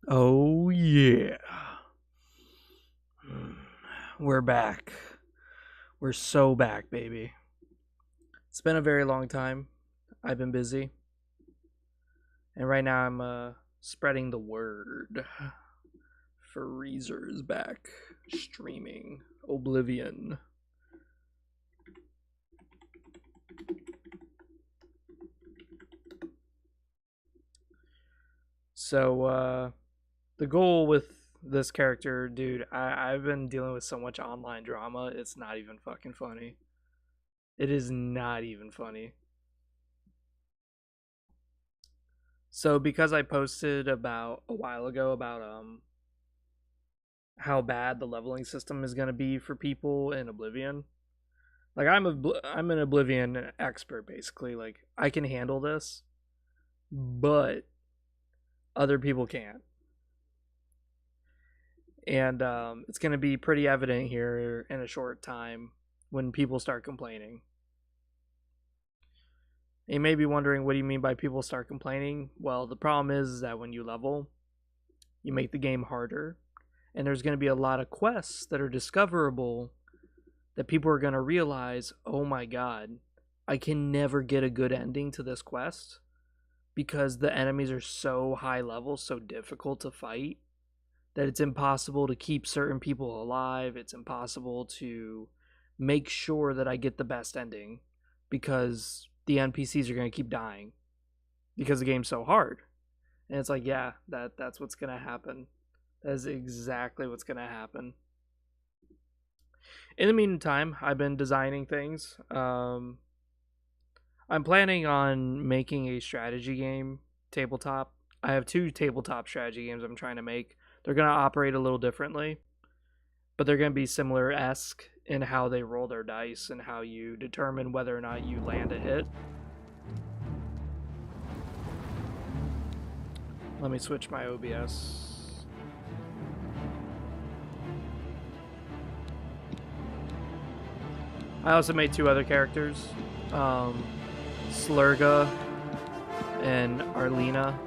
Oh, yeah. We're back. We're so back, baby. It's been a very long time. I've been busy. And right now I'm spreading the word. Freezer's back. Streaming. Oblivion. So, the goal with this character, dude, I've been dealing with so much online drama, it's not even fucking funny. It is not even funny. So because I posted about a while ago about how bad the leveling system is going to be for people in Oblivion. Like I'm an Oblivion expert basically. Like I can handle this, but other people can't. And it's going to be pretty evident here in a short time when people start complaining. You may be wondering, what do you mean by people start complaining? Well, the problem is that when you level, you make the game harder, and there's going to be a lot of quests that are discoverable that people are going to realize, oh my god, I can never get a good ending to this quest because the enemies are so high level, so difficult to fight, that it's impossible to keep certain people alive. It's impossible to make sure that I get the best ending because the NPCs are going to keep dying because the game's so hard. And it's like, yeah, that's what's going to happen. That is exactly what's going to happen. In the meantime, I've been designing things. I'm planning on making a strategy game tabletop. I have 2 tabletop strategy games I'm trying to make. They're going to operate a little differently, but they're going to be similar-esque in how they roll their dice and how you determine whether or not you land a hit. Let me switch my OBS. I also made 2 other characters, Slurga and Arlena.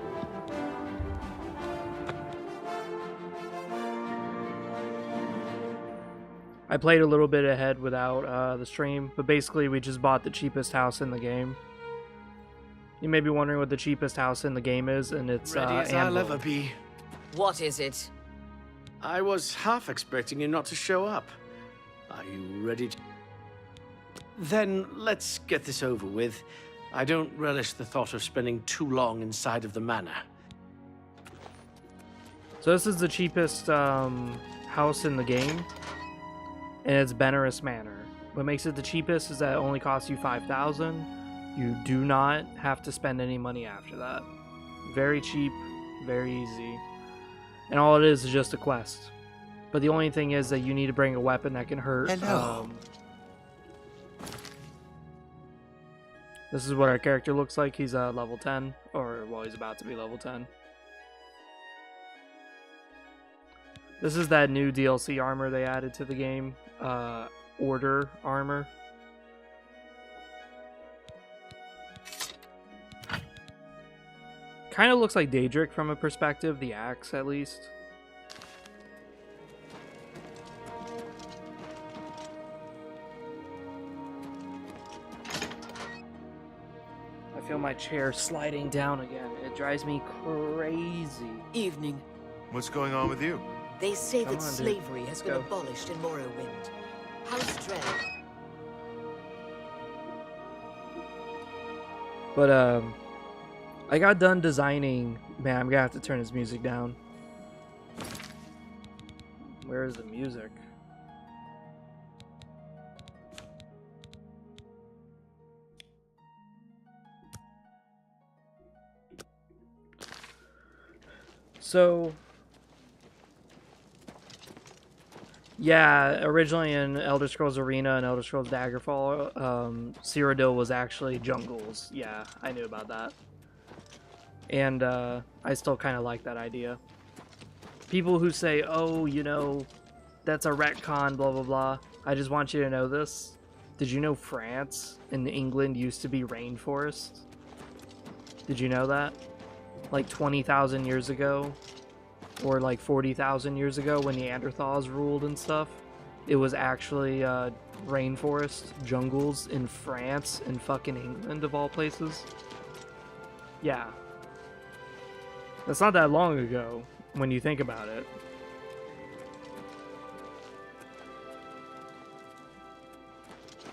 I played a little bit ahead without the stream, but basically we just bought the cheapest house in the game. You may be wondering what the cheapest house in the game is, and it's Ready as I'll Anvil. ever be. What is it? I was half expecting you not to show up. Are you ready to... Then let's get this over with. I don't relish the thought of spending too long inside of the manor. So this is the cheapest house in the game, and it's Benaris Manor. What makes it the cheapest is that it only costs you 5,000. You do not have to spend any money after that. Very cheap, very easy. And all it is just a quest. But the only thing is that you need to bring a weapon that can hurt. Hello. This is what our character looks like. He's level 10, or well, he's about to be level 10. This is that new DLC armor they added to the game, Order armor. Kind of looks like Daedric from a perspective, the axe at least. I feel my chair sliding down again. It drives me crazy. Evening. What's going on with you? They say Come that on, dude. slavery has Let's been go. abolished in Morrowind. House Dread. But I got done designing. Man, I'm gonna have to turn this music down. Where is the music? So, yeah, originally in Elder Scrolls Arena and Elder Scrolls Daggerfall, Cyrodiil was actually jungles. Yeah, I knew about that. And I still kind of like that idea. People who say, oh, you know, that's a retcon, blah, blah, blah. I just want you to know this. Did you know France and England used to be rainforests? Did you know that? Like 20,000 years ago, or like 40,000 years ago when Neanderthals ruled and stuff. It was actually rainforest jungles in France and fucking England, of all places. Yeah. That's not that long ago when you think about it.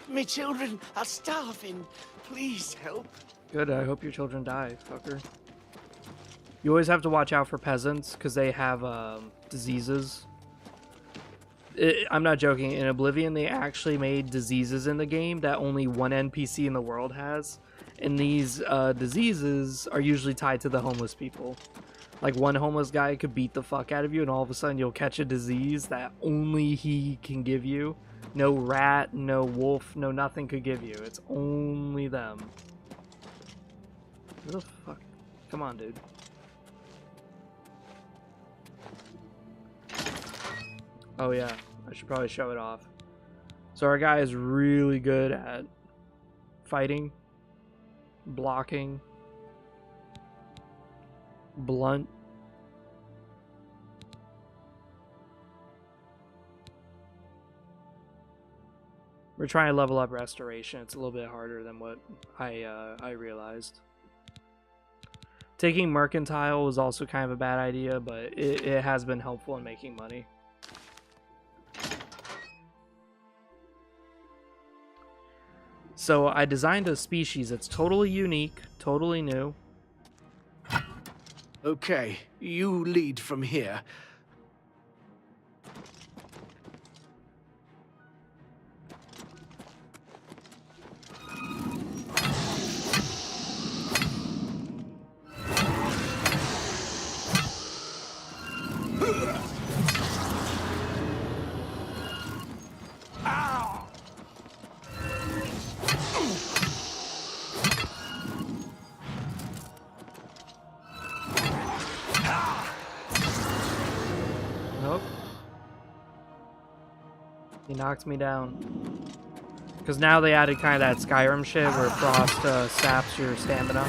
Me children are starving. Please help. Good, I hope your children die, fucker. You always have to watch out for peasants, because they have diseases. I'm not joking. In Oblivion, they actually made diseases in the game that only one NPC in the world has. And these diseases are usually tied to the homeless people. Like, one homeless guy could beat the fuck out of you, and all of a sudden you'll catch a disease that only he can give you. No rat, no wolf, no nothing could give you. It's only them. What the fuck? Come on, dude. Oh yeah, I should probably show it off. So our guy is really good at fighting, blocking, blunt. We're trying to level up restoration. It's a little bit harder than what I realized. Taking mercantile was also kind of a bad idea, but it has been helpful in making money. So I designed a species that's totally unique, totally new. Okay, you lead from here. Nope. He knocked me down. Because now they added kind of that Skyrim shit where frost saps your stamina.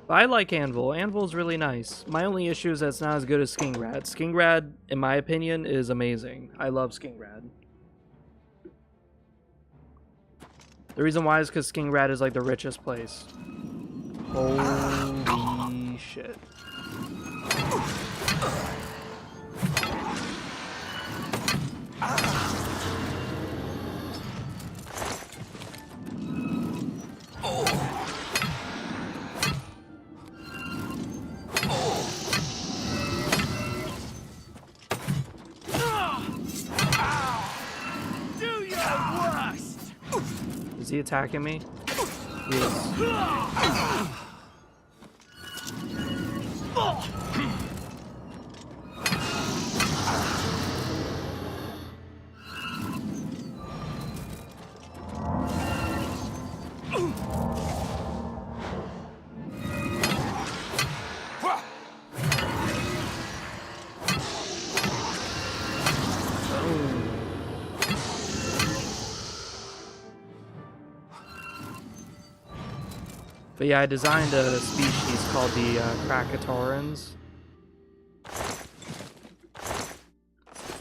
But I like Anvil. Anvil's really nice. My only issue is that it's not as good as Skingrad. Skingrad, in my opinion, is amazing. I love Skingrad. The reason why is because Skingrad is like the richest place. Holy shit. Is he attacking me? He is. But yeah, I designed a species called the Krakatorans.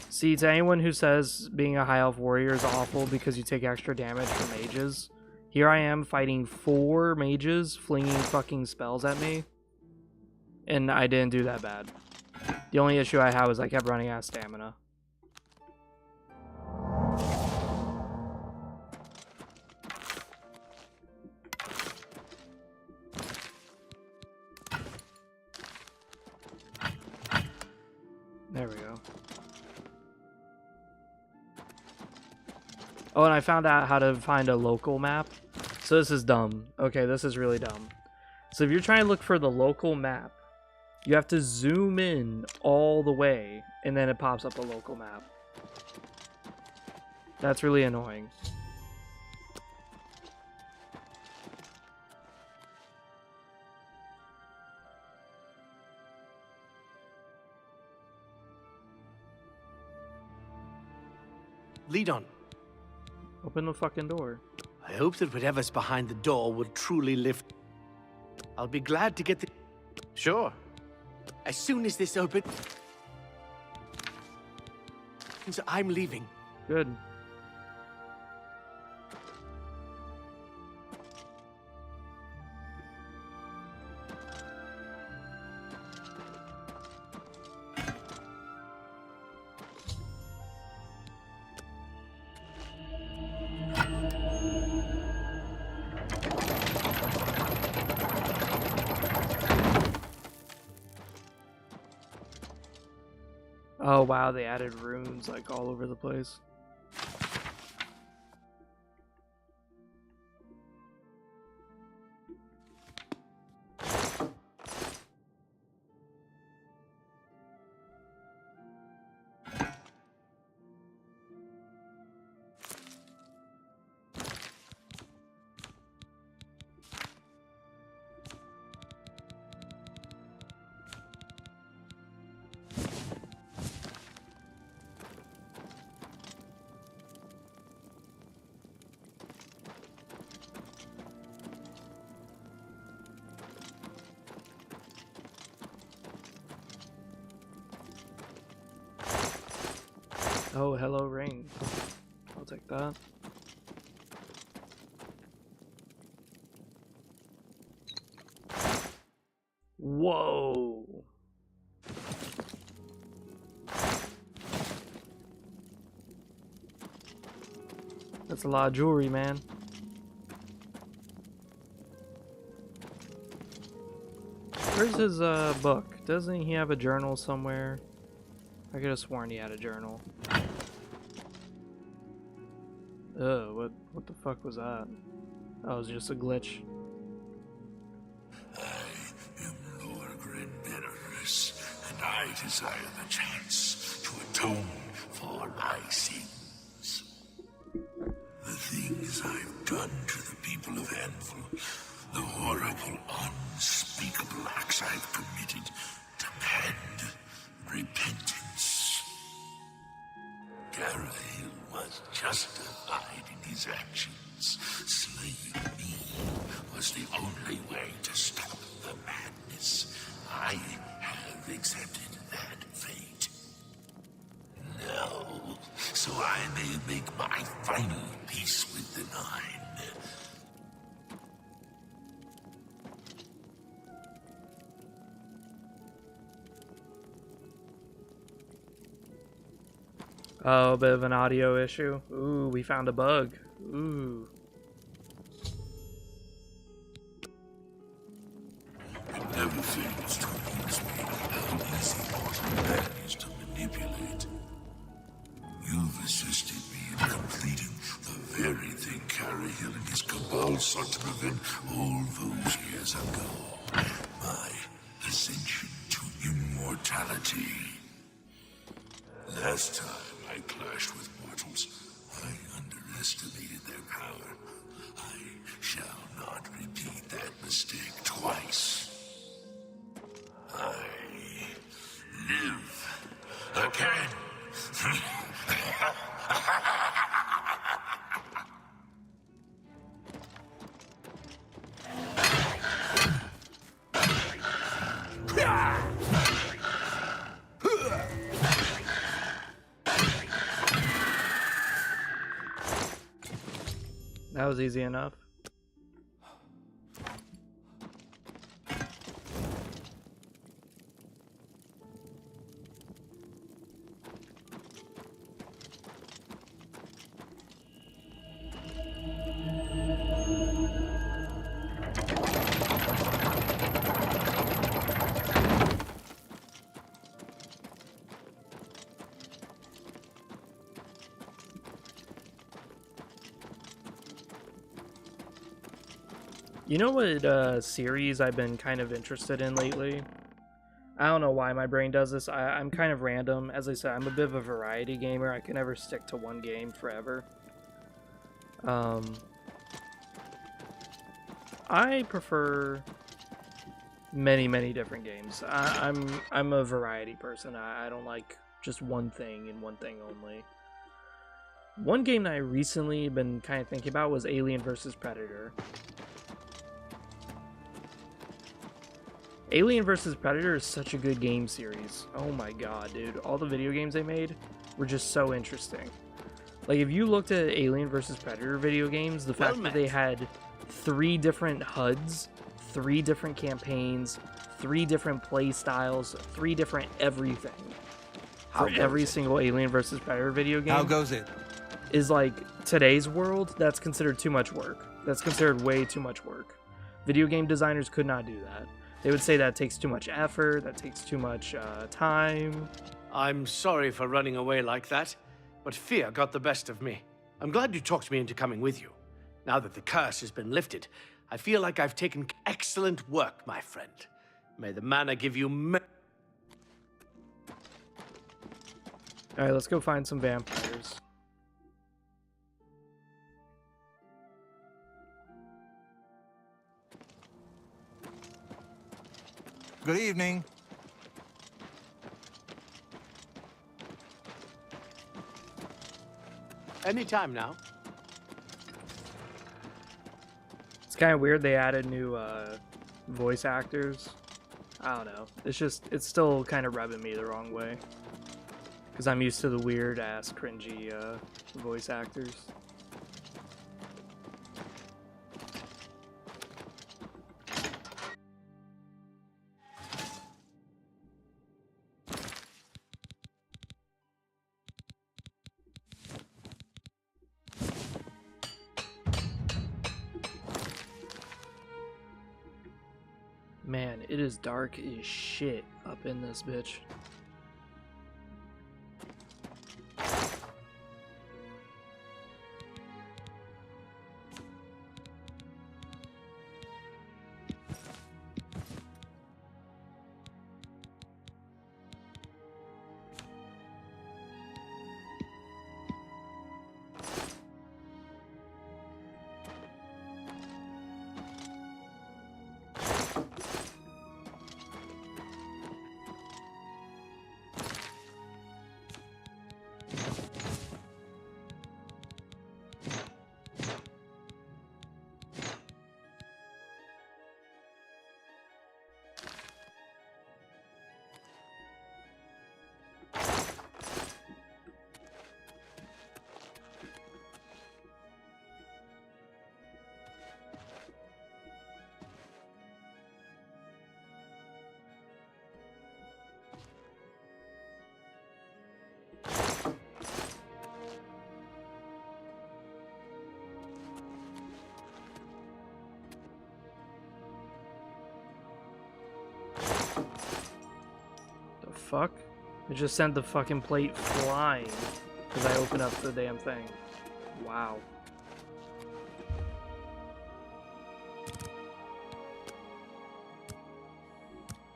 See, to anyone who says being a high elf warrior is awful because you take extra damage from mages, here I am fighting 4 mages flinging fucking spells at me, and I didn't do that bad. The only issue I had was I kept running out of stamina. There we go. Oh, and I found out how to find a local map. So this is dumb. Okay, this is really dumb. So if you're trying to look for the local map, you have to zoom in all the way, and then it pops up a local map. That's really annoying. Lead on. Open the fucking door. I hope that whatever's behind the door will truly lift. I'll be glad to get the... Sure. As soon as this opens... I'm leaving. Good. Oh wow, they added runes like all over the place. Oh, hello, ring. I'll take that. Whoa. That's a lot of jewelry, man. Where's his book? Doesn't he have a journal somewhere? I could have sworn he had a journal. Ugh, what the fuck was that? Oh, it was just a glitch. I am Lord Grenbenerus, and I desire the chance to atone for my sins. The things I've done to the people of Anvil, the horrible, unspeakable acts I've committed, demand repentance. Garahil was justified in his actions. Slaying me was the only way to stop the madness. I have accepted that fate. Now, so I may make my final peace with the Nine. Oh, a bit of an audio issue. Ooh, we found a bug. Ooh. It never fails to amuse me how easy mortal man is to manipulate. You've assisted me in completing the very thing Garahil and his cabal sought to prevent all those years ago. My ascension to immortality. Last time I clashed with mortals, I underestimated their power. I shall not repeat that mistake twice. I live again. That was easy enough. You know what series I've been kind of interested in lately? I don't know why my brain does this. I'm kind of random. As I said, I'm a bit of a variety gamer. I can never stick to one game forever. I prefer many different games. I'm a variety person. I don't like just one thing and one thing only. One game that I recently been kind of thinking about was Alien vs. Predator. Alien vs. Predator is such a good game series. Oh my god, dude. All the video games they made were just so interesting. Like, if you looked at Alien vs. Predator video games, the fact that they had 3 different HUDs, 3 different campaigns, 3 different play styles, 3 different everything for every single Alien vs. Predator video game. How goes it? Is like today's world, that's considered too much work. That's considered way too much work. Video game designers could not do that. They would say that takes too much effort, that takes too much time. I'm sorry for running away like that, but fear got the best of me. I'm glad you talked me into coming with you. Now that the curse has been lifted, I feel like I've taken excellent work, my friend. May the mana give you Alright, let's go find some vampires. Good evening. Anytime now. It's kind of weird they added new voice actors. I don't know. It's still kind of rubbing me the wrong way. Because I'm used to the weird-ass, cringy voice actors. Man, it is dark as shit up in this bitch. Fuck? It just sent the fucking plate flying because I opened up the damn thing. Wow.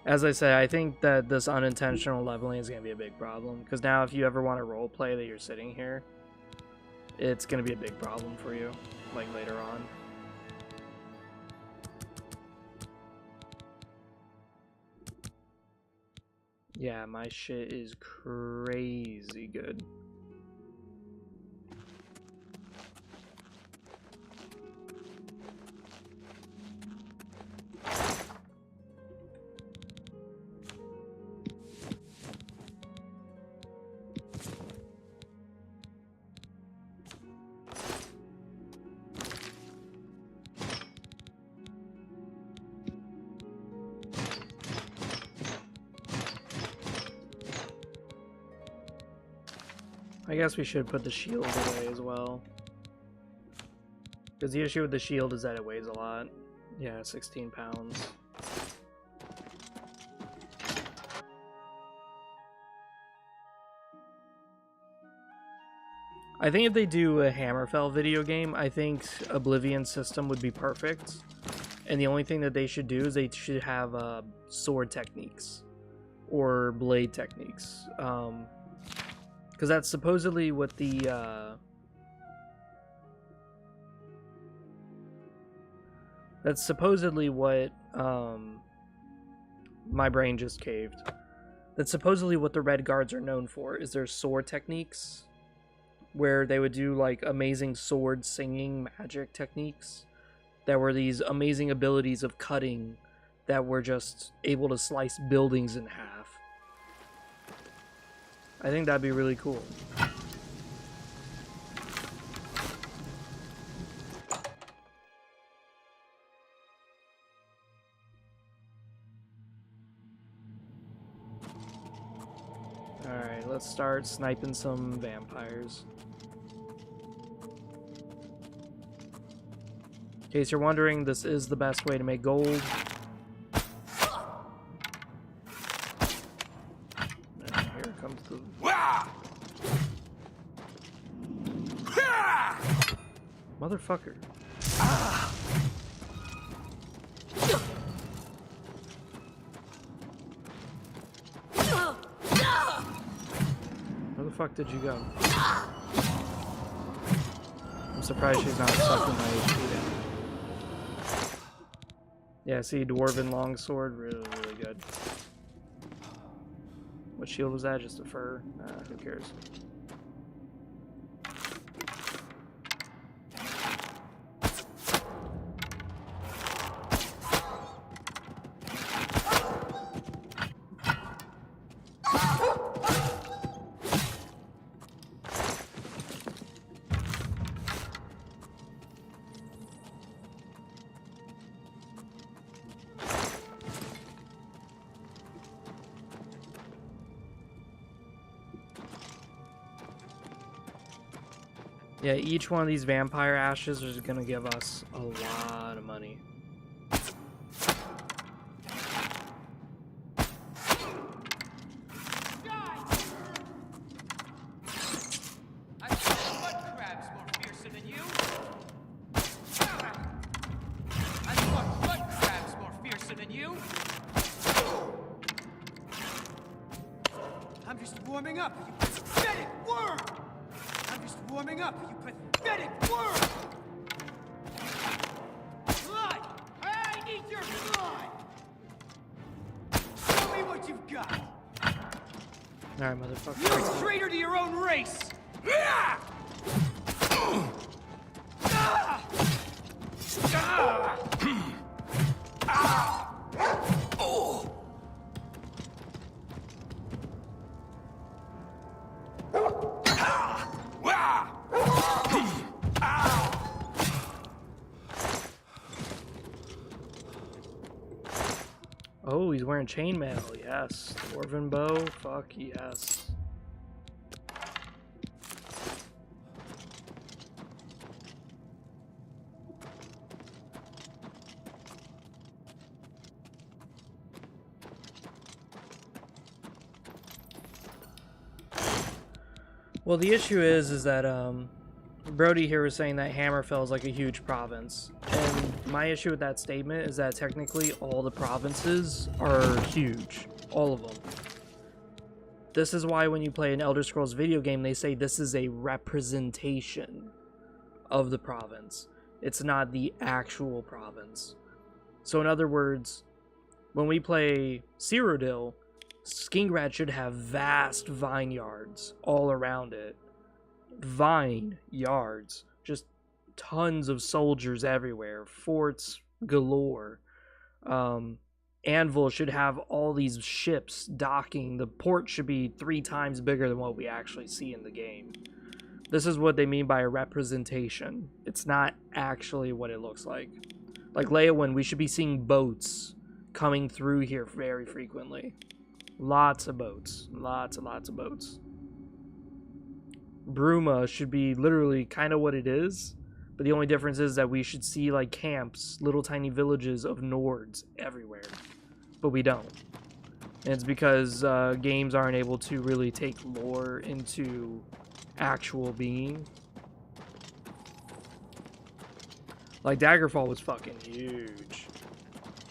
As I say, I think that this unintentional leveling is going to be a big problem because now if you ever want to roleplay that you're sitting here, it's going to be a big problem for you, like later on. Yeah, my shit is crazy good. I guess we should put the shield away as well. Because the issue with the shield is that it weighs a lot. Yeah, 16 pounds. I think if they do a Hammerfell video game, I think Oblivion system would be perfect. And the only thing that they should do is they should have sword techniques. Or blade techniques. Because that's supposedly what the, that's supposedly what, my brain just caved. That's supposedly what the Red Guards are known for, is their sword techniques. where they would do like amazing sword singing magic techniques that were these amazing abilities of cutting that were just able to slice buildings in half. I think that'd be really cool. Alright, let's start sniping some vampires. In case you're wondering, this is the best way to make gold. And here comes the... Motherfucker. Where the fuck did you go? I'm surprised she's not sucking my HP down. Yeah, see, Dwarven Longsword, really, really good. What shield was that? Just a fur? Who cares? Yeah, each one of these vampire ashes is gonna give us a lot of money. I'm just warming up, you pathetic worm! I'm just warming up, you pathetic worm! Blood! I need your blood! Show me what you've got! Alright, motherfucker. You're a traitor to your own race! Ah! Ah! Ah! Ah! Oh! Oh, he's wearing chainmail. Yes. Dwarven bow. Fuck yes. Well, the issue is that Brody here was saying that Hammerfell is like a huge province, and my issue with that statement is that technically all the provinces are huge, all of them. This is why when you play an Elder Scrolls video game, they say this is a representation of the province. It's not the actual province. So in other words, when we play Cyrodiil, Skingrad should have vast vineyards all around it. Vine yards, just tons of soldiers everywhere, forts galore. Anvil should have all these ships docking. The port should be 3 times bigger than what we actually see in the game. This is what they mean by a representation. It's not actually what it looks like. Like Leyawiin, we should be seeing boats coming through here very frequently. Lots of boats. Lots and lots of boats. Bruma should be literally kind of what it is, but the only difference is that we should see like camps, little tiny villages of Nords everywhere, but we don't. And it's because games aren't able to really take lore into actual being. Like Daggerfall was fucking huge.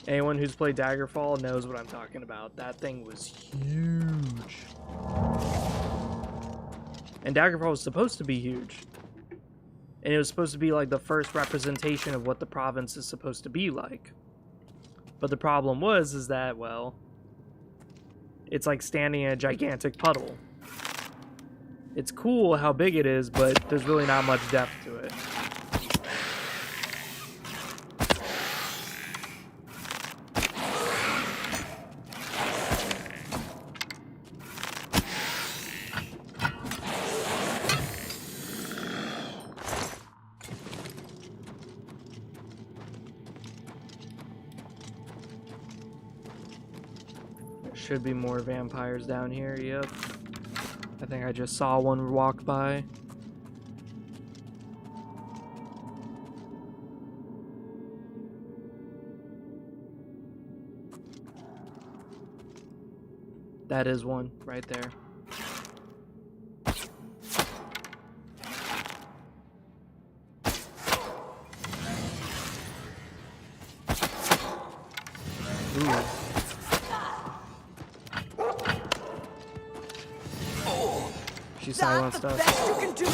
Anyone who's played Daggerfall knows what I'm talking about. That thing was huge. And Daggerfall was supposed to be huge. And it was supposed to be like the first representation of what the province is supposed to be like. But the problem is that, well, it's like standing in a gigantic puddle. It's cool how big it is, but there's really not much depth to it. Should be more vampires down here, yep. I think I just saw one walk by. That is one right there. Ooh. She silenced us. Best you can do?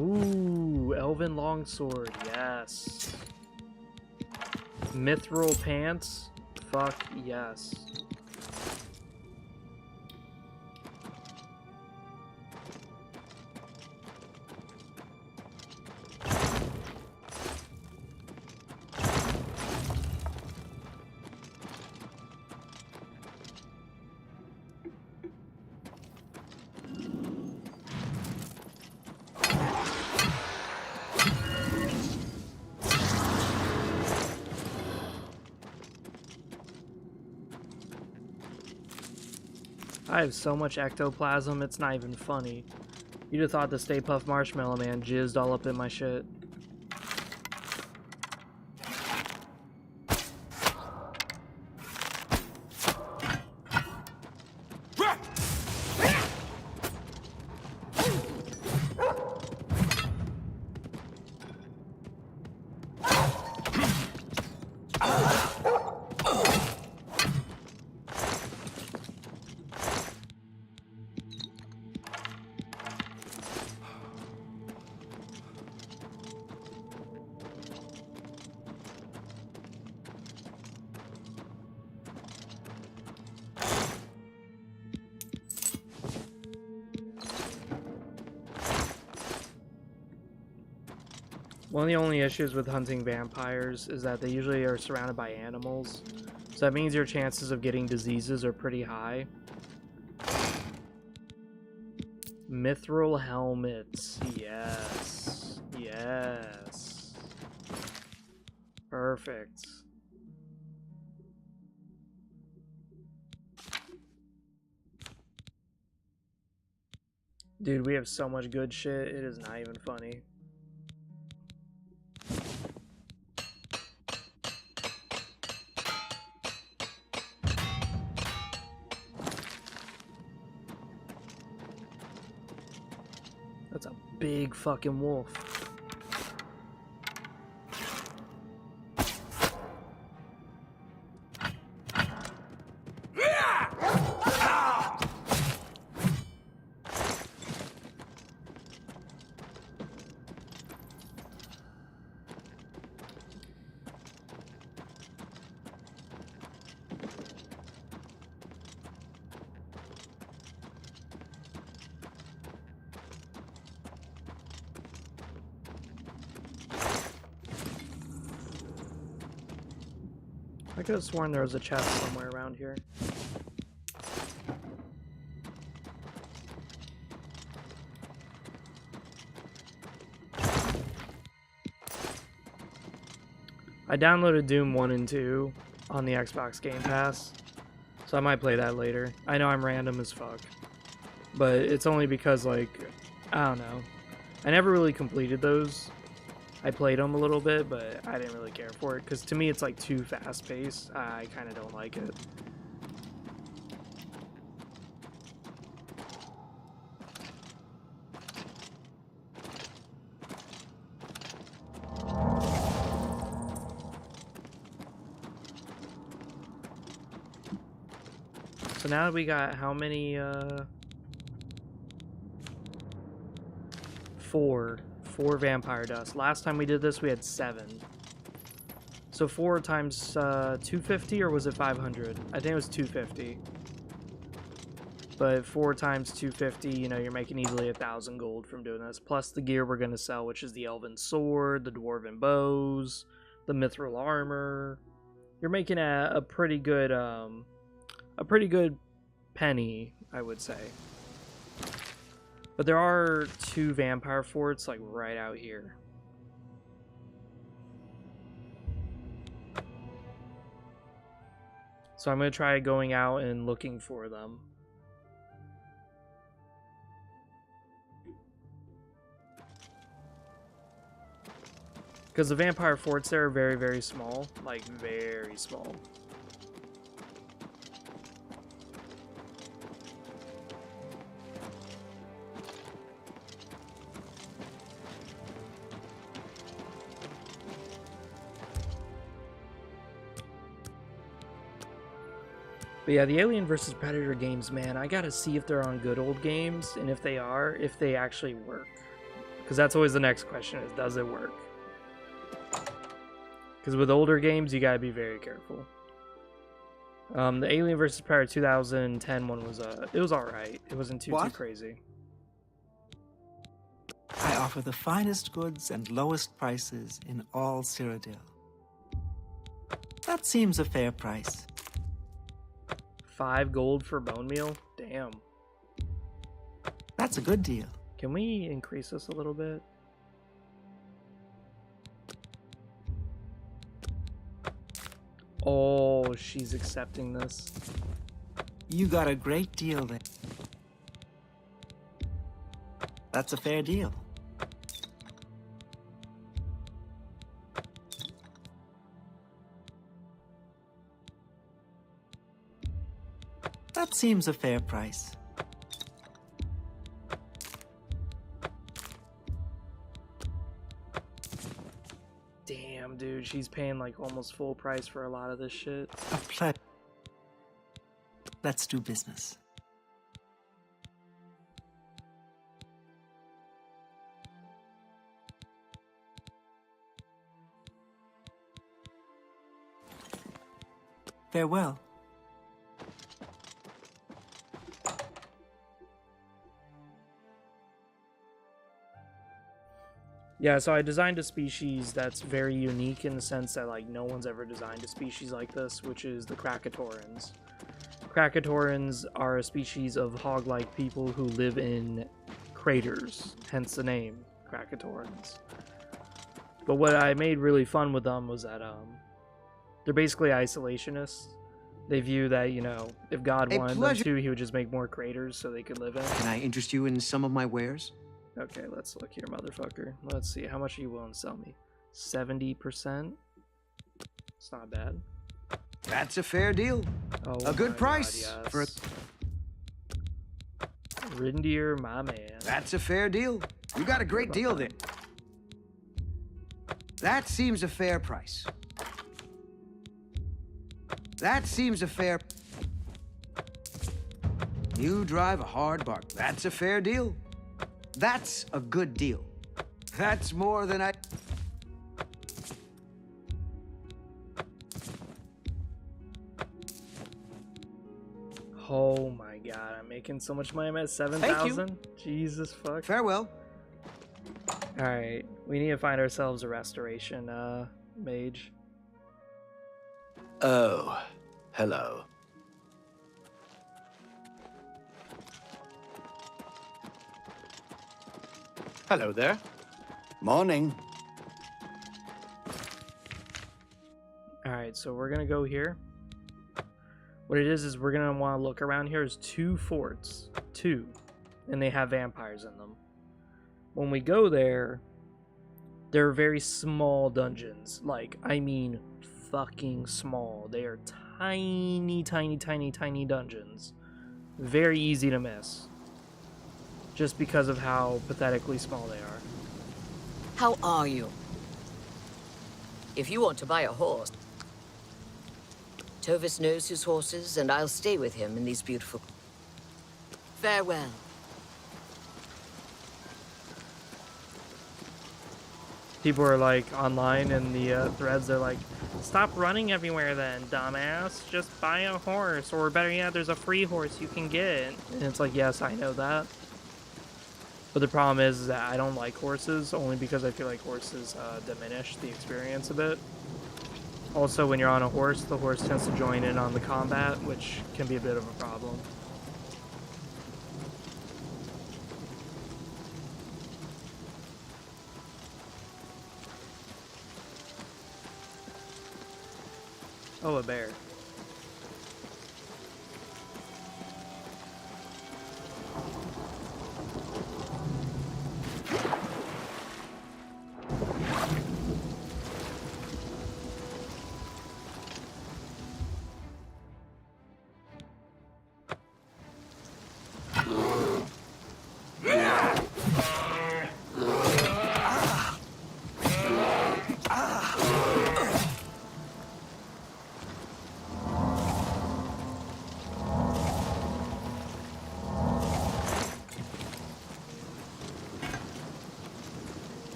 Ooh, Elven Longsword, yes. Mithril Pants, fuck yes. I have so much ectoplasm, it's not even funny. You'd have thought the Stay Puft Marshmallow Man jizzed all up in my shit. One of the only issues with hunting vampires is that they usually are surrounded by animals, so that means your chances of getting diseases are pretty high. Mithril helmets, yes, yes, perfect. Dude, we have so much good shit, it is not even funny. That's a big fucking wolf. I could have sworn there was a chest somewhere around here. I downloaded Doom 1 and 2 on the Xbox Game Pass, so I might play that later. I know I'm random as fuck, but it's only because, like, I don't know. I never really completed those. I played them a little bit, but I didn't really care for it, because to me it's like too fast-paced. I kind of don't like it. So now we got how many, Four vampire dust. Last time we did this, we had 7. So 4 times 250, or was it 500? I think it was 250. But 4 times 250, you know, you're making easily 1,000 gold from doing this. Plus the gear we're going to sell, which is the elven sword, the dwarven bows, the mithril armor. You're making a pretty good penny, I would say. But there are 2 vampire forts like right out here. So I'm going to try going out and looking for them. Because the vampire forts there are very, very small. Like, very small. But yeah, the Alien vs. Predator games, man, I gotta see if they're on good old games, and if they are, if they actually work. Because that's always the next question, is does it work? Because with older games, you gotta be very careful. The Alien vs. Predator 2010 one was, it was alright. It wasn't too crazy. I offer the finest goods and lowest prices in all Cyrodiil. That seems a fair price. 5 gold for bone meal? Damn. That's a good deal. Can we increase this a little bit? Oh, she's accepting this. You got a great deal there. That's a fair deal. That seems a fair price. Damn, dude, she's paying like almost full price for a lot of this shit. A pleasure. Let's do business. Farewell. Yeah, so I designed a species that's very unique in the sense that like no one's ever designed a species like this, which is the Krakatorans. Krakatorans are a species of hog-like people who live in craters, hence the name Krakatorans. But what I made really fun with them was that they're basically isolationists. They view that, you know, if God wanted them to, he would just make more craters so they could live in. Can I interest you in some of my wares? Okay, let's look here, motherfucker. Let's see, how much are you willing to sell me? 70%? It's not bad. That's a fair deal. Oh, a good price God, yes. for a... Rindir, my man. That's a fair deal. You got a great deal there. That seems a fair price. That seems a fair... You drive a hard bargain. That's a fair deal. That's a good deal. That's more than I... Oh my god, I'm making so much money. I'm at 7,000. Jesus fuck. Farewell. Alright, we need to find ourselves a restoration mage. Oh, hello. Hello there. Morning. Alright, so we're gonna go here. What it is we're gonna want to look around here. There's 2 forts. 2. And they have vampires in them. When we go there, they're very small dungeons. Like, I mean fucking small. They are tiny, tiny, tiny, tiny dungeons. Very easy to miss. Just because of how pathetically small they are. How are you? If you want to buy a horse, Tovis knows his horses, and I'll stay with him in these beautiful... Farewell. People are like online in the threads, they're like, Stop running everywhere then, dumbass. Just buy a horse, or better yet, there's a free horse you can get. And it's like, yes, I know that. But the problem is that I don't like horses, only because I feel like horses diminish the experience a bit. Also, when you're on a horse, the horse tends to join in on the combat, which can be a bit of a problem. Oh, a bear.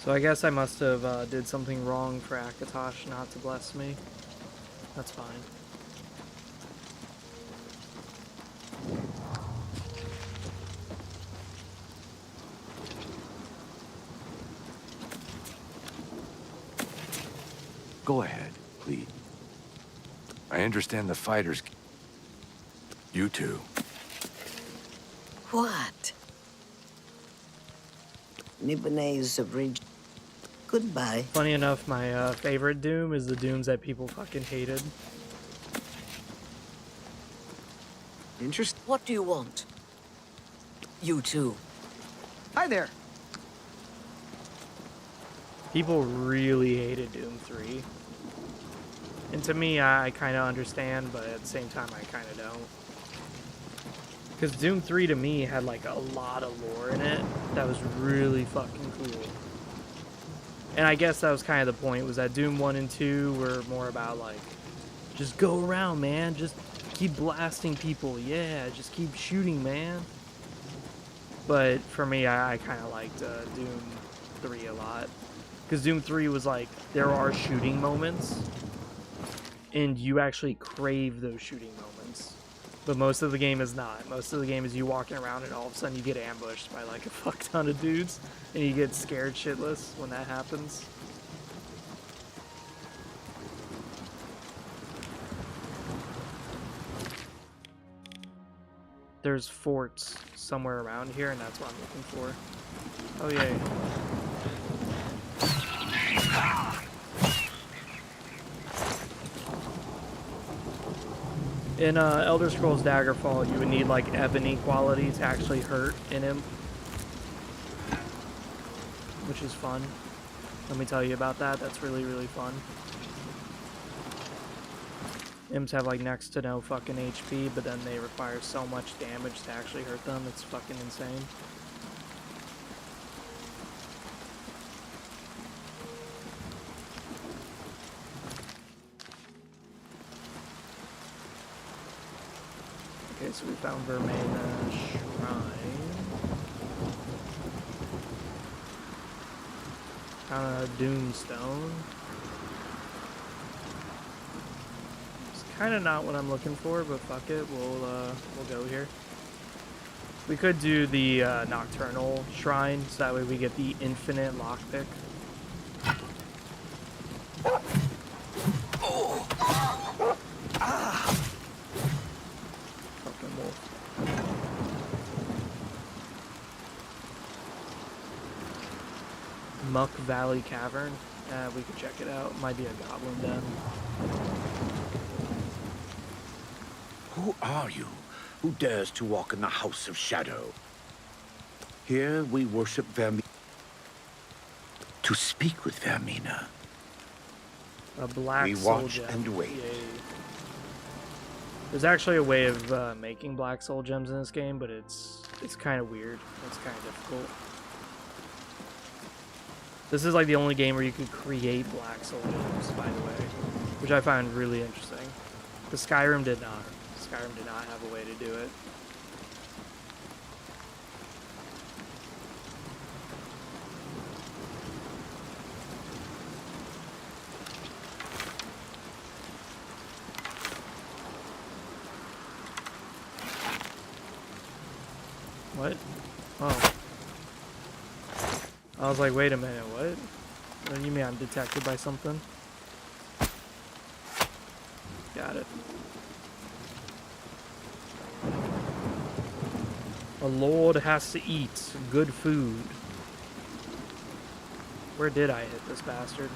So I guess I must have did something wrong for Akatosh not to bless me. That's fine. Go ahead, please. I understand the fighters... You too. What? Nibonese of Ridge. Goodbye. Funny enough, my favorite Doom is the Dooms that people fucking hated. Interesting. What do you want? You too. Hi there. People really hated Doom 3. And to me, I kind of understand, but at the same time, I kind of don't. Because Doom 3 to me had like a lot of lore in it that was really fucking cool. And I guess that was kind of the point, was that Doom 1 and 2 were more about like, just go around, man, just keep blasting people, yeah, just keep shooting, man. But for me, I kind of liked Doom 3 a lot. Because Doom 3 was like, there are shooting moments, and you actually crave those shooting moments. But most of the game is not. Most of the game is you walking around and all of a sudden you get ambushed by like a fuck ton of dudes, and you get scared shitless when that happens. There's forts somewhere around here, and that's what I'm looking for. Oh, yay. In Elder Scrolls Daggerfall, you would need like ebony quality to actually hurt an imp, which is fun. Let me tell you about that. That's really, really fun. Imps have like next to no fucking HP, but then they require so much damage to actually hurt them. It's fucking insane. Okay, so we found Vermena Shrine. Found a Doomstone. It's kind of not what I'm looking for, but fuck it, we'll go here. We could do the Nocturnal Shrine, so that way we get the infinite lockpick. Muck Valley Cavern. We could check it out. Might be a goblin den. Who are you? Who dares to walk in the House of Shadow? Here we worship Vermina. To speak with Vermina. A black we soul watch gem. and wait. Yay. There's actually a way of making black soul gems in this game, but it's kind of weird. It's kind of difficult. This is like the only game where you can create black soul gems, by the way, which I find really interesting. The Skyrim did not. Skyrim did not have a way to do it. What? Oh. I was like, wait a minute, what? What do you mean I'm detected by something? Got it. A lord has to eat good food. Where did I hit this bastard?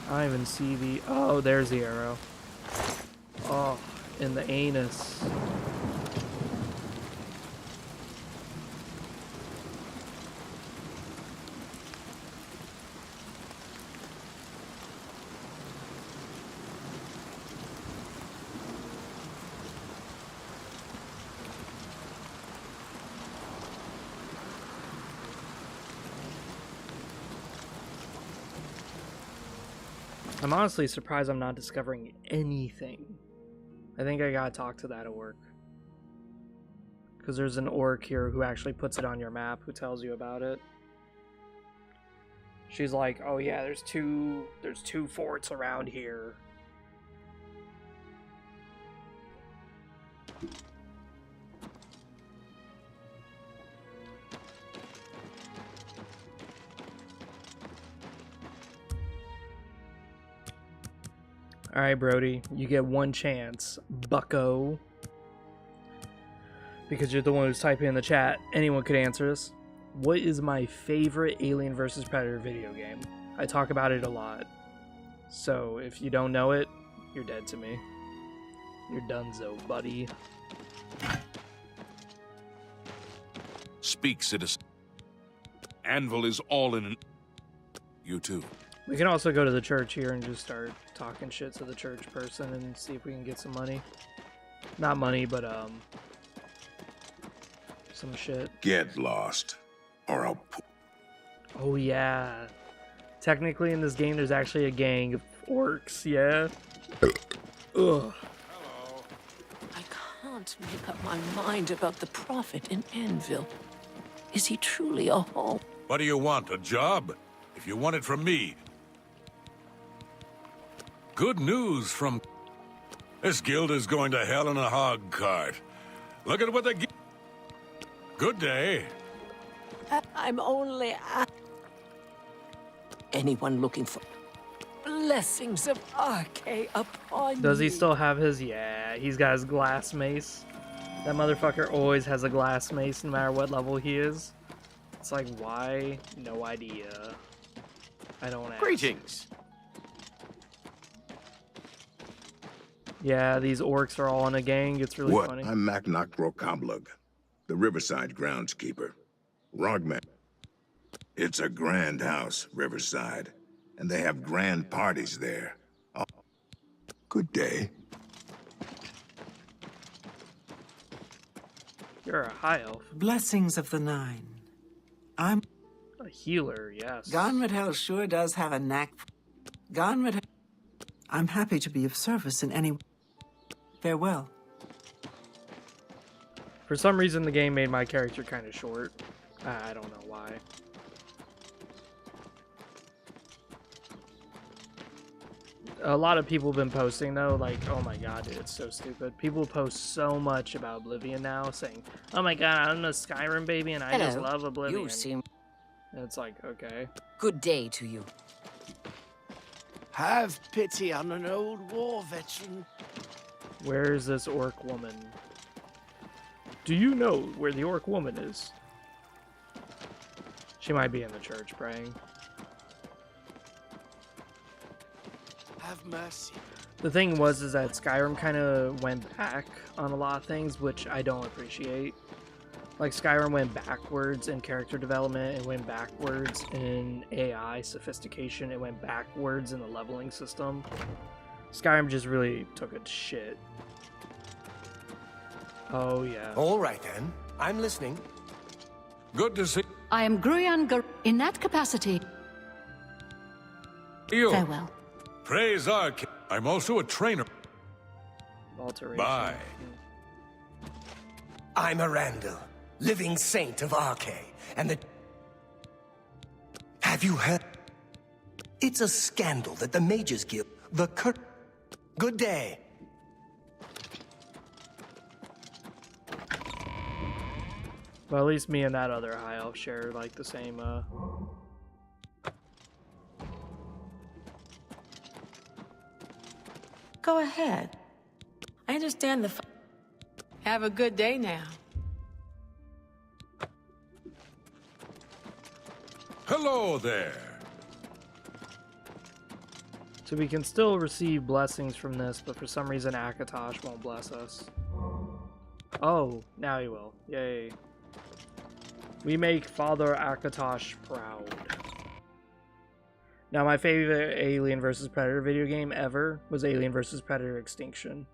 I don't even see the... Oh, there's the arrow. Oh, in the anus. I'm honestly surprised I'm not discovering anything. I think I gotta talk to that orc. Because there's an orc here who actually puts it on your map, who tells you about it. She's like, oh yeah, there's two forts around here. Alright, Brody, you get one chance, bucko. Because you're the one who's typing in the chat. Anyone could answer this. What is my favorite Alien vs. Predator video game? I talk about it a lot. So, if you don't know it, you're dead to me. You're donezo, buddy. Speak, citizen. Anvil is all in. You too. We can also go to the church here and just start talking shit to the church person and see if we can get some money. Not money, but some shit. Get lost, or I'll. Oh yeah. Technically in this game there's actually a gang of orcs, yeah? Ugh. I can't make up my mind about the prophet in Anvil. Is he truly a home? What do you want, a job? If you want it from me. Good news from... This guild is going to hell in a hog cart. Look at what they give. Good day. I'm only... Anyone looking for blessings of Arche upon Does he you. still have his... Yeah, he's got his glass mace. That motherfucker always has a glass mace no matter what level he is. It's like, why? No idea. I don't ask. Greetings. Yeah, these orcs are all in a gang. It's really funny. I'm Macnock Rokablug, the Riverside groundskeeper. Rogman. It's a grand house, Riverside, and they have grand parties there. Oh. Good day. You're a high elf. Blessings of the Nine. I'm A healer, yes. Gonradhel sure does have a knack. Gonradhel. I'm happy to be of service in any way. Farewell. For some reason, the game made my character kind of short. I don't know why. A lot of people have been posting, though, like, oh my god, dude, it's so stupid. People post so much about Oblivion now, saying, oh my god, I'm a Skyrim baby and I just love Oblivion. You seem... And it's like, okay. Good day to you. Have pity on an old war veteran. Where's this orc woman? Do you know where the orc woman is? She might be in the church praying. Have mercy. The thing is that Skyrim kind of went back on a lot of things, which I don't appreciate. Like, Skyrim went backwards in character development, it went backwards in AI sophistication, it went backwards in the leveling system. Skyrim just really took a shit. Oh, yeah. All right, then. I'm listening. Good to see I am Gruyan in that capacity. you. Farewell. Praise Arche. I'm also a trainer. Alteration. Bye. I'm Arandel, living saint of Arche, and the... Have you heard? It's a scandal that the Mages Guild, the Good day. Well, at least me and that other high elf share like the same. Go ahead. I understand the. Have a good day now. Hello there. So we can still receive blessings from this, but for some reason Akatosh won't bless us. Oh, now he will. Yay. We make Father Akatosh proud. Now, my favorite Alien vs. Predator video game ever was Alien vs. Predator Extinction.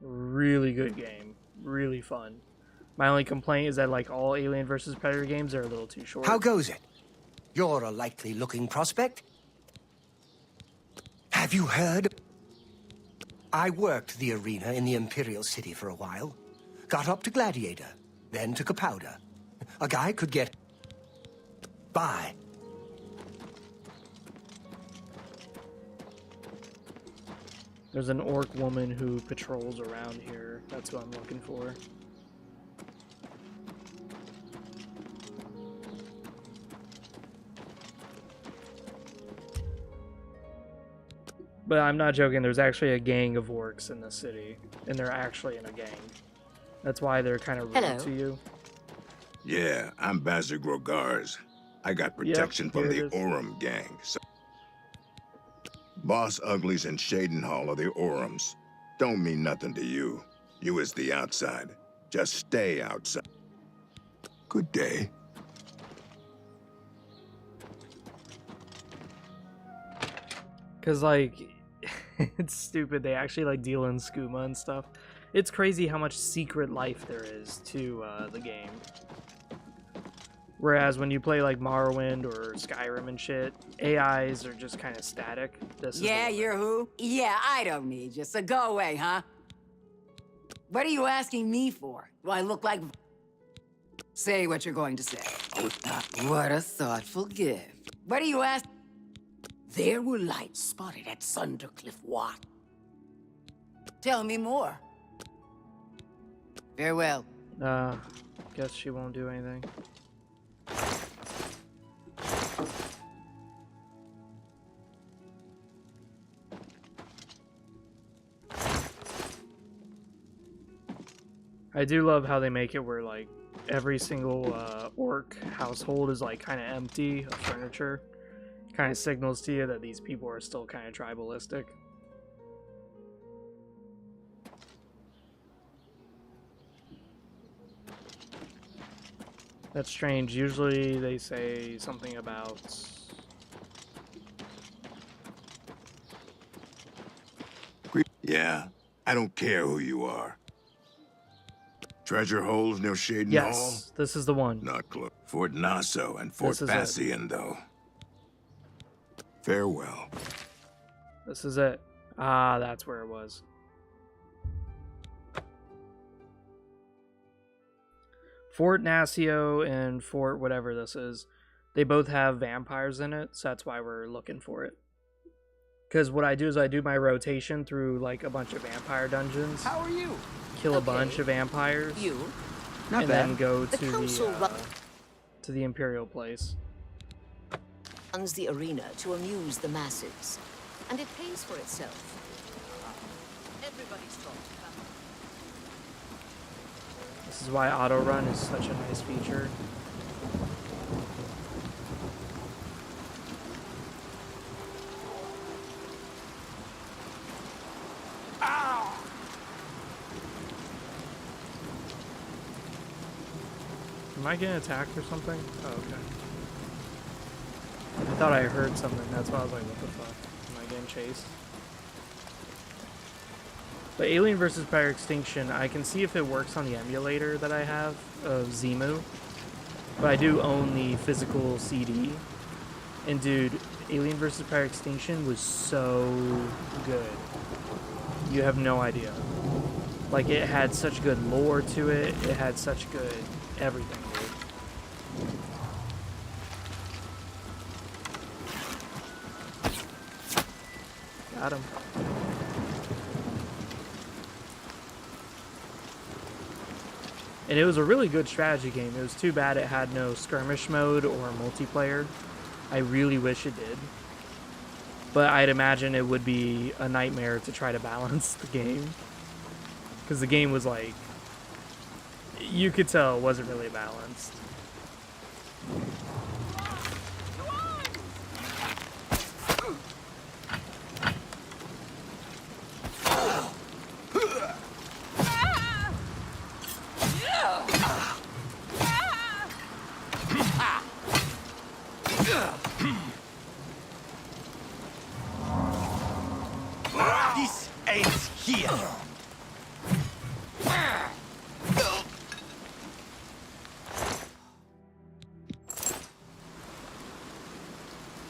Really good game. Really fun. My only complaint is that, like all Alien vs. Predator games, are a little too short. How goes it? You're a likely-looking prospect. Have you heard? I worked the arena in the Imperial City for a while. Got up to Gladiator, then to Capowder. A guy could get by. There's an orc woman who patrols around here. That's what I'm looking for. But I'm not joking, there's actually a gang of orcs in the city. And they're actually in a gang. That's why they're kind of rude to you. Yeah, I'm Bazir Grogars. I got protection from the Orem gang. So Boss Uglies and Shadenhall are the Orums. Don't mean nothing to you. You is the outside. Just stay outside. Good day. Cause like, it's stupid. They actually like deal in skooma and stuff. It's crazy how much secret life there is to the game. Whereas when you play like Morrowind or Skyrim and shit, AIs are just kind of static. This Yeah, you're who? Yeah, I don't need you, so go away, huh? What are you asking me for? Do I look like... Say what you're going to say. What a thoughtful gift. What are you asking? There were lights spotted at Sundercliff Watt. Tell me more. Farewell. Guess she won't do anything. I do love how they make it where like every single orc household is like kind of empty of furniture. Kind of signals to you that these people are still kind of tribalistic. That's strange. Usually they say something about... Yeah, I don't care who you are. Treasure holes near Shaden Hall? Yes, this is the one. Not close. Fort Nassau and Fort Bassian, though. Farewell. This is it. Ah, that's where it was. Fort Nassau and Fort whatever this is, they both have vampires in it, so that's why we're looking for it. Because what I do is I do my rotation through like a bunch of vampire dungeons. How are you? Kill a bunch of vampires. You? And then go to the Imperial place. Runs the arena to amuse the masses, and it pays for itself. Everybody's talking about it. This is why auto run is such a nice feature. Am I getting attacked or something? Oh, okay. I thought I heard something. That's why I was like, what the fuck? Am I getting chased? But Alien vs. Predator Extinction, I can see if it works on the emulator that I have of Zemu. But I do own the physical CD. And dude, Alien vs. Predator Extinction was so good. You have no idea. Like, it had such good lore to it. It had such good everything, dude. Got him. And it was a really good strategy game. It was too bad it had no skirmish mode or multiplayer. I really wish it did. But I'd imagine it would be a nightmare to try to balance the game. Because the game was like... You could tell it wasn't really balanced. This ends here.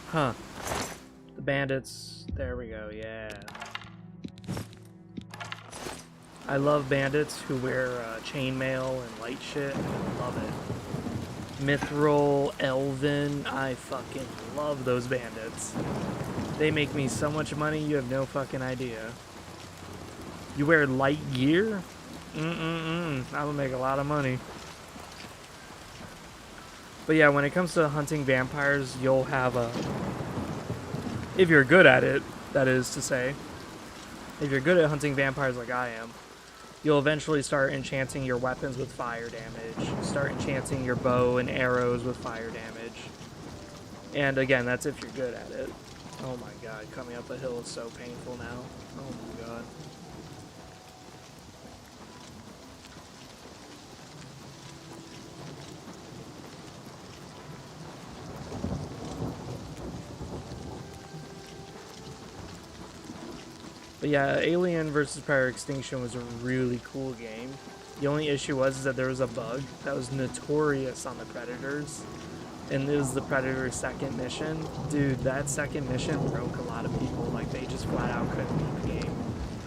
Huh. The bandits. There we go, yeah. I love bandits who wear chainmail and light shit. I love it. Mithril, Elven. I fucking love those bandits. They make me so much money, you have no fucking idea. You wear light gear? I'm gonna make a lot of money. But yeah, when it comes to hunting vampires, you'll have a... If you're good at it, that is to say. If you're good at hunting vampires like I am, you'll eventually start enchanting your weapons with fire damage. Start enchanting your bow and arrows with fire damage. And again, that's if you're good at it. Oh my god, coming up a hill is so painful now. Oh my god. But yeah, Alien vs. Predator Extinction was a really cool game. The only issue was that there was a bug that was notorious on the Predators. And it was the Predator's second mission. Dude, that second mission broke a lot of people. Like, they just flat out couldn't beat the game.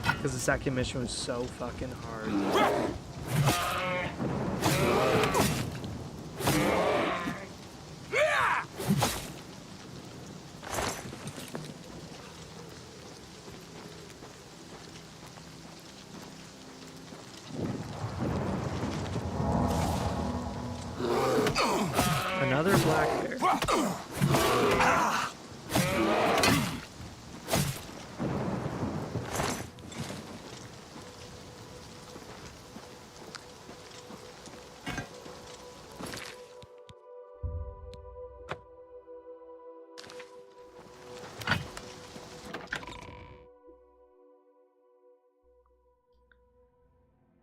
Because the second mission was so fucking hard. Another black bear.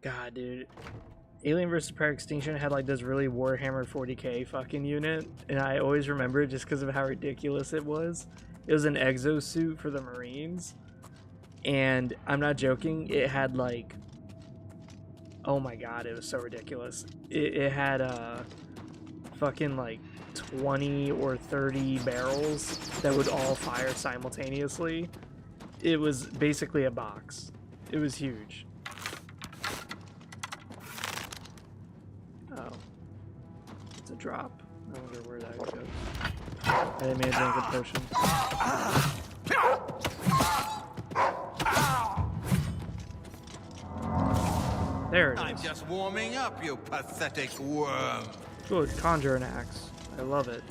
God, dude. Alien vs. Predator Extinction had like this really Warhammer 40k fucking unit, and I always remember it just because of how ridiculous it was. It was an exosuit for the Marines, and I'm not joking, it had like, oh my god, it was so ridiculous. It had fucking like 20 or 30 barrels that would all fire simultaneously. It was basically a box. It was huge. Oh. It's a drop. I wonder where that goes. I didn't mean to drink a potion. There it is. I'm just warming up, you pathetic worm. Good, conjure an axe. I love it.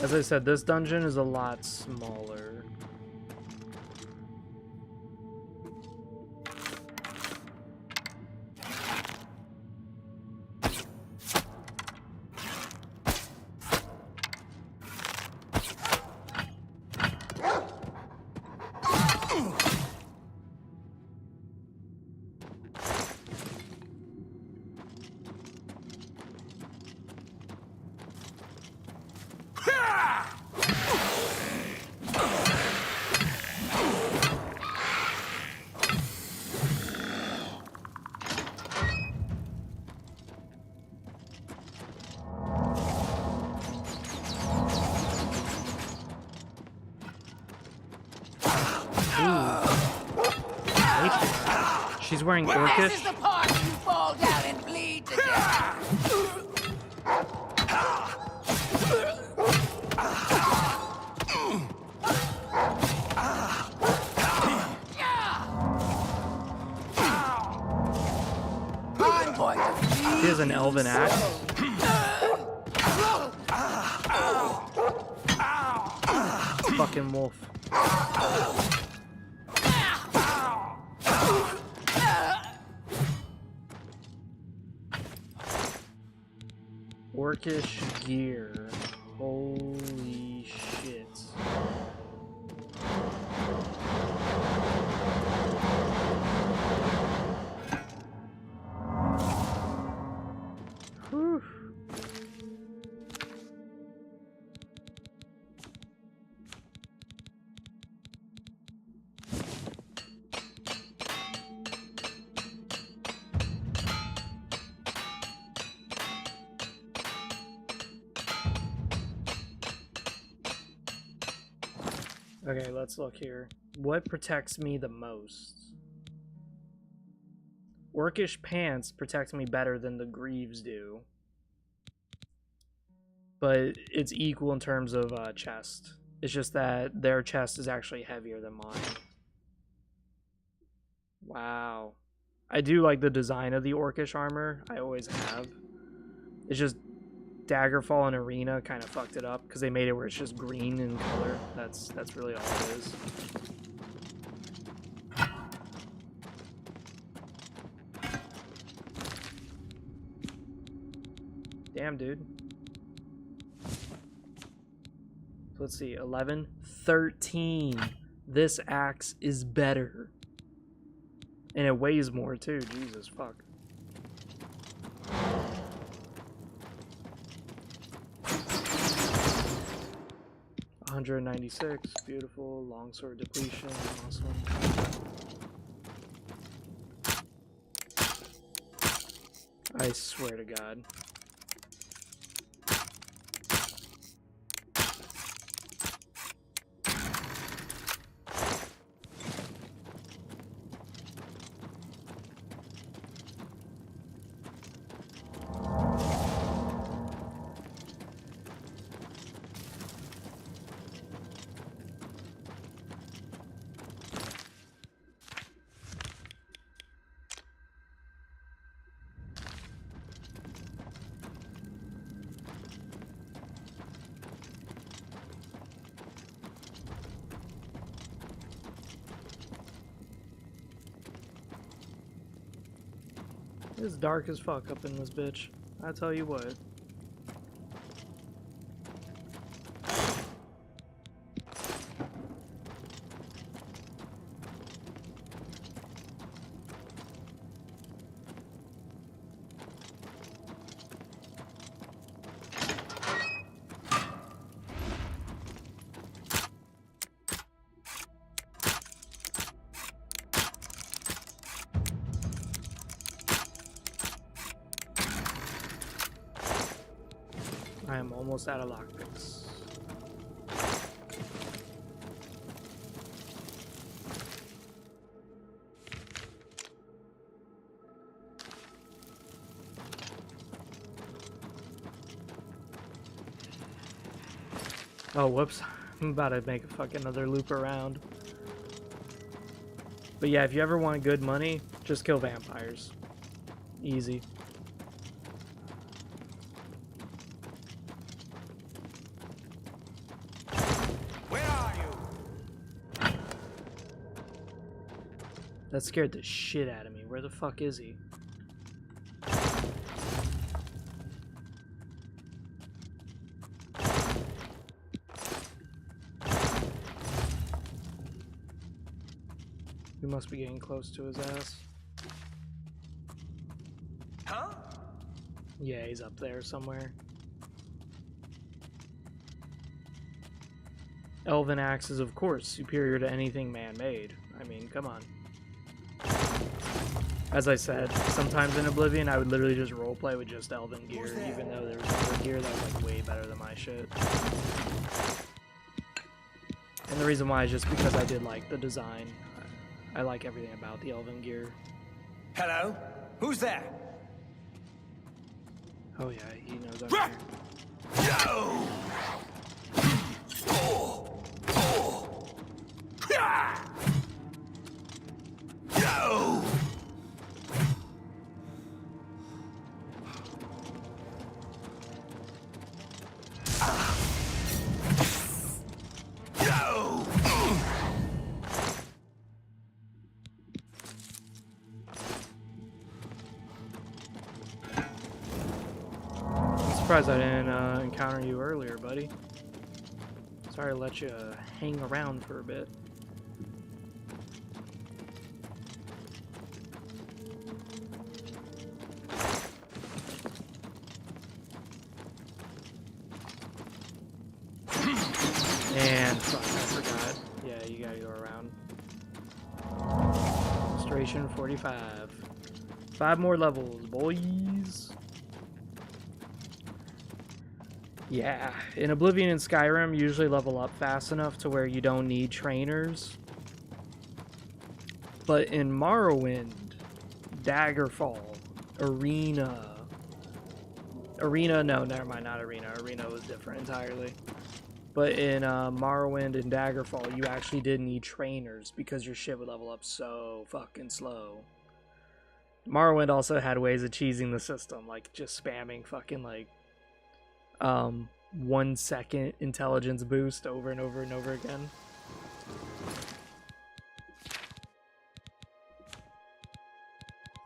As I said, this dungeon is a lot smaller. She's wearing orcish. This is the part you fall down and bleed to death. He has an elven axe. Fucking wolf. Orcish gear. Holy shit. Whew. Okay, let's look here. What protects me the most? Orcish pants protect me better than the greaves do. But it's equal in terms of chest. It's just that their chest is actually heavier than mine. Wow. I do like the design of the Orcish armor. I always have. It's just Daggerfall and Arena kind of fucked it up because they made it where it's just green in color. That's really all it is. Damn, dude. Let's see, 11, 13. This axe is better. And it weighs more too, Jesus fuck. $196, beautiful, longsword depletion, awesome. I swear to God. It's dark as fuck up in this bitch. I tell you what. I am almost out of lockpicks. Oh, whoops. I'm about to make a fucking another loop around. But yeah, if you ever want good money, just kill vampires. Easy. That scared the shit out of me. Where the fuck is he? We must be getting close to his ass. Huh? Yeah, he's up there somewhere. Elven axe is, of course, superior to anything man-made. I mean, come on. As I said, sometimes in Oblivion, I would literally just roleplay with just Elven gear, even though there was other gear that was like way better than my shit. And the reason why is just because I did like the design. I like everything about the Elven gear. Hello? Who's there? Oh yeah, he knows I'm here. Surprised I didn't encounter you earlier, buddy. Sorry to let you hang around for a bit. And fuck, I forgot. Yeah, you gotta go around. Illustration 45. 5 more levels, boys. Yeah, in Oblivion and Skyrim, you usually level up fast enough to where you don't need trainers. But in Morrowind, Daggerfall, no, never mind, not Arena. Arena was different entirely. But in Morrowind and Daggerfall, you actually did need trainers because your shit would level up so fucking slow. Morrowind also had ways of cheesing the system, like just spamming fucking like 1 second intelligence boost over and over and over again.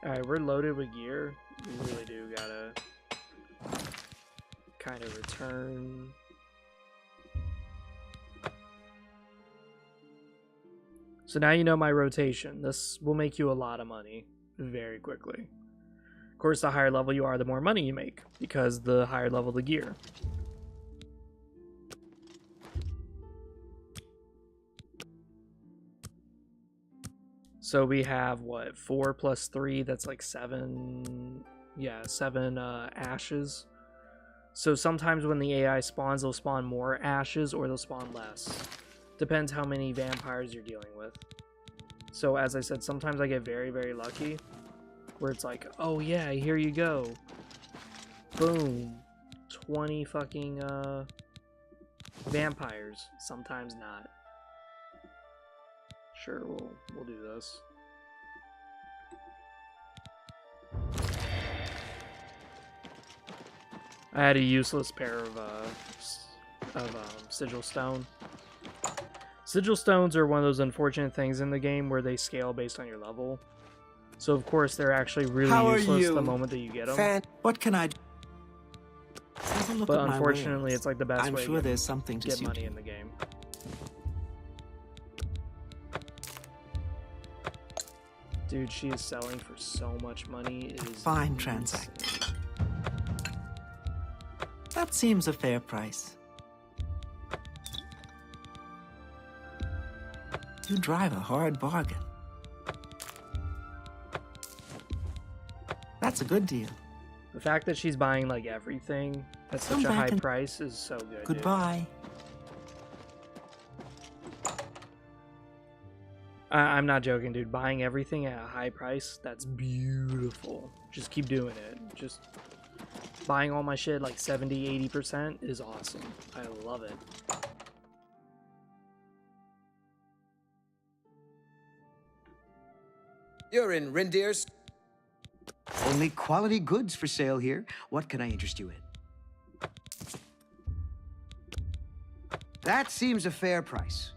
Alright, we're loaded with gear. We really do gotta kind of return. So now you know my rotation. This will make you a lot of money very quickly. Of course, the higher level you are, the more money you make, because the higher level the gear. So we have, what, 4 plus 3, that's like 7, yeah, 7 ashes. So sometimes when the AI spawns, they'll spawn more ashes or they'll spawn less. Depends how many vampires you're dealing with. So as I said, sometimes I get very, very lucky, where it's like, oh yeah, here you go. Boom. 20 fucking vampires. Sometimes not. Sure, we'll do this. I had a useless pair of sigil stone. Sigil stones are one of those unfortunate things in the game where they scale based on your level. So of course they're actually really useless the moment that you get them. What can I do? Have a look But at my unfortunately, wares. it's like the best I'm way sure to there's something to get suit money you. in the game. Dude, she is selling for so much money. It is Fine transaction. That seems a fair price. You drive a hard bargain. That's a good deal. The fact that she's buying like everything at such a high price is so good. Goodbye. I'm not joking, dude. Buying everything at a high price, that's beautiful. Just keep doing it. Just buying all my shit like 70, 80% is awesome. I love it. You're in Rindir's. Only quality goods for sale here. What can I interest you in? That seems a fair price.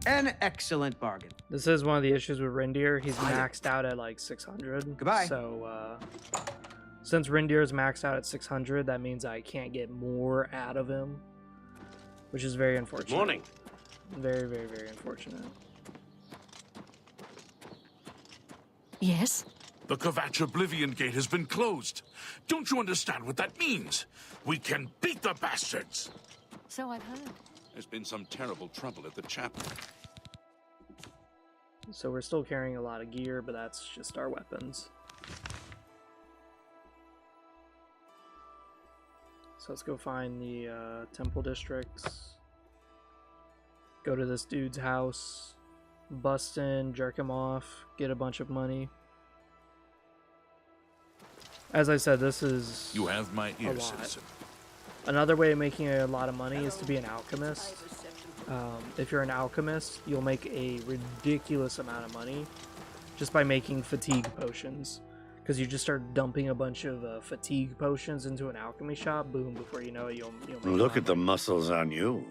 An excellent bargain. This is one of the issues with Rindir. He's maxed out at like 600. Goodbye. So, since Rindir is maxed out at 600, that means I can't get more out of him, which is very unfortunate. Morning. Very, very, very unfortunate. Yes? The Kvatch Oblivion Gate has been closed. Don't you understand what that means? We can beat the bastards. So I've heard. There's been some terrible trouble at the chapel. So we're still carrying a lot of gear, but that's just our weapons. So let's go find the temple districts. Go to this dude's house. Bust in, jerk him off, get a bunch of money. As I said, this is You have my a ear, lot. citizen. Another way of making a lot of money is to be an alchemist. If you're an alchemist, you'll make a ridiculous amount of money just by making fatigue potions. Because you just start dumping a bunch of fatigue potions into an alchemy shop, boom, before you know it, you'll make Look at the muscles on you.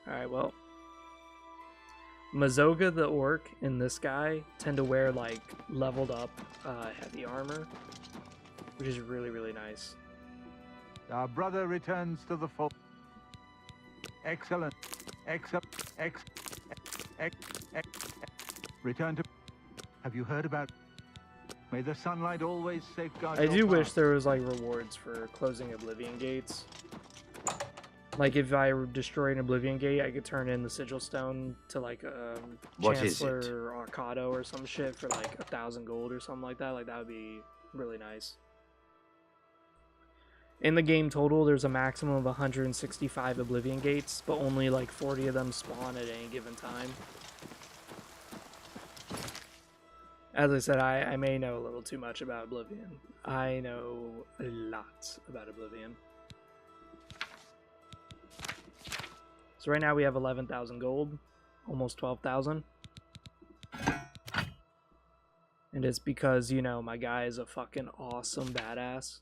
Alright, well. Mazoga the orc and this guy tend to wear, like, leveled up heavy armor, which is really, really nice. Our brother returns to the fold. Excellent. Return to... Have you heard about... May the sunlight always safeguard I your do path. wish there was, like, rewards for closing Oblivion gates. Like, if I destroy an Oblivion gate, I could turn in the Sigil Stone to, like, What is Chancellor it? or Arcado or some shit for, like, 1,000 gold or something like that. Like, that would be really nice. In the game total, there's a maximum of 165 Oblivion gates, but only, like, 40 of them spawn at any given time. As I said, I may know a little too much about Oblivion. I know a lot about Oblivion. So right now we have 11,000 gold, almost 12,000. And it's because, you know, my guy is a fucking awesome badass.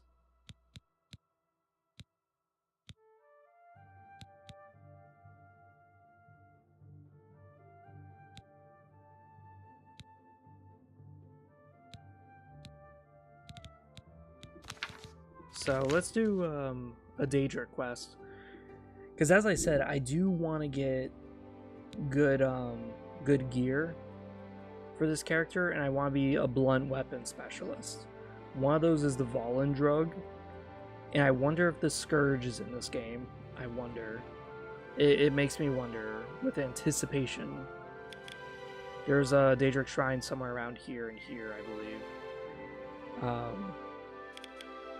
So let's do a Daedric quest. Because as I said, I do want to get good good gear for this character, and I want to be a blunt weapon specialist. One of those is the Valen drug, and I wonder if the Scourge is in this game. I wonder. It makes me wonder with anticipation. There's a Daedric shrine somewhere around here and here, I believe.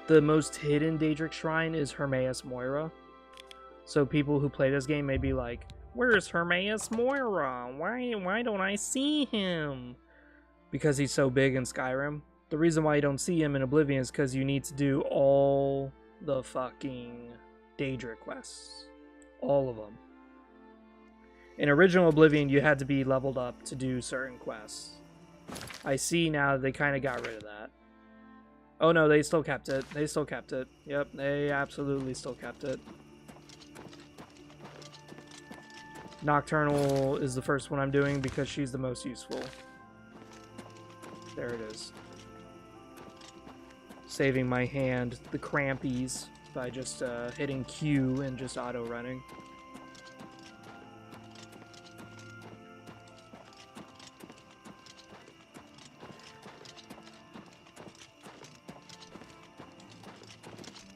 The most hidden Daedric shrine is Hermaeus Moira. So people who play this game may be like, where's Hermaeus Moira? Why don't I see him? Because he's so big in Skyrim. The reason why you don't see him in Oblivion is because you need to do all the fucking Daedric quests. All of them. In original Oblivion, you had to be leveled up to do certain quests. I see now they kind of got rid of that. Oh no, they still kept it. They still kept it. Yep, they absolutely still kept it. Nocturnal is the first one I'm doing because she's the most useful. There it is. Saving my hand, the crampies, by just hitting Q and just auto-running.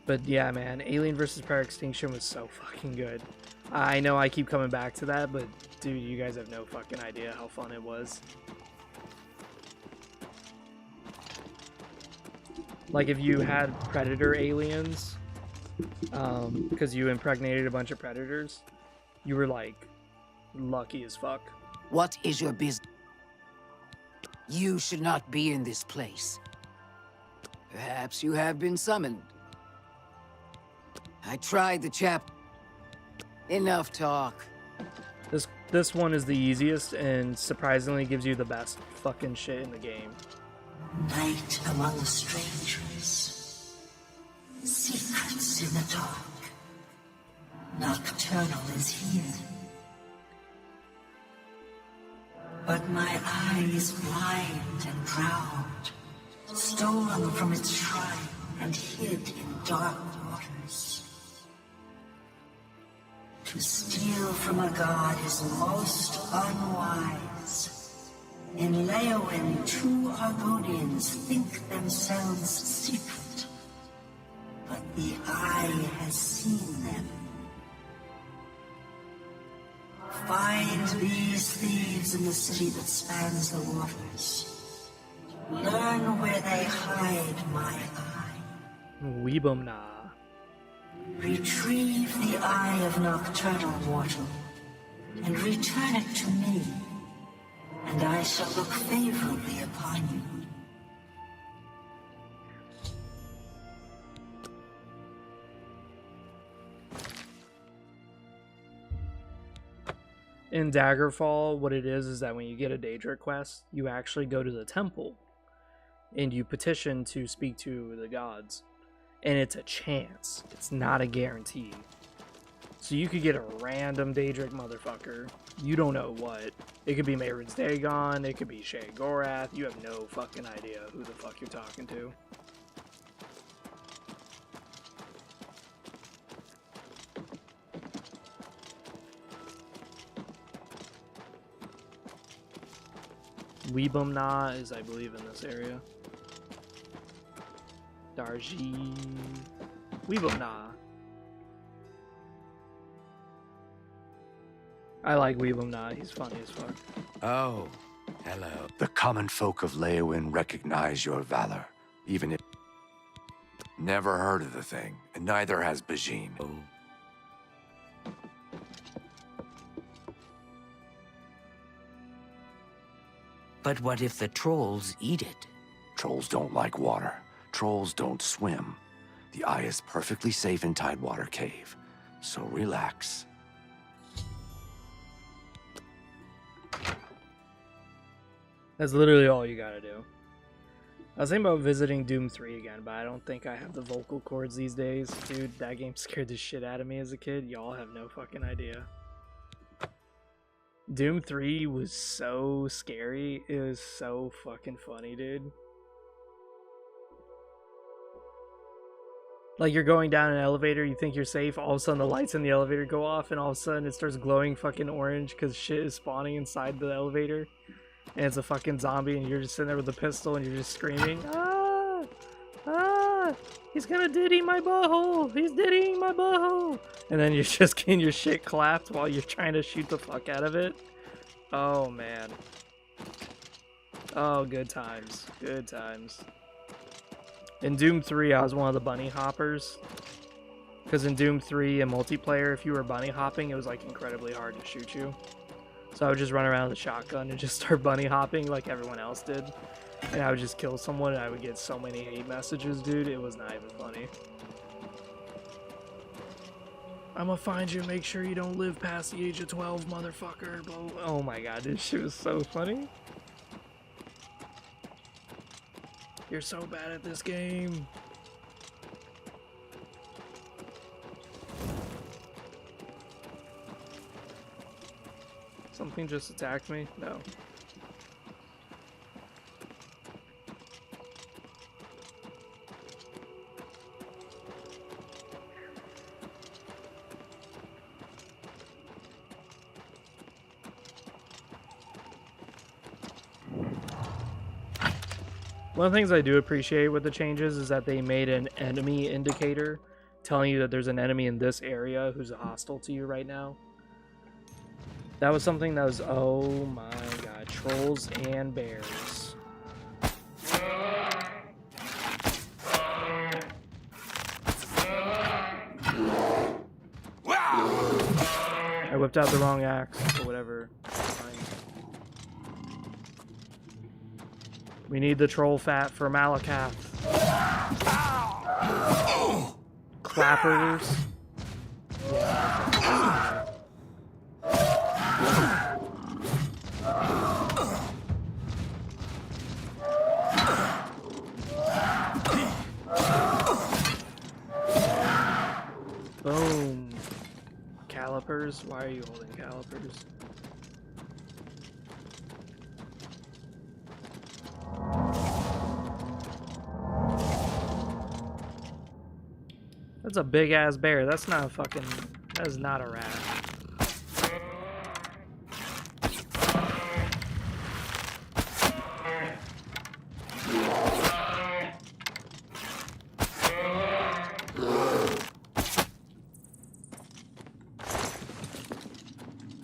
But yeah, man, Alien vs. Prayer Extinction was so fucking good. I know I keep coming back to that, but dude, you guys have no fucking idea how fun it was. Like if you had predator aliens, because you impregnated a bunch of predators, you were like lucky as fuck. What is your business? You should not be in this place. Perhaps you have been summoned. I tried the chap. Enough talk. This one is the easiest and surprisingly gives you the best fucking shit in the game. Night among the strangers. Secrets in the dark. Nocturnal is here. But my eye is blind and proud. Stolen from its shrine and hid in dark waters. To steal from a god is most unwise. In Leowyn, two Argonians think themselves secret, but the eye has seen them. Find these thieves in the city that spans the waters. Learn where they hide my eye. Weebumna. Retrieve the eye of nocturnal mortal, and return it to me, and I shall look favorably upon you. In Daggerfall, what it is that when you get a Daedric quest, you actually go to the temple and you petition to speak to the gods. And it's a chance. It's not a guarantee. So you could get a random Daedric motherfucker. You don't know what. It could be Mehrunes Dagon, it could be Shay Gorath. You have no fucking idea who the fuck you're talking to. Weebumna is, I believe, in this area. Darji. Weebumna. I like Weebumna. He's funny as fuck. Oh, hello. The common folk of Leowyn recognize your valor, even if... Never heard of the thing, and neither has Bajin. Oh. But what if the trolls eat it? Trolls don't like water. Trolls don't swim. The eye is perfectly safe in Tidewater Cave, so relax. That's literally all you gotta do. I was thinking about visiting Doom 3 again, but I don't think I have the vocal cords these days. Dude, that game scared the shit out of me as a kid. Y'all have no fucking idea. Doom 3 was so scary. It was so fucking funny, dude. Like, you're going down an elevator, you think you're safe, all of a sudden the lights in the elevator go off, and all of a sudden it starts glowing fucking orange because shit is spawning inside the elevator. And it's a fucking zombie, and you're just sitting there with a pistol, and you're just screaming, "Ah! Ah! He's gonna diddy my butthole! He's diddying my butthole!" And then you're just getting your shit clapped while you're trying to shoot the fuck out of it. Oh, man. Oh, good times. Good times. In Doom 3, I was one of the bunny hoppers. Because in Doom 3, in multiplayer, if you were bunny hopping, it was, like, incredibly hard to shoot you. So I would just run around with a shotgun and just start bunny hopping like everyone else did. And I would just kill someone and I would get so many hate messages, dude. It was not even funny. I'm gonna find you, make sure you don't live past the age of 12, motherfucker. Oh my god, this shit was so funny. You're so bad at this game. Something just attacked me? No. One of the things I do appreciate with the changes is that they made an enemy indicator telling you that there's an enemy in this area who's hostile to you right now. That was something that was, oh my god, trolls and bears. I whipped out the wrong axe, or whatever. Fine. We need the troll fat for Malakath. Clappers. Yeah. Boom. Calipers? Why are you holding calipers? That's a big ass bear. That's not a fucking... That is not a rat.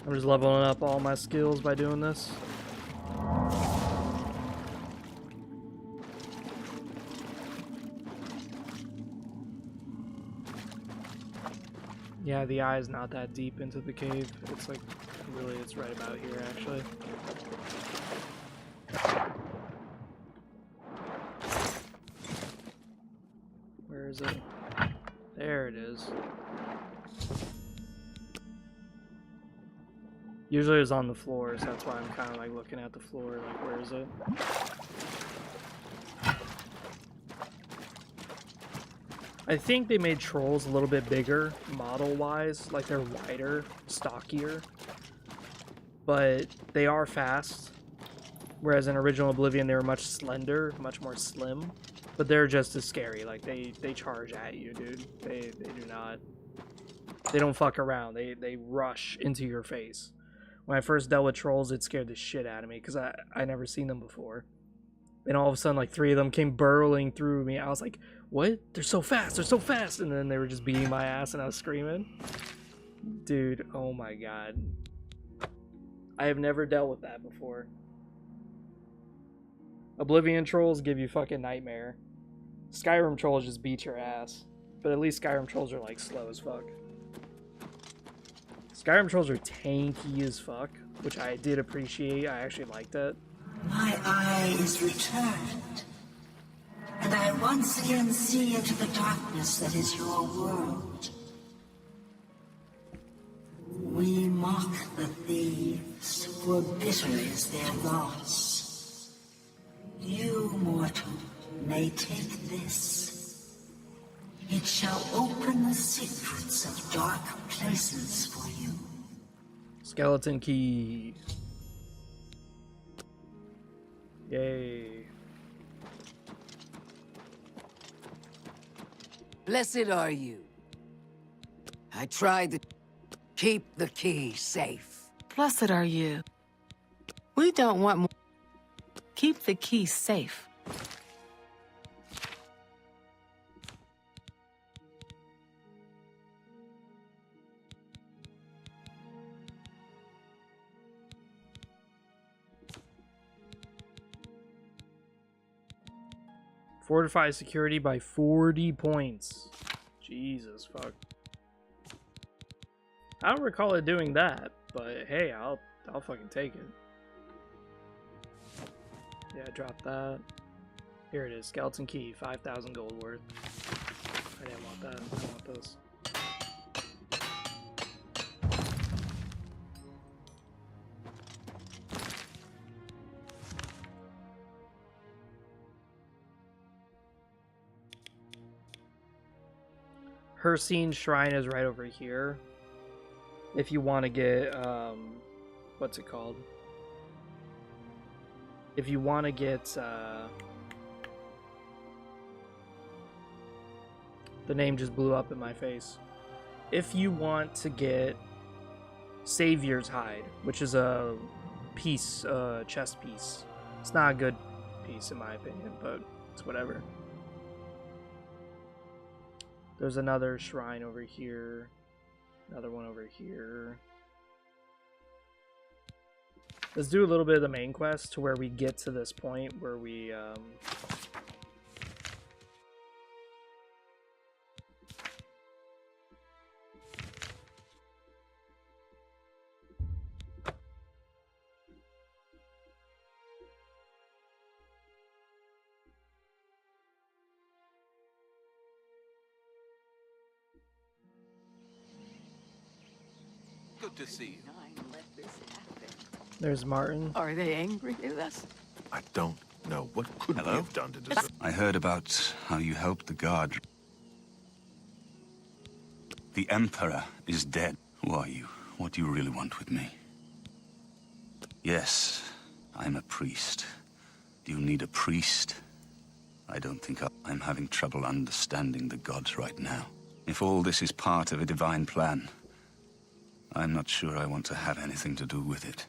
I'm just leveling up all my skills by doing this. Yeah, the eye is not that deep into the cave. It's like, really, it's right about here, actually. Where is it? There it is. Usually it was on the floor, so that's why I'm kind of like looking at the floor, like where is it? I think they made trolls a little bit bigger, model-wise, like they're wider, stockier, but they are fast. Whereas in original Oblivion, they were much slender, much more slim, but they're just as scary. Like they charge at you, dude. They do not. They don't fuck around. They rush into your face. When I first dealt with trolls, it scared the shit out of me because I never seen them before. And all of a sudden, like 3 of them came burrowing through me. I was like, what? They're so fast. They're so fast. And then they were just beating my ass and I was screaming. Dude, oh my god. I have never dealt with that before. Oblivion trolls give you fucking nightmare. Skyrim trolls just beat your ass. But at least Skyrim trolls are like slow as fuck. Skyrim trolls are tanky as fuck, which I did appreciate. I actually liked it. My eye is returned, and I once again see into the darkness that is your world. We mock the thieves, for bitter is their loss. You, mortal, may take this. It shall open the secrets of dark places for you. Skeleton key. Yay. Blessed are you. I tried to keep the key safe. Blessed are you. We don't want more. Keep the key safe. Fortify security by 40 points. Jesus fuck. I don't recall it doing that, but hey, I'll fucking take it. Yeah, drop that. Here it is, skeleton key, 5,000 gold worth. I didn't want that. I want this. Hercene Shrine is right over here. If you want to get, what's it called? If you want to get, the name just blew up in my face. If you want to get Savior's Hide, which is a piece, chest piece. It's not a good piece in my opinion, but it's whatever. There's another shrine over here. Another one over here. Let's do a little bit of the main quest to where we get to this point where we, Good to see you. There's Martin. Are they angry with us? I don't know. What could we have done to deserve? I heard about how you helped the guard. The Emperor is dead. Who are you? What do you really want with me? Yes, I'm a priest. Do you need a priest? I don't think I'm having trouble understanding the gods right now. If all this is part of a divine plan, I'm not sure I want to have anything to do with it.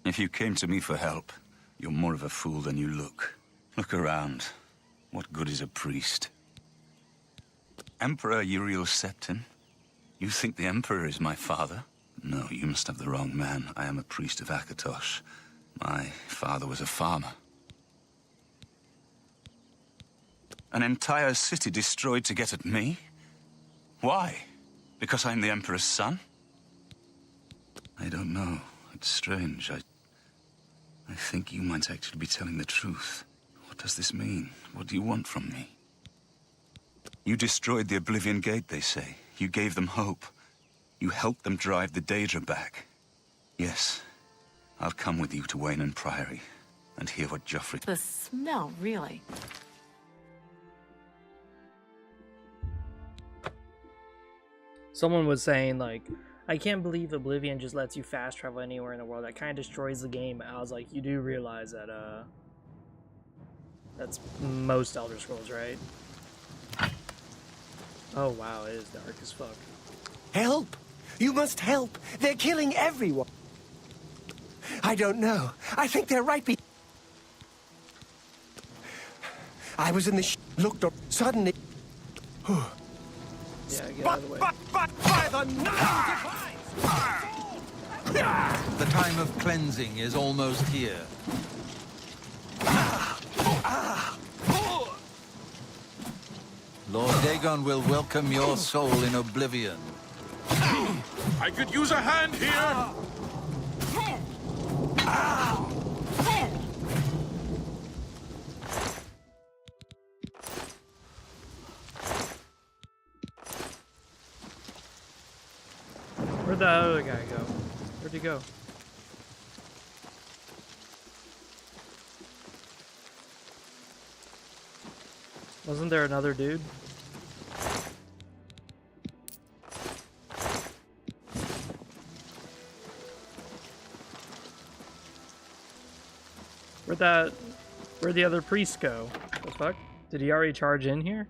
If you came to me for help, you're more of a fool than you look. Look around. What good is a priest? Emperor Uriel Septim? You think the Emperor is my father? No, you must have the wrong man. I am a priest of Akatosh. My father was a farmer. An entire city destroyed to get at me? Why? Because I'm the Emperor's son? I don't know. It's strange. I think you might actually be telling the truth. What does this mean? What do you want from me? You destroyed the Oblivion Gate, they say. You gave them hope. You helped them drive the Daedra back. Yes, I'll come with you to Wayne Priory and hear what Joffrey... The smell, really. Someone was saying, like, I can't believe Oblivion just lets you fast travel anywhere in the world. That kind of destroys the game. I was like, you do realize that, that's most Elder Scrolls, right? Oh, wow, it is dark as fuck. Help! You must help! They're killing everyone! I don't know. I think they're right I was in the looked up, suddenly... Yeah, get out of the way. By the nine The time of cleansing is almost here. Lord Dagon will welcome your soul in Oblivion. I could use a hand here! Where'd the other guy go? Where'd he go? Wasn't there another dude? Where'd the other priest go? The fuck? Did he already charge in here?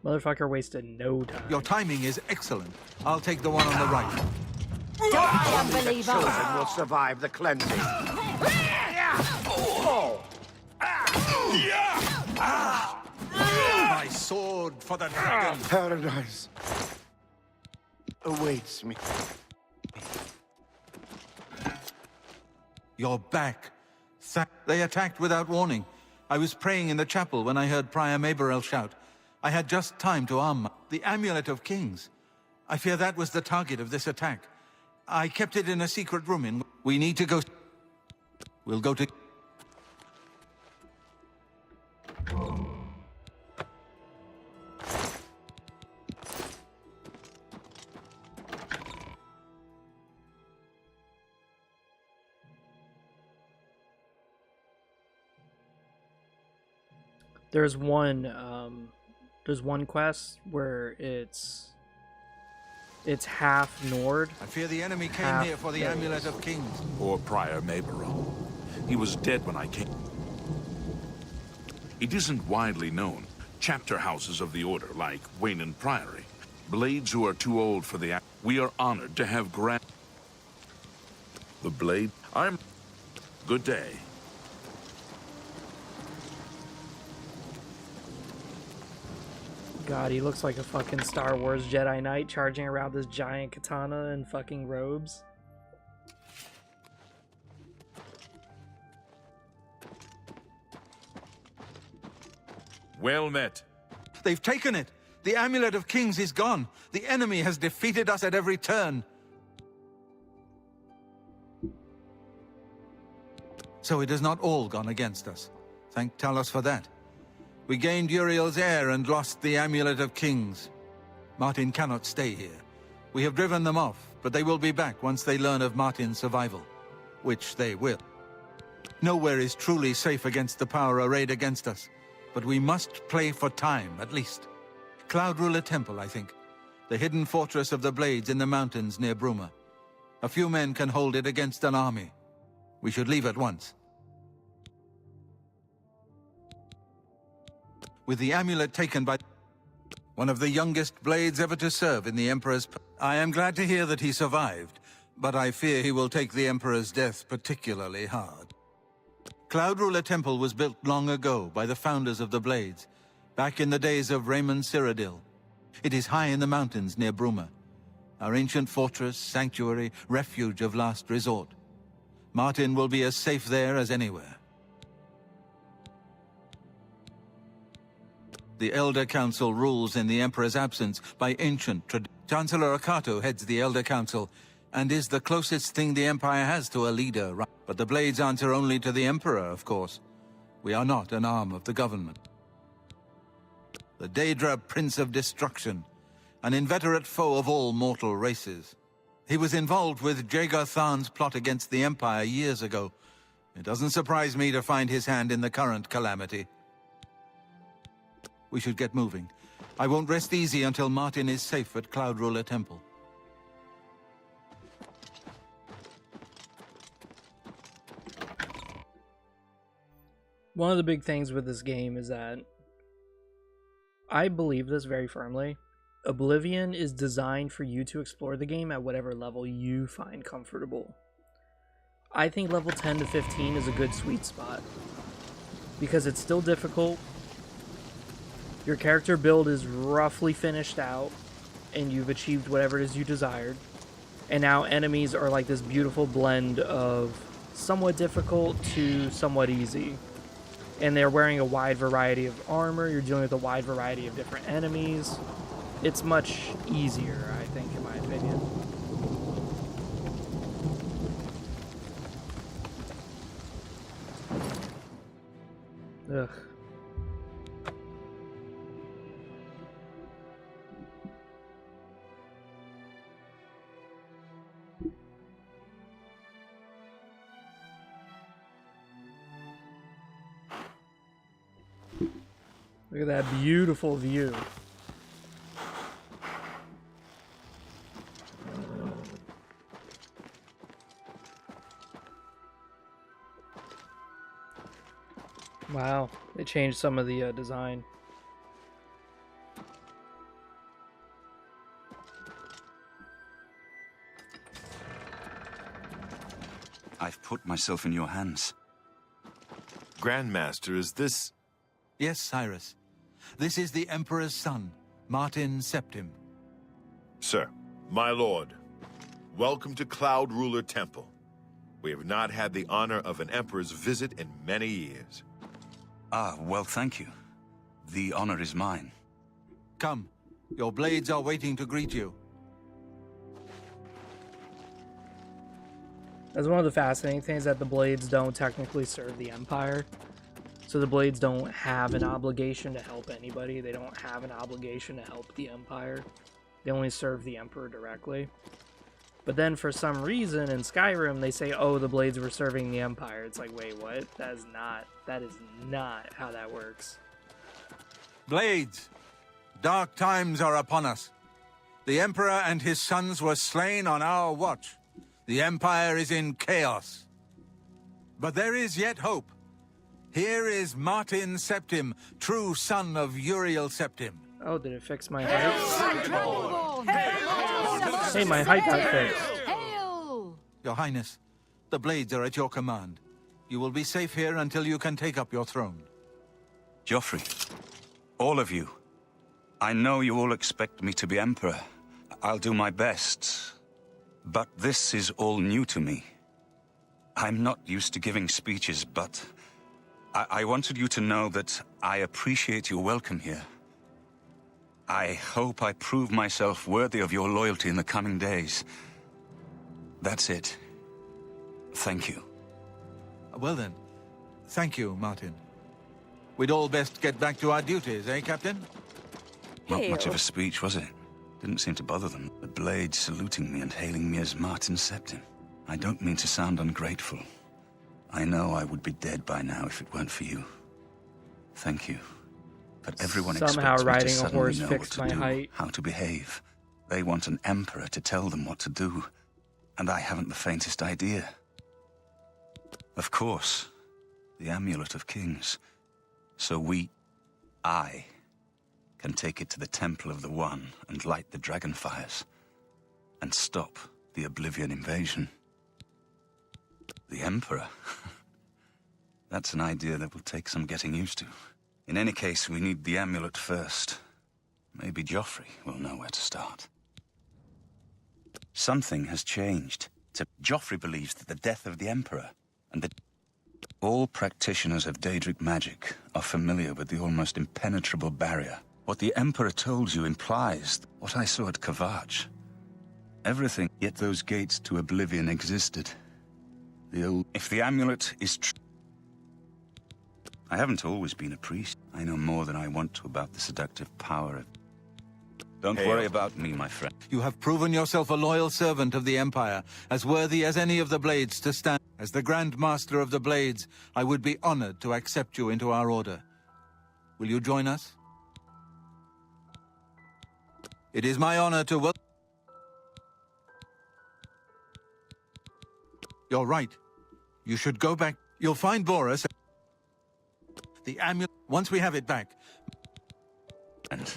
Motherfucker wasted no time. Your timing is excellent. I'll take the one on the right. Only the children will survive the cleansing. My sword for the dragon. Paradise awaits me. You're back. They attacked without warning. I was praying in the chapel when I heard Prior Maberel shout. I had just time to arm the Amulet of Kings. I fear that was the target of this attack. I kept it in a secret room in... We need to go... We'll go to... There's one quest where it's half Nord. I fear the enemy came here for the Amulet of Kings. Or Prior Maberel. He was dead when I came. It isn't widely known. Chapter houses of the Order, like Wayne Priory. Blades who are too old for the... We are honored to have The Blade... Good day. God, he looks like a fucking Star Wars Jedi Knight charging around this giant katana and fucking robes. Well met. They've taken it. The Amulet of Kings is gone. The enemy has defeated us at every turn. So it has not all gone against us. Thank Talos for that. We gained Uriel's heir and lost the Amulet of Kings. Martin cannot stay here. We have driven them off, but they will be back once they learn of Martin's survival. Which they will. Nowhere is truly safe against the power arrayed against us. But we must play for time, at least. Cloud Ruler Temple, I think. The hidden fortress of the Blades in the mountains near Bruma. A few men can hold it against an army. We should leave at once. With the amulet taken by one of the youngest Blades ever to serve in the Emperor's... I am glad to hear that he survived, but I fear he will take the Emperor's death particularly hard. Cloud Ruler Temple was built long ago by the founders of the Blades, back in the days of Raymond Cyrodiil. It is high in the mountains near Bruma, our ancient fortress, sanctuary, refuge of last resort. Martin will be as safe there as anywhere. The Elder Council rules in the Emperor's absence by ancient tradition. Chancellor Akato heads the Elder Council and is the closest thing the Empire has to a leader. But the Blades answer only to the Emperor, of course. We are not an arm of the government. The Daedra Prince of Destruction. an inveterate foe of all mortal races. He was involved with Jagar Tharn's plot against the Empire years ago. It doesn't surprise me to find his hand in the current calamity. We should get moving. I won't rest easy until Martin is safe at Cloud Ruler Temple. One of the big things with this game is that I believe this very firmly. Oblivion is designed for you to explore the game at whatever level you find comfortable. I think level 10 to 15 is a good sweet spot because it's still difficult. Your character build is roughly finished out and you've achieved whatever it is you desired. And now enemies are like this beautiful blend of somewhat difficult to somewhat easy. And they're wearing a wide variety of armor. You're dealing with a wide variety of different enemies. It's much easier, I think, in my opinion. Ugh. Look at that beautiful view. Wow, they changed some of the design. I've put myself in your hands. Grandmaster, is this... Yes, Cyrus. This is the Emperor's son, Martin Septim. Sir, my lord, welcome to Cloud Ruler Temple. We have not had the honor of an emperor's visit in many years. Ah, well, thank you. The honor is mine. Come, your blades are waiting to greet you. That's one of the fascinating things, that the blades don't technically serve the Empire. So the blades don't have an obligation to help anybody. They don't have an obligation to help the Empire. They only serve the Emperor directly. But then for some reason in Skyrim they say, oh, the blades were serving the Empire. It's like, wait, what? That is not how that works. Blades! Dark times are upon us. The Emperor and his sons were slain on our watch. The Empire is in chaos. But there is yet hope. Here is Martin Septim, true son of Uriel Septim. Oh, did it fix my height? Hey, my height got fixed. Your Highness, the blades are at your command. You will be safe here until you can take up your throne. Joffrey, all of you, I know you all expect me to be Emperor. I'll do my best. But this is all new to me. I'm not used to giving speeches, but I wanted you to know that I appreciate your welcome here. I hope I prove myself worthy of your loyalty in the coming days. That's it. Thank you. Well then, thank you, Martin. We'd all best get back to our duties, eh, Captain? Not much of a speech, was it? Didn't seem to bother them. The blades saluting me and hailing me as Martin Septim. I don't mean to sound ungrateful. I know I would be dead by now if it weren't for you. Thank you. But everyone Somehow expects me to riding a suddenly horse know fixed what my to do, height. how to behave. They want an emperor to tell them what to do, and I haven't the faintest idea. Of course, the Amulet of Kings. So I, can take it to the Temple of the One and light the dragon fires, and stop the Oblivion invasion. The Emperor? That's an idea that will take some getting used to. In any case, we need the amulet first. Maybe Joffrey will know where to start. Something has changed. Joffrey believes that the death of the Emperor and that all practitioners of Daedric magic are familiar with the almost impenetrable barrier. What the Emperor told you implies what I saw at Kvatch. Everything, yet those gates to Oblivion existed. If the amulet is true... I haven't always been a priest. I know more than I want to about the seductive power of... Don't worry about me, my friend. You have proven yourself a loyal servant of the Empire, as worthy as any of the Blades to stand. As the Grand Master of the Blades, I would be honored to accept you into our order. Will you join us? It is my honor to welcome... You're right. You should go back. You'll find Boris. The amulet... Once we have it back...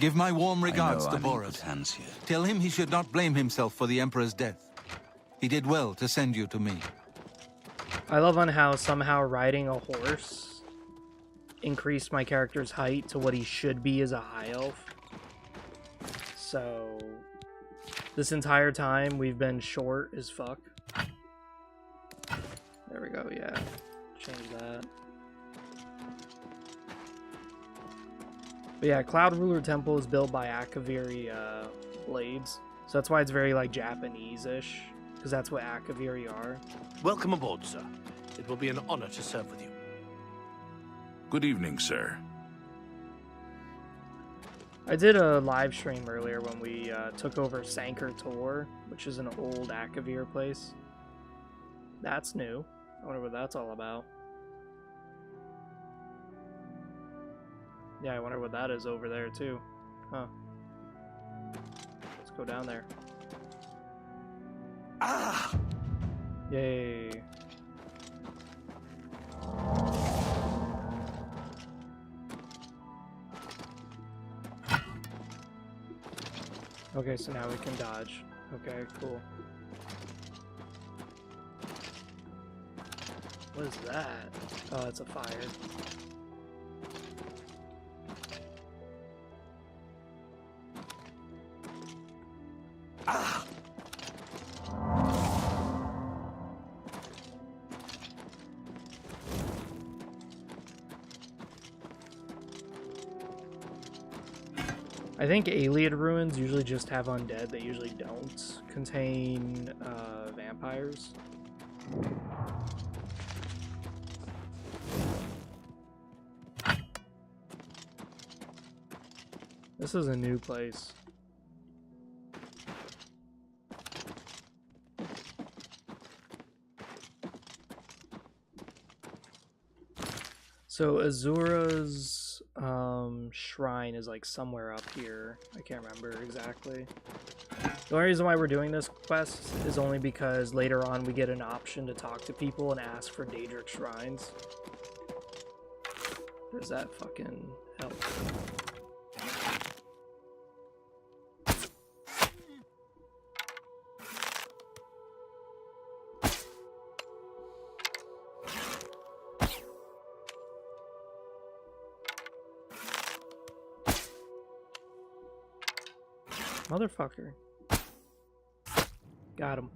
Give my warm regards to Boris. Tell him he should not blame himself for the Emperor's death. He did well to send you to me. I love on how somehow riding a horse increased my character's height to what he should be as a high elf. So this entire time we've been short as fuck. There we go, yeah. Change that. But yeah, Cloud Ruler Temple is built by Akaviri blades. So that's why it's very like Japanese-ish. Because that's what Akaviri are. Welcome aboard, sir. It will be an honor to serve with you. Good evening, sir. I did a live stream earlier when we took over Sanker Tor, which is an old Akavir place. That's new. I wonder what that's all about. Yeah, I wonder what that is over there, too. Huh. Let's go down there. Ah! Yay. Okay, so now we can dodge. Okay, cool. What is that? Oh, that's a fire. Ah! I think Ayleid ruins usually just have undead. They usually don't contain vampires. This is a new place. So Azura's shrine is like somewhere up here. I can't remember exactly. The only reason why we're doing this quest is only because later on we get an option to talk to people and ask for Daedric shrines. There's that fucking elf. Motherfucker. Got him.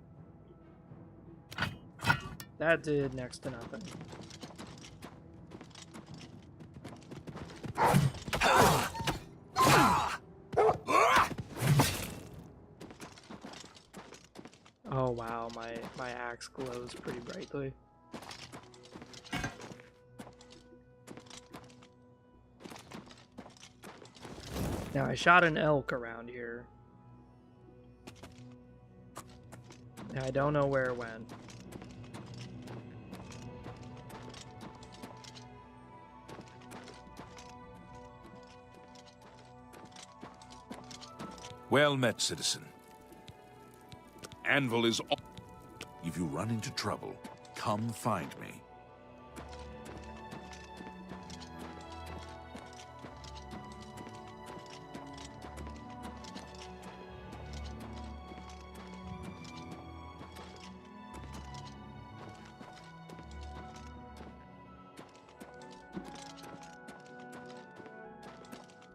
That did next to nothing. Oh wow, my axe glows pretty brightly. Now I shot an elk around here. I don't know where it went. Well met, citizen. Anvil is all. If you run into trouble, come find me.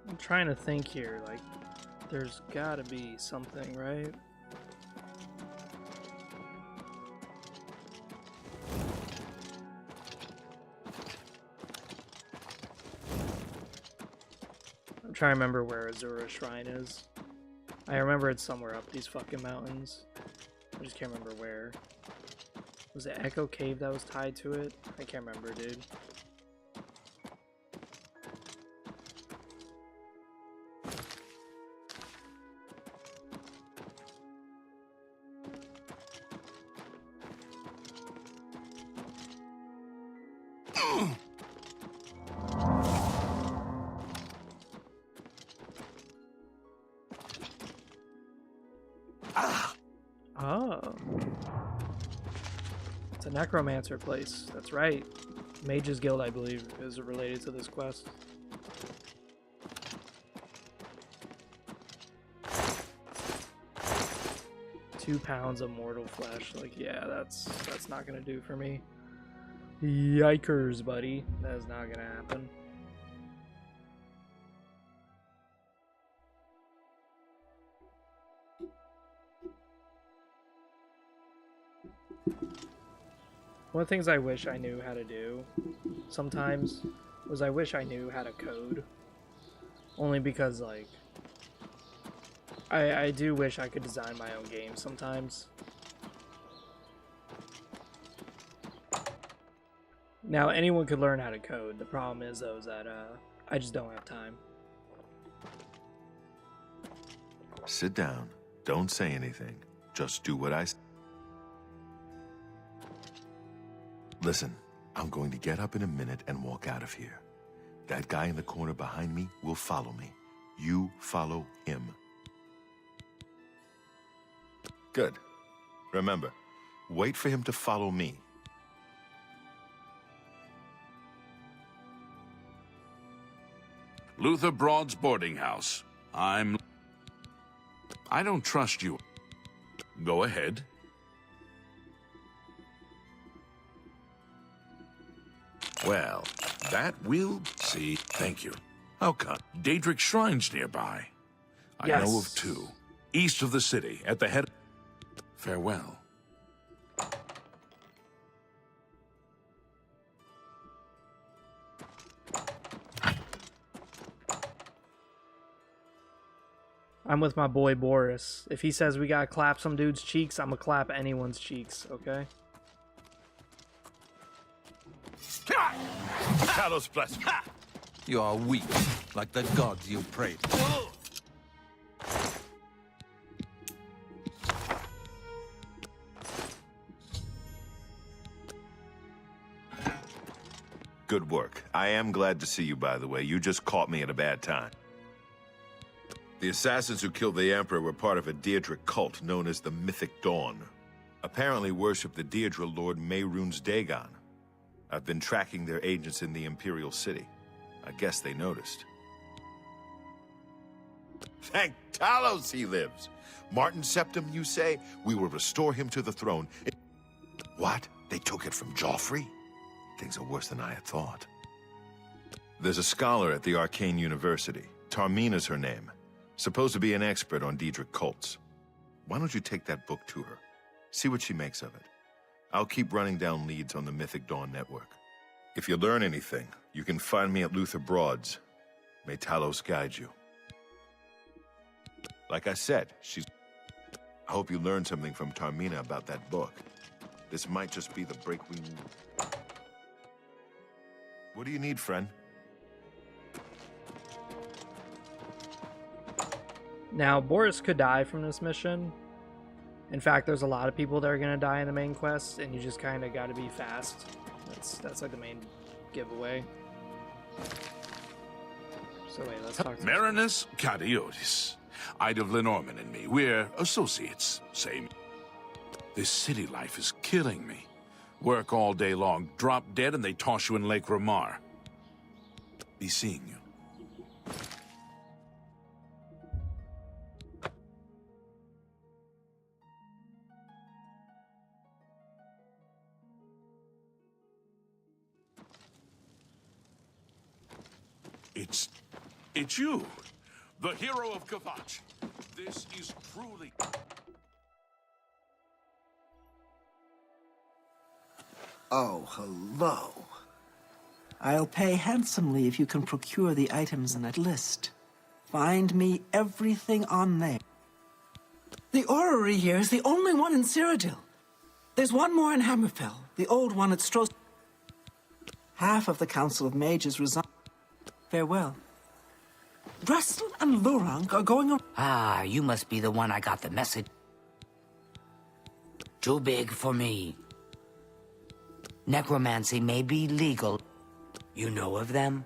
I'm trying to think here, like, there's gotta be something, right? I'm trying to remember where Azura's shrine is. I remember it's somewhere up these fucking mountains. I just can't remember where. Was it Echo Cave that was tied to it? I can't remember, dude. Oh. It's a necromancer place. That's right. Mage's Guild, I believe, is related to this quest. £2 of mortal flesh. Like, yeah, that's not gonna do for me. Yikers, buddy. That is not gonna happen. One of the things I wish I knew how to do sometimes was I wish I knew how to code. Only because, like, I do wish I could design my own games sometimes. Now, anyone could learn how to code. The problem is, though, is that I just don't have time. Sit down. Don't say anything. Just do what I say. Listen, I'm going to get up in a minute and walk out of here. That guy in the corner behind me will follow me. You follow him. Good. Remember, wait for him to follow me. Luther Broad's boarding house. I don't trust you. Go ahead. Well, that will see. Thank you. How come? Daedric Shrine's nearby. I know of two. East of the city, at the head. Farewell. I'm with my boy Boris. If he says we gotta clap some dude's cheeks, I'm gonna clap anyone's cheeks, okay? Talos bless. You are weak, like the gods you prayed to. Good work. I am glad to see you, by the way. You just caught me at a bad time. The assassins who killed the Emperor were part of a Daedric cult known as the Mythic Dawn. Apparently worship the Daedra Lord Mehrunes Dagon. I've been tracking their agents in the Imperial City. I guess they noticed. Thank Talos he lives. Martin Septim, you say? We will restore him to the throne. What? They took it from Joffrey? Things are worse than I had thought. There's a scholar at the Arcane University. Tarmina's her name. Supposed to be an expert on Daedric cults. Why don't you take that book to her? See what she makes of it. I'll keep running down leads on the Mythic Dawn network. If you learn anything, you can find me at Luther Broad's. May Talos guide you. Like I said, I hope you learned something from Tarmina about that book. This might just be the break we need. What do you need, friend? Now, Boris could die from this mission. In fact, there's a lot of people that are going to die in the main quest, and you just kind of got to be fast. That's like the main giveaway. So wait, let's talk to Marinus Cadiotis. Ida of Lenormand and me, we're associates. Same. This city life is killing me. Work all day long, drop dead, and they toss you in Lake Ramar. Be seeing you. It's you, the hero of Kavach. This is truly... Oh, hello. I'll pay handsomely if you can procure the items in that list. Find me everything on there. The orrery here is the only one in Cyrodiil. There's one more in Hammerfell, the old one at Stros. Half of the Council of Mages resigned. Farewell. Dresden and Lurang are going on. Ah, you must be the one I got the message. Too big for me. Necromancy may be legal. You know of them?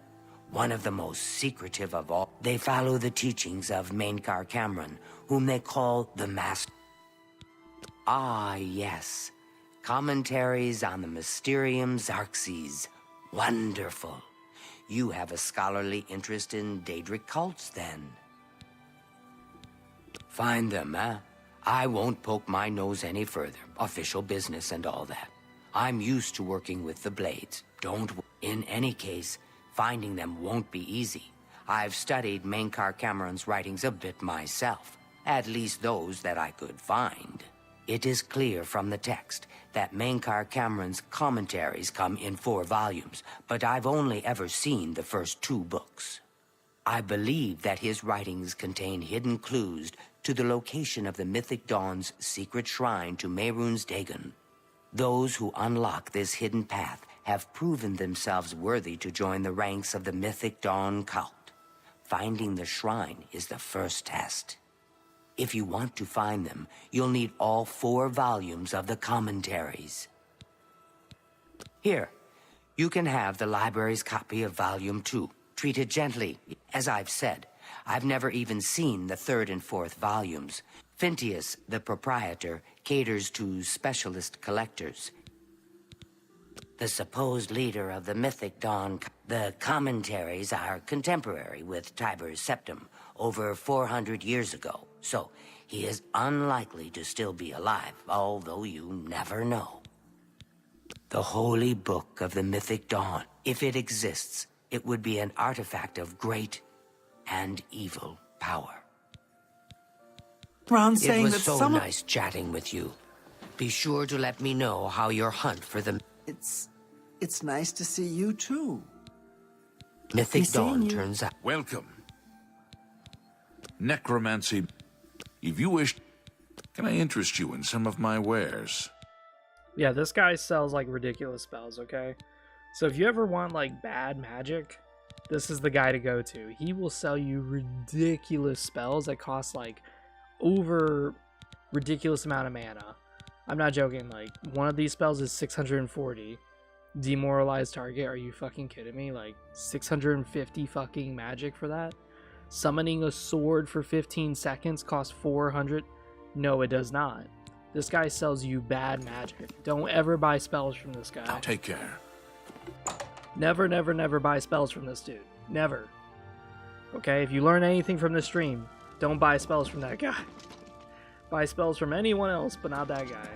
One of the most secretive of all. They follow the teachings of Mainkar Cameron, whom they call the Master. Ah, yes. Commentaries on the Mysterium Xarxes. Wonderful. You have a scholarly interest in Daedric cults, then. Find them, huh? I won't poke my nose any further. Official business and all that. I'm used to working with the Blades. In any case, finding them won't be easy. I've studied Mankar Cameron's writings a bit myself. At least those that I could find. It is clear from the text that Mankar Cameron's commentaries come in 4 volumes, but I've only ever seen the first 2 books. I believe that his writings contain hidden clues to the location of the Mythic Dawn's secret shrine to Mehrunes Dagon. Those who unlock this hidden path have proven themselves worthy to join the ranks of the Mythic Dawn cult. Finding the shrine is the first test. If you want to find them, you'll need all 4 volumes of the commentaries. Here, you can have the library's copy of Volume 2. Treat it gently. As I've said, I've never even seen the 3rd and 4th volumes. Phintius, the proprietor, caters to specialist collectors. The supposed leader of the Mythic Dawn, the commentaries are contemporary with Tiber's Septim, over 400 years ago, so he is unlikely to still be alive, although you never know. The Holy Book of the Mythic Dawn, if it exists, it would be an artifact of great and evil power. Ron's It saying was that so some nice chatting with you. Be sure to let me know how your hunt for the It's nice to see you too. Mythic Be seeing Dawn you. turns out. Welcome. Necromancy. If you wish, can I interest you in some of my wares? Yeah, this guy sells like ridiculous spells, okay? So if you ever want like bad magic, this is the guy to go to. He will sell you ridiculous spells that cost like over ridiculous amount of mana. I'm not joking, like one of these spells is 640. Demoralized target, are you fucking kidding me? Like 650 fucking magic for that? Summoning a sword for 15 seconds costs 400? No, it does not. This guy sells you bad magic. Don't ever buy spells from this guy. Take care. Never, never, never buy spells from this dude. Never. Okay, if you learn anything from this stream, don't buy spells from that guy. Buy spells from anyone else, but not that guy.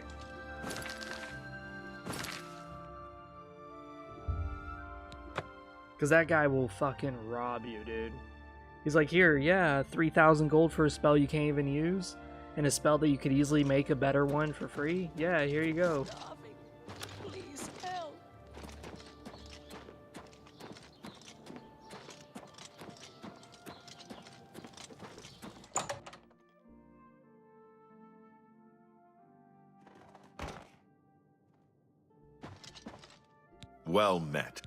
Because that guy will fucking rob you, dude. He's like, here, yeah, 3,000 gold for a spell you can't even use, and a spell that you could easily make a better one for free. Yeah, here you go. Please help. Well met.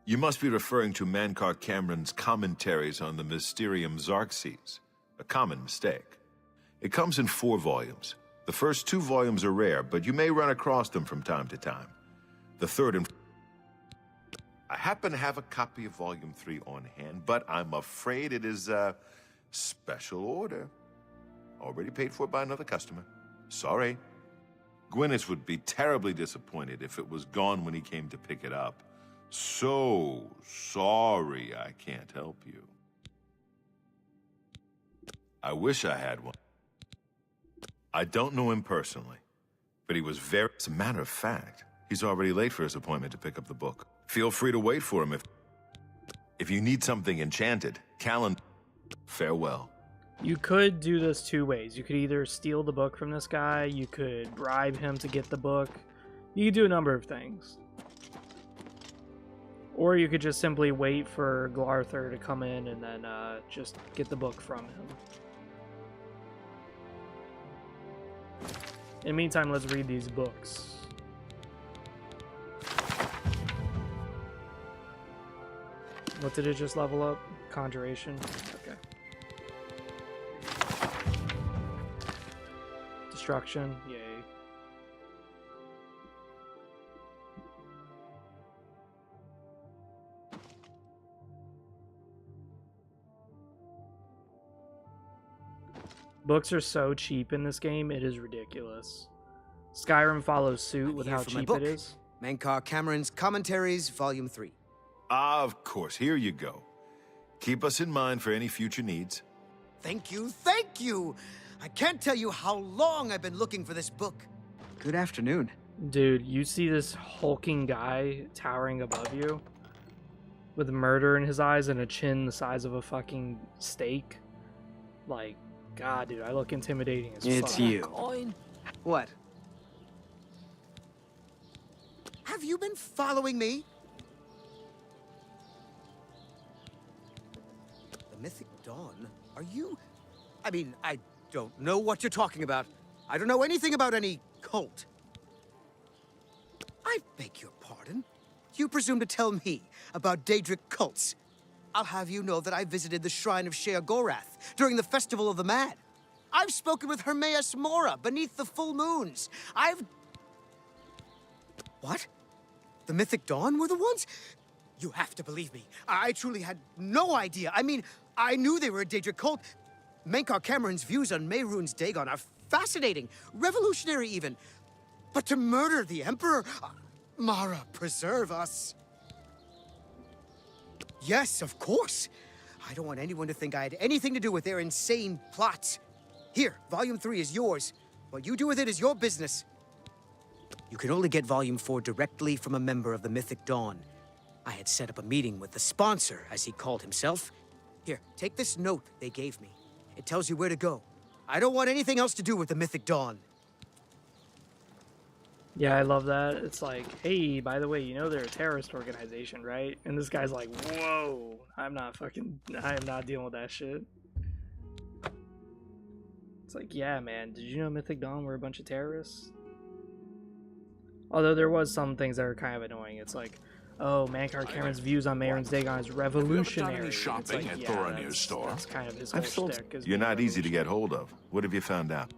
You must be referring to Mankar Cameron's commentaries on the Mysterium Xarxes. A common mistake. It comes in 4 volumes. The first 2 volumes are rare, but you may run across them from time to time. The 3rd and... I happen to have a copy of Volume 3 on hand, but I'm afraid it is a special order. Already paid for by another customer. Sorry. Gwyneth would be terribly disappointed if it was gone when he came to pick it up. So sorry I can't help you. I wish I had one. I don't know him personally, but he was very... As a matter of fact, he's already late for his appointment to pick up the book. Feel free to wait for him if you need something enchanted. Callan, farewell. You could do this 2 ways. You could either steal the book from this guy, you could bribe him to get the book. You could do a number of things. Or you could just simply wait for Glarthur to come in and then just get the book from him. In the meantime, let's read these books. What did it just level up? Conjuration? Okay. Destruction? Yay. Books are so cheap in this game, it is ridiculous. Skyrim follows suit with Here how for my cheap book. it is. Mankar Cameron's Commentaries, Volume 3. Of course, here you go. Keep us in mind for any future needs. Thank you, thank you! I can't tell you how long I've been looking for this book. Good afternoon. Dude, you see this hulking guy towering above you with murder in his eyes and a chin the size of a fucking steak? Like, God, dude, I look intimidating as fuck. It's you. What? Have you been following me? The Mythic Dawn? Are you... I mean, I don't know what you're talking about. I don't know anything about any cult. I beg your pardon? You presume to tell me about Daedric cults? I'll have you know that I visited the shrine of Sheogorath during the Festival of the Mad. I've spoken with Hermaeus Mora beneath the full moons. What? The Mythic Dawn were the ones? You have to believe me. I truly had no idea. I mean, I knew they were a Daedric cult. Mankar Cameron's views on Mehrunes Dagon are fascinating, revolutionary even. But to murder the Emperor? Mara, preserve us. Yes, of course. I don't want anyone to think I had anything to do with their insane plots. Here, Volume 3 is yours. What you do with it is your business. You can only get Volume 4 directly from a member of the Mythic Dawn. I had set up a meeting with the sponsor, as he called himself. Here, take this note they gave me. It tells you where to go. I don't want anything else to do with the Mythic Dawn. Yeah, I love that. It's like, hey, by the way, you know they're a terrorist organization, right? And this guy's like, whoa, I am not dealing with that shit. It's like, yeah, man, did you know Mythic Dawn were a bunch of terrorists? Although there was some things that are kind of annoying. It's like, oh, Mankar Cameron's views on Mehrunes Dagon is revolutionary. Have you ever done any shopping at Thoronir's store? That's kind of his whole shtick. is You're being not easy to get hold of. What have you found out?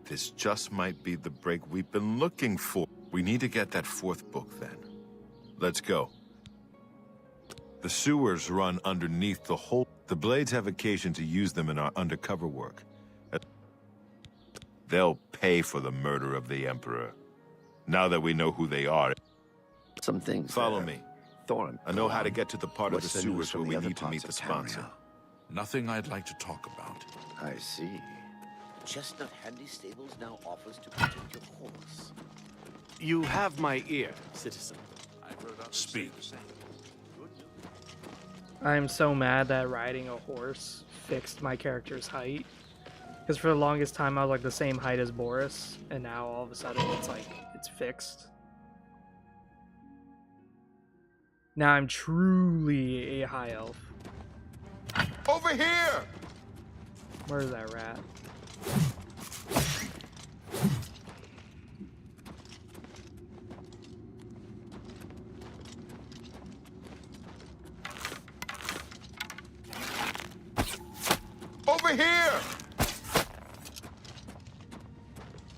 This just might be the break we've been looking for. We need to get that fourth book, then. Let's go. The sewers run underneath the whole... The Blades have occasion to use them in our undercover work. They'll pay for the murder of the Emperor. Now that we know who they are... Some things. Follow me. Thorin. I know how to get to the part of the What's the news sewers where from we the other need to meet parts the of town sponsor. now? Nothing I'd like to talk about. I see. Chestnut Handy Stables now offers to protect your horse. You have my ear, citizen. Speak. I'm so mad that riding a horse fixed my character's height. Because for the longest time I was like the same height as Boris, and now all of a sudden it's like, it's fixed. Now I'm truly a high elf. Over here! Where's that rat? Over here!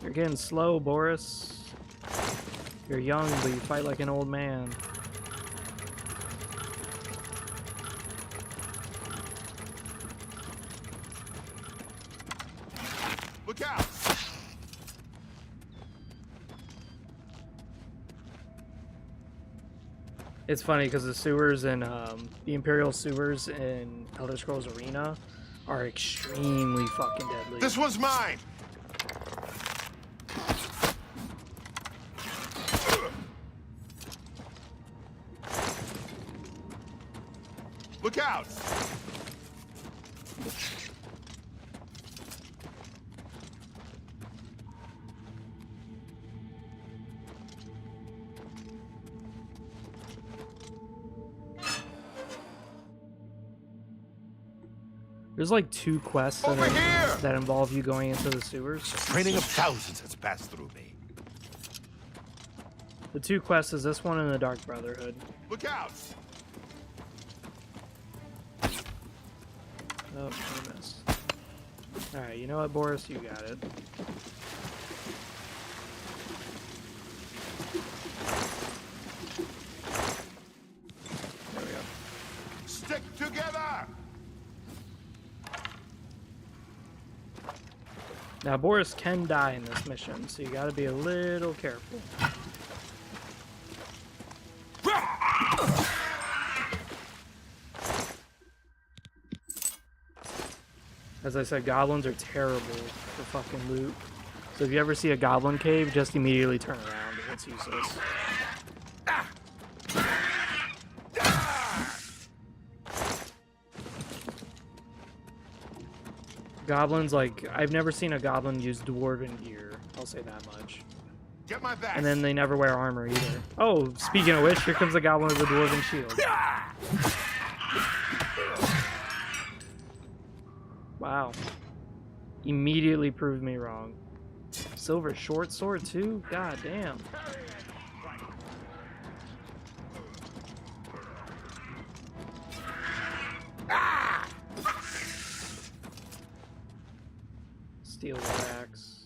You're getting slow, Boris. You're young, but you fight like an old man. Look out! It's funny because the sewers in the Imperial sewers in Elder Scrolls Arena are extremely fucking deadly. This one's mine! Look out! There's like 2 quests that involve you going into the sewers. Training of thousands has passed through me. The 2 quests is this one and the Dark Brotherhood. Look out! Oh, I missed. Alright, you know what, Boris? You got it. There we go. Stick together! Now, Boris can die in this mission, so you gotta be a little careful. As I said, goblins are terrible for fucking loot. So if you ever see a goblin cave, just immediately turn around. It's useless. Goblins, like, I've never seen a goblin use dwarven gear. I'll say that much. Get my back. And then they never wear armor either. Oh, speaking of which, here comes a goblin with a dwarven shield. Wow. Immediately proved me wrong. Silver short sword too? God damn. Steel axe.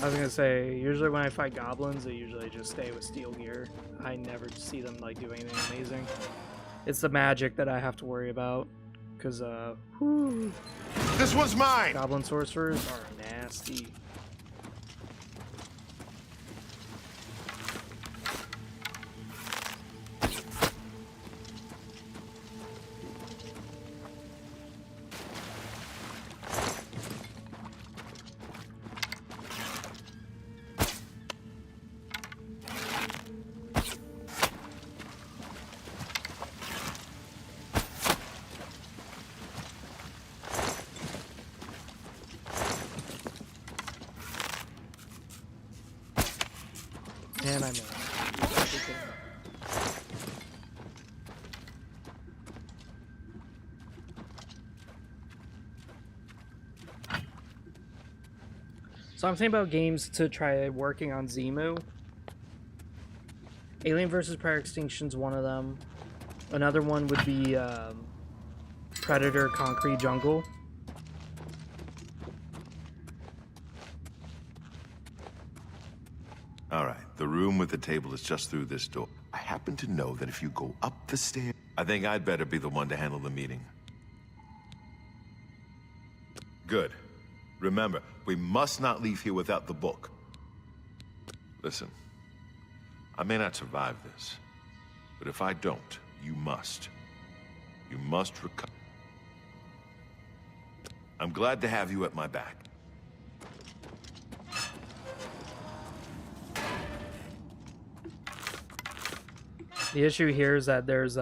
I was gonna say, usually when I fight goblins, they usually just stay with steel gear. I never see them like do anything amazing. It's the magic that I have to worry about. Because, whew. This one's mine! Goblin sorcerers are nasty. And I missed. So I'm thinking about games to try working on Zemu. Alien vs. Prior Extinction's one of them. Another one would be Predator Concrete Jungle. All right, the room with the table is just through this door. I happen to know that if you go up the stairs, I think I'd better be the one to handle the meeting. Good. Remember, we must not leave here without the book. Listen, I may not survive this, but if I don't, you must. You must recover. I'm glad to have you at my back. The issue here is that there's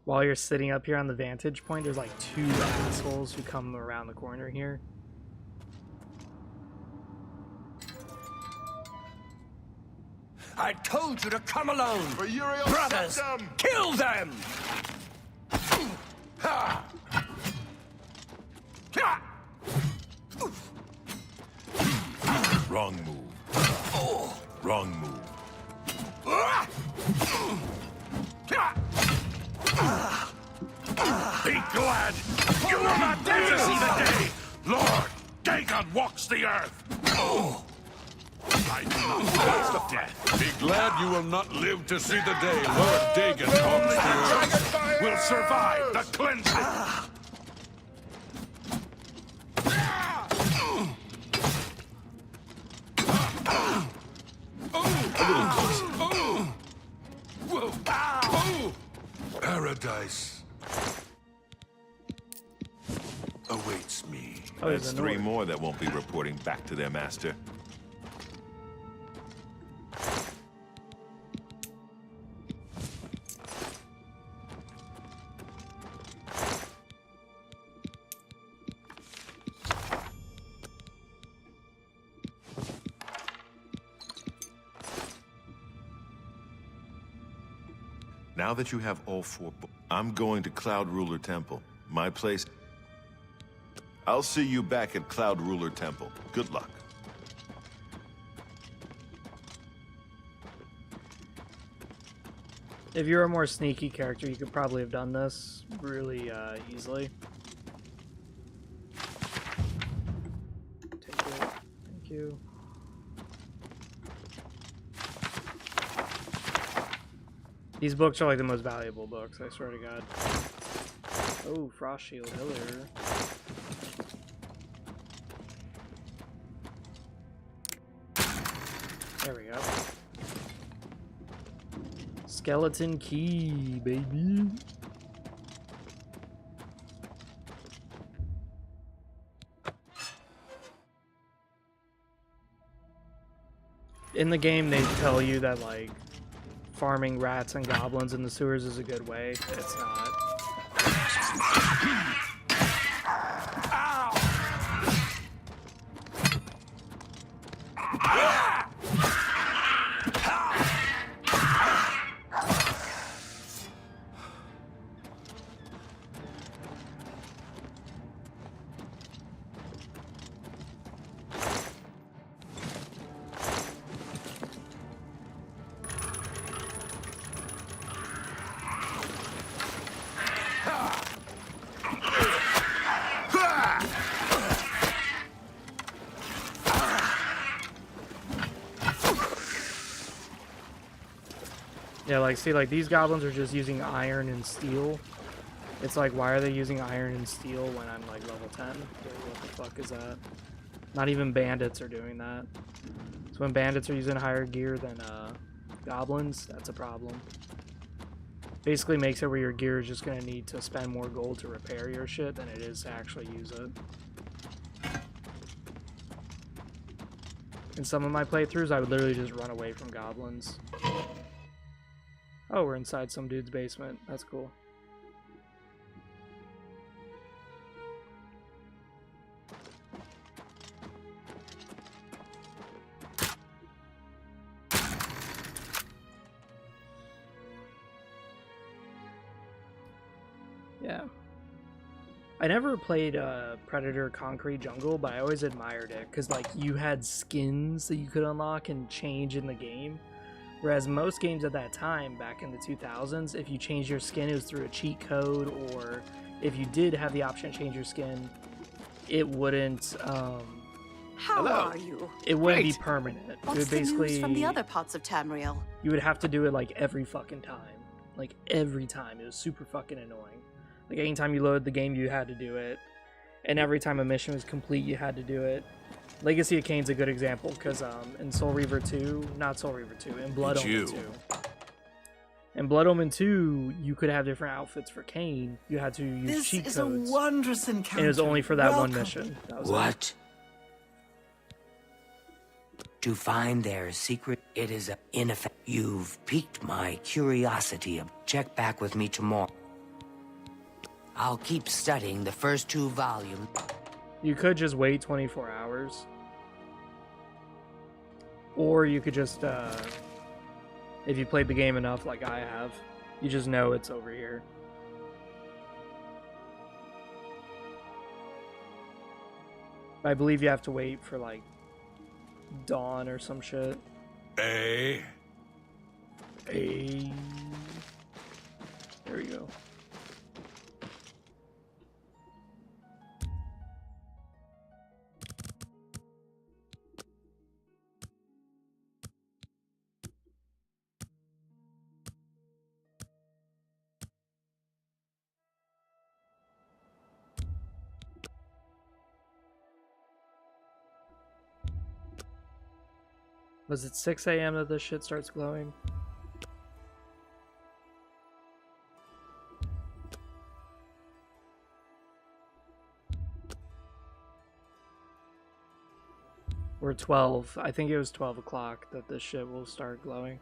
while you're sitting up here on the vantage point, there's like two assholes who come around the corner here. I told you to come alone! For Uriel Brothers, Septum! kill them! Ha! Wrong move. Wrong move. Be glad you will not live to see the day Lord Dagon walks the earth. I do not want death. Be glad you will not live to see the day Lord Dagon walks the earth. Will survive the cleansing. Paradise awaits me. Oh, That's three more that won't be reporting back to their master. Now that you have all four books, I'm going to Cloud Ruler Temple. My place. I'll see you back at Cloud Ruler Temple. Good luck. If you're a more sneaky character, you could probably have done this really easily. Take it. Thank you. These books are like the most valuable books, I swear to God. Oh, Frost Shield Hiller. Skeleton key, baby. In the game, they tell you that, like, farming rats and goblins in the sewers is a good way. It's not. Yeah, like, see, like, these goblins are just using iron and steel. It's like, why are they using iron and steel when I'm, like, level 10? What the fuck is that? Not even bandits are doing that. So when bandits are using higher gear than, goblins, that's a problem. Basically makes it where your gear is just gonna need to spend more gold to repair your shit than it is to actually use it. In some of my playthroughs, I would literally just run away from goblins. Oh, we're inside some dude's basement. That's cool. Yeah. I never played Predator Concrete Jungle, but I always admired it because, like, you had skins that you could unlock and change in the game. Whereas most games at that time, back in the 2000s, if you changed your skin, it was through a cheat code, or if you did have the option to change your skin, it wouldn't, How are you? It wouldn't be permanent. It What's would the basically, news from the other parts of Tamriel? you would have to do it, like, every fucking time. Like, every time. It was super fucking annoying. Like, anytime you loaded the game, you had to do it. And every time a mission was complete, you had to do it. Legacy of Kain's a good example, because in Soul Reaver 2, not Soul Reaver 2, in Blood Omen 2. In Blood Omen 2, you could have different outfits for Kain. You had to use cheat codes. This is a wondrous encounter. And it was only for that one mission. That was What? To find their secret, it is in effect. You've piqued my curiosity. Check back with me tomorrow. I'll keep studying the first 2 volumes. You could just wait 24 hours. Or you could just, if you played the game enough like I have, you just know it's over here. I believe you have to wait for, like, dawn or some shit. Hey. Hey. There we go. Was it 6 a.m. that this shit starts glowing? Or 12. I think it was 12 o'clock that this shit will start glowing.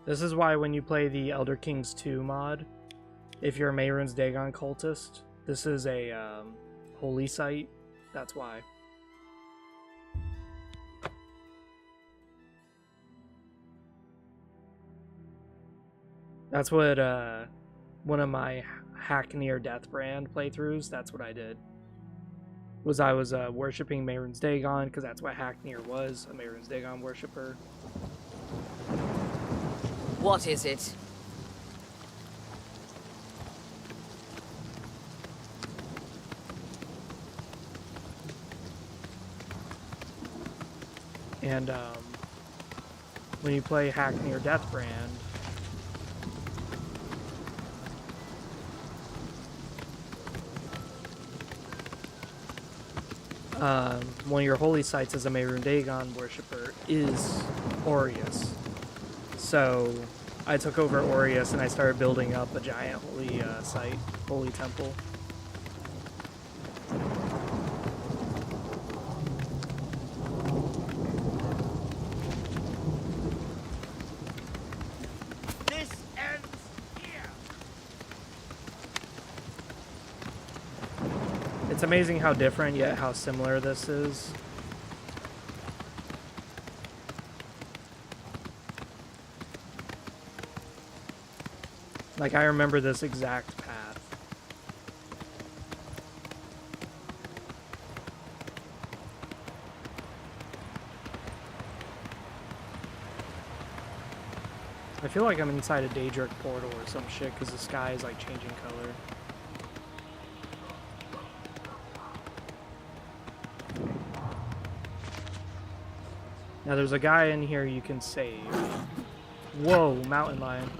This is why when you play the Elder Kings 2 mod, if you're a Mehrunes Dagon cultist, this is a holy site. That's why. That's what one of my Hacknir Deathbrand playthroughs, that's what I did. Was I was worshipping Mehrunes Dagon, because that's what Hacknir was, a Mehrunes Dagon worshipper. What is it? And when you play Hacknir Deathbrand, one of your holy sites as a Mehrunes Dagon worshiper is Aureus. So I took over Aureus and I started building up a giant holy site, holy temple. This ends here. It's amazing how different yet how similar this is. Like, I remember this exact path. I feel like I'm inside a Daedric portal or some shit because the sky is like changing color. Now there's a guy in here you can save. Whoa, mountain lion.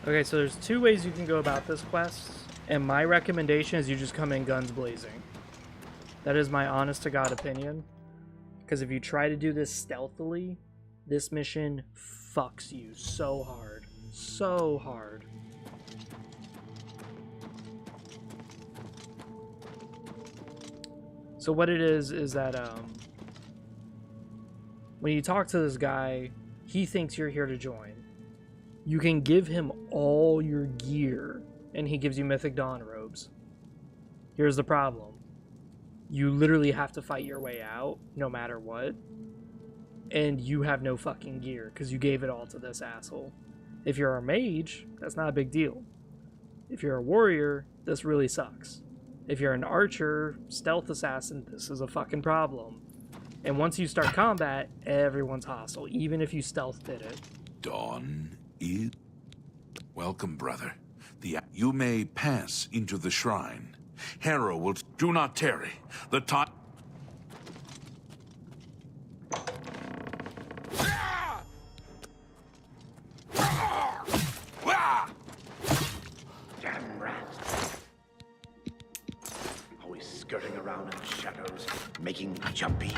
Okay, so there's two ways you can go about this quest, and my recommendation is you just come in guns blazing. That is my honest to God opinion. Because if you try to do this stealthily, this mission fucks you so hard. So hard. So what it is that when you talk to this guy, he thinks you're here to join. You can give him all your gear, and he gives you Mythic Dawn robes. Here's the problem. You literally have to fight your way out, no matter what. And you have no fucking gear, because you gave it all to this asshole. If you're a mage, that's not a big deal. If you're a warrior, this really sucks. If you're an archer, stealth assassin, this is a fucking problem. And once you start combat, everyone's hostile, even if you stealth did it. Dawn is... Welcome, brother. You may pass into the shrine. Hera will... Do not tarry. The time... Damn rat. Always skirting around in the shadows, making me jumpy.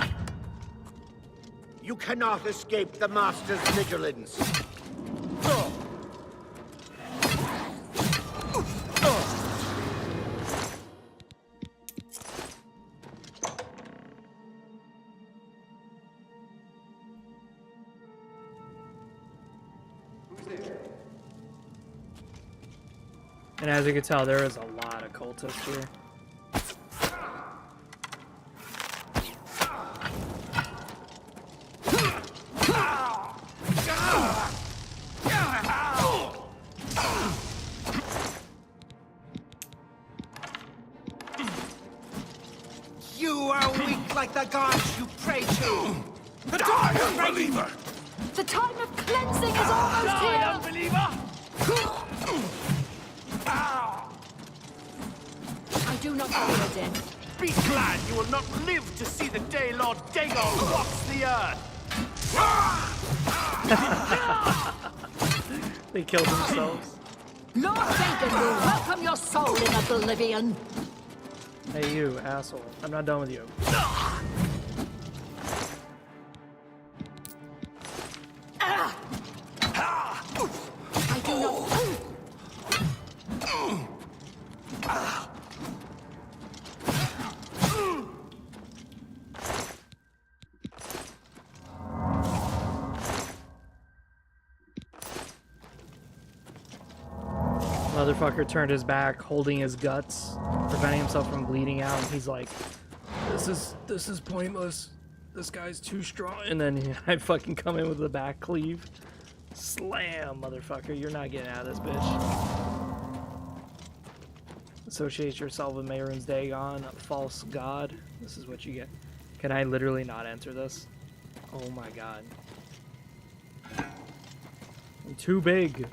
You cannot escape the Master's vigilance. And as you can tell, there is a lot of cultists here. You are weak like the gods you pray to. Die, unbeliever! The time of cleansing is almost here! Unbeliever! I do not fear death. Be glad you will not live to see the day Lord Dagon walks the earth! They killed themselves. Lord Dagon will welcome your soul in Oblivion. Hey you, asshole. I'm not done with you. I do not... Motherfucker turned his back, holding his guts, preventing himself from bleeding out, and he's like, this is pointless. This guy's too strong. And then I fucking come in with the back cleave. Slam, motherfucker. You're not getting out of this bitch. Associate yourself with Mayron's Dagon, a false god. This is what you get. Can I literally not enter this? Oh my god. I'm too big.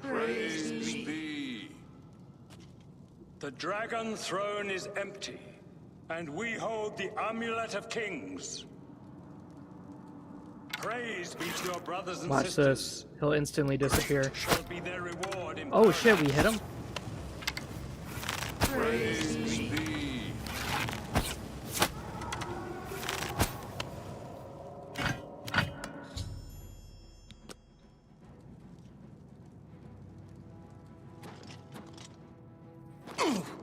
Praise be. The dragon throne is empty, and we hold the amulet of kings. Praise be to your brothers and Watch sisters. this. He'll instantly disappear. Shall be their reward in Oh shit, we hit him? Praise be.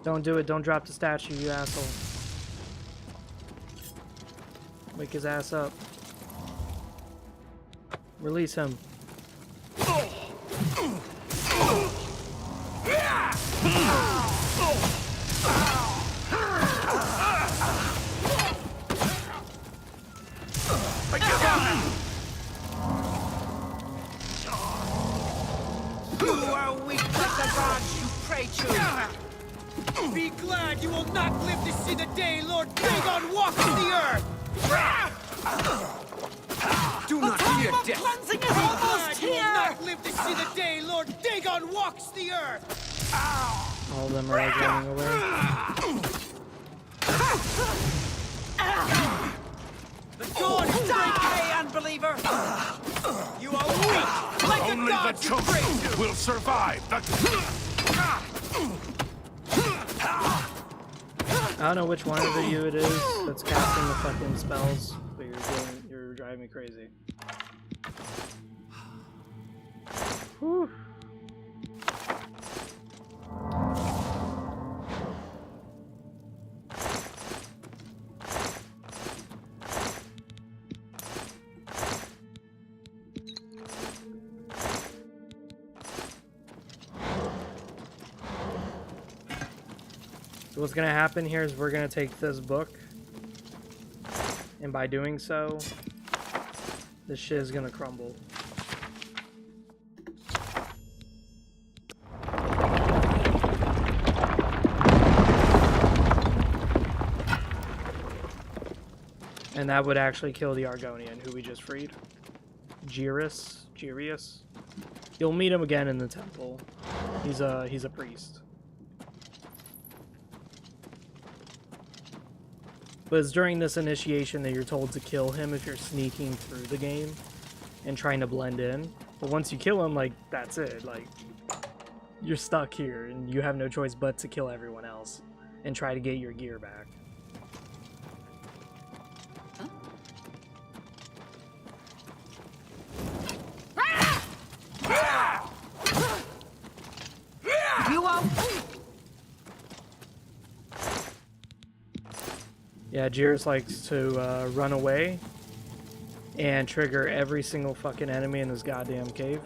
Don't do it. Don't drop the statue, you asshole. Wake his ass up. Release him. You are weak like the gods you pray to. Be glad you will not live to see the day Lord Dagon walks the earth! Do not fear death! Cleansing Be is glad almost you will here! not live to see the day Lord Dagon walks the earth! All of them are like running away. The dawn is breaking, unbeliever! You are weak like the Only the gods you pray chosen to! will survive. I don't know which one of you it is that's casting the fucking spells, but you're driving me crazy. Whew. So what's gonna happen here is we're gonna take this book, and by doing so, this shit is gonna crumble. And that would actually kill the Argonian who we just freed. Jirius. You'll meet him again in the temple. He's a priest. But it's during this initiation that you're told to kill him if you're sneaking through the game and trying to blend in. But once you kill him, like, that's it. Like, you're stuck here and you have no choice but to kill everyone else and try to get your gear back. You are... Yeah, Jirius likes to run away and trigger every single fucking enemy in this goddamn cave.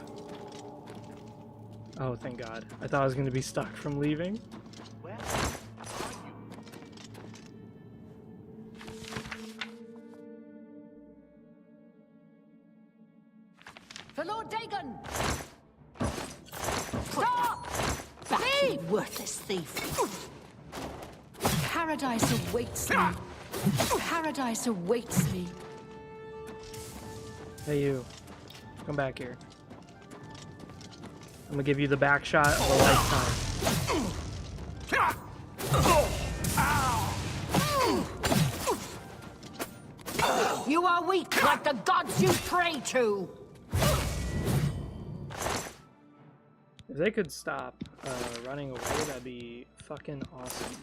Oh, thank God. I thought I was going to be stuck from leaving. For Lord Dagon! Stop! Leave! Worthless thief. Paradise awaits me. Paradise awaits me. Hey, you. Come back here. I'm gonna give you the back shot of a lifetime. You are weak like the gods you pray to. If they could stop running away, that'd be fucking awesome.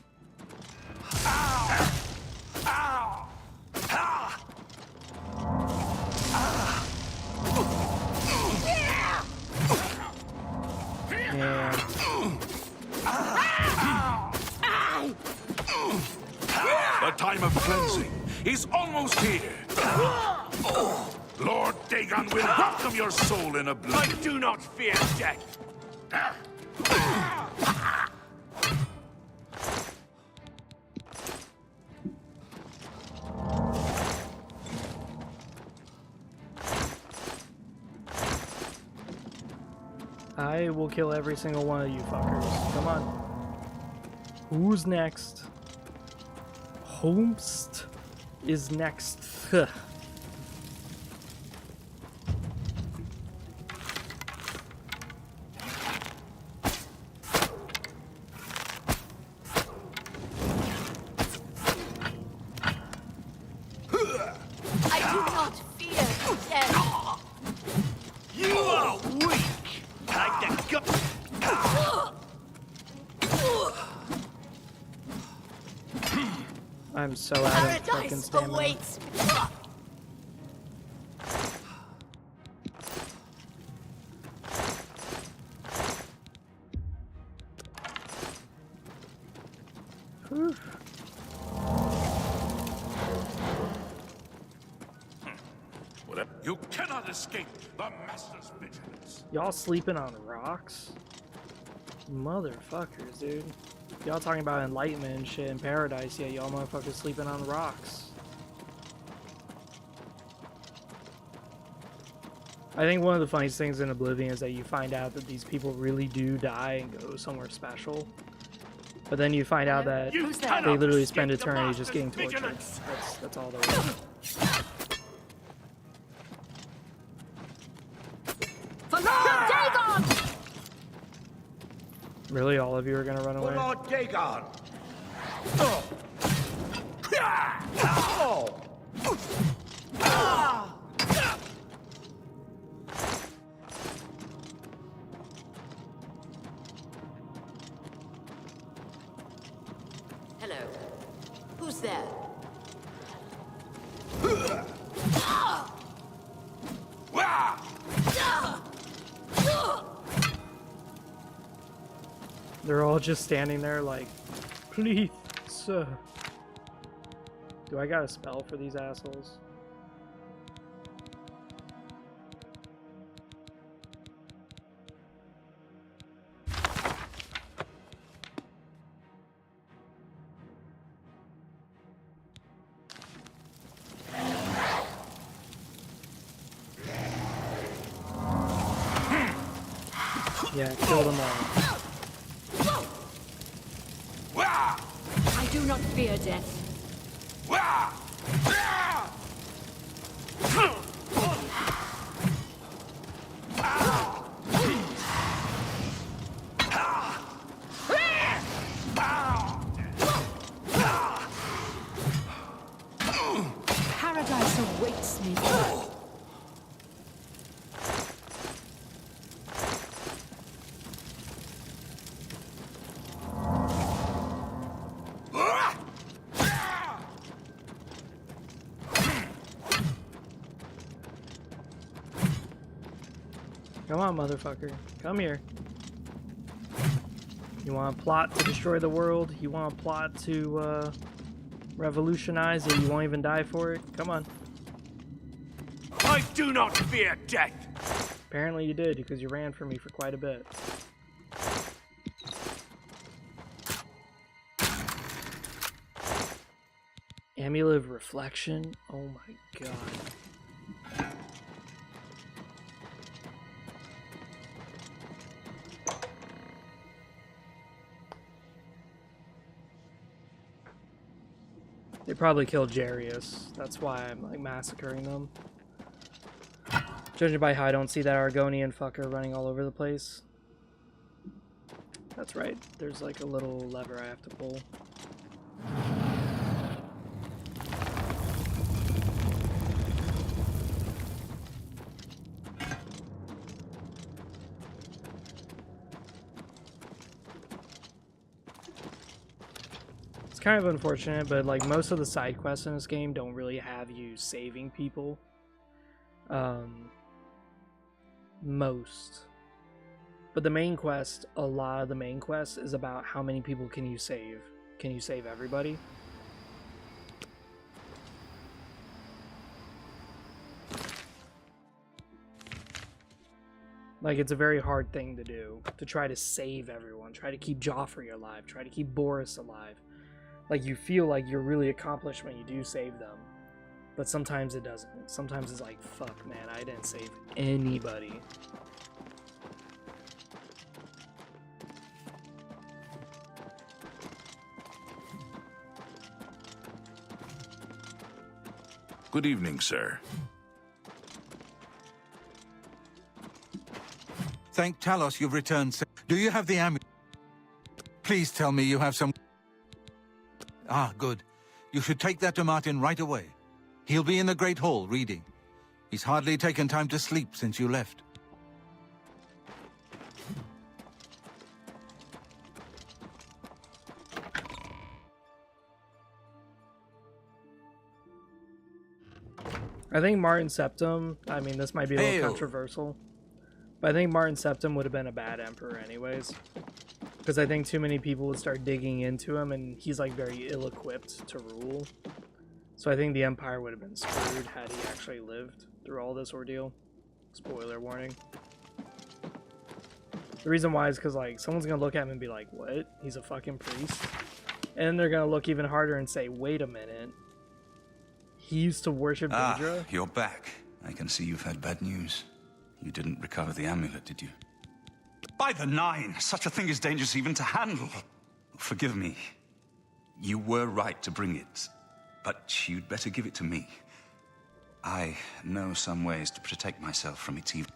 And The time of cleansing is almost here. Lord Dagon will welcome your soul in oblivion. I do not fear death. I will kill every single one of you fuckers. Come on. Who's next? Homst is next. I do not fear death. You are weak. Like the I'm so out of fucking Paradise stamina. awaits. Whew. Whatever. You cannot escape the Master's vigilance. Y'all sleeping on rocks? Motherfuckers, dude. Y'all talking about enlightenment and shit in paradise, yeah, y'all motherfuckers sleeping on rocks. I think one of the funniest things in Oblivion is that you find out that these people really do die and go somewhere special. But then you find out that they literally spend eternity just getting tortured. That's all there is. For Lord Dagon! Really, all of you are gonna run away? Lord Dagon! Hello. Who's there? They're all just standing there like, please, sir. Do I got a spell for these assholes? Yeah, kill them all. I do not fear death. Paradise awaits me. Come on, motherfucker. Come here. You want a plot to destroy the world? You want a plot to revolutionize it? You won't even die for it? Come on. I do not fear death. Apparently you did, because you ran from me for quite a bit. Amulet of Reflection? Oh my god. They probably killed Jarius. That's why I'm like massacring them. Judging by how I don't see that Argonian fucker running all over the place. That's right. There's like a little lever I have to pull. Kind of unfortunate, but like most of the side quests in this game don't really have you saving people. Most. But the main quest, a lot of the main quest is about how many people can you save. can you save everybody? Like, it's a very hard thing to do, to try to save everyone, try to keep Joffrey alive, try to keep Boris alive. Like, you feel like you're really accomplished when you do save them. But sometimes it doesn't. Sometimes it's like, fuck, man, I didn't save anybody. Good evening, sir. Thank Talos you've returned. Do you have the amulet? Please tell me you have some... Ah, good. You should take that to Martin right away. He'll be in the Great Hall reading. He's hardly taken time to sleep since you left. I think Martin Septim, I mean, this might be a little controversial, but I think Martin Septim would have been a bad emperor anyways. Because I think too many people would start digging into him, and he's like very ill-equipped to rule. So I think the Empire would have been screwed had he actually lived through all this ordeal. Spoiler warning. The reason why is because, like, someone's going to look at him and be like, what? He's a fucking priest? And then they're going to look even harder and say, wait a minute. He used to worship Daedra? Ah, you're back. I can see you've had bad news. You didn't recover the amulet, did you? By the Nine! Such a thing is dangerous even to handle. Forgive me. You were right to bring it, but you'd better give it to me. I know some ways to protect myself from its evil.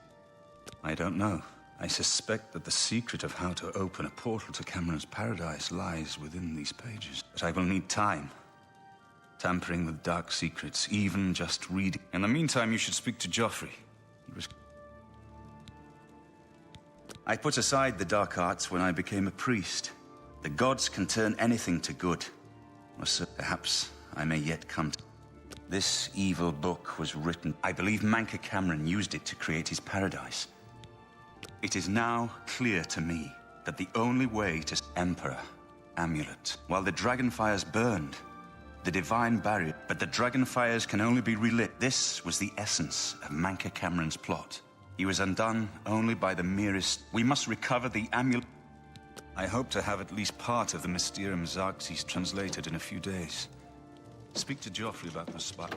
I don't know. I suspect that the secret of how to open a portal to Cameron's paradise lies within these pages. But I will need time. Tampering with dark secrets, even just reading. In the meantime, you should speak to Joffrey. I put aside the dark arts when I became a priest. The gods can turn anything to good. Or so perhaps I may yet come to... This evil book was written... I believe Manca Cameron used it to create his paradise. It is now clear to me that the only way to... Emperor, amulet. While the dragonfires burned, the divine barrier... But the dragonfires can only be relit. This was the essence of Manca Cameron's plot. He was undone only by the merest... We must recover the amulet... I hope to have at least part of the Mysterium Xarxes translated in a few days. Speak to Joffrey about the spot.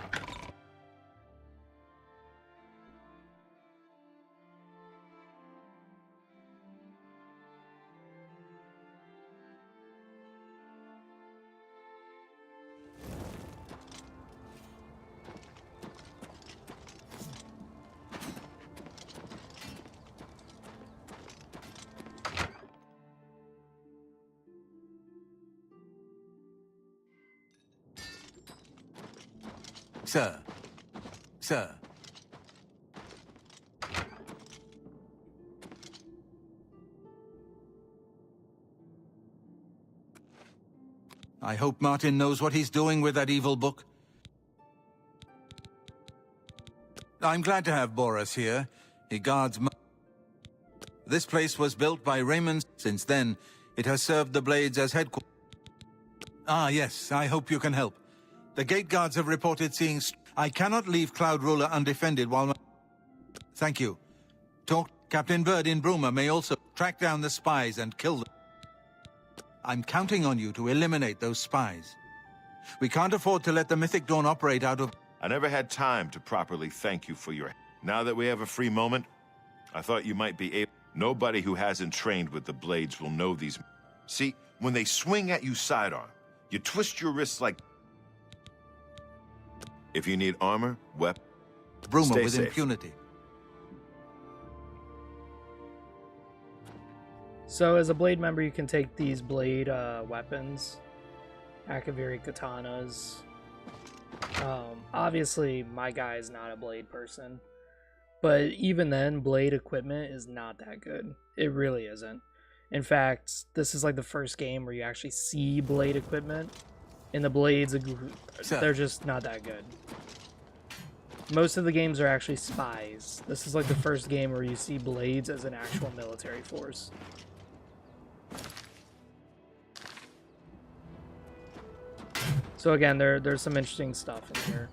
Sir. Sir. I hope Martin knows what he's doing with that evil book. I'm glad to have Boris here. He guards... This place was built by Raymond. Since then, it has served the Blades as headquarters. Ah, yes, I hope you can help. The gate guards have reported seeing... I cannot leave Cloud Ruler undefended while... Thank you. Captain Bird in Bruma may also track down the spies and kill them. I'm counting on you to eliminate those spies. We can't afford to let the Mythic Dawn operate out of... I never had time to properly thank you for your... Now that we have a free moment, I thought you might be able... Nobody who hasn't trained with the Blades will know these... See, when they swing at you sidearm, you twist your wrists like... If you need armor, weapon... Bruma with impunity. So as a Blade member, you can take these Blade weapons. Akaviri katanas. Obviously, my guy is not a Blade person. But even then, Blade equipment is not that good. It really isn't. In fact, this is like the first game where you actually see Blade equipment. And the Blades, they're just not that good. Most of the games are actually spies. This is like the first game where you see Blades as an actual military force. So again, there's some interesting stuff in here.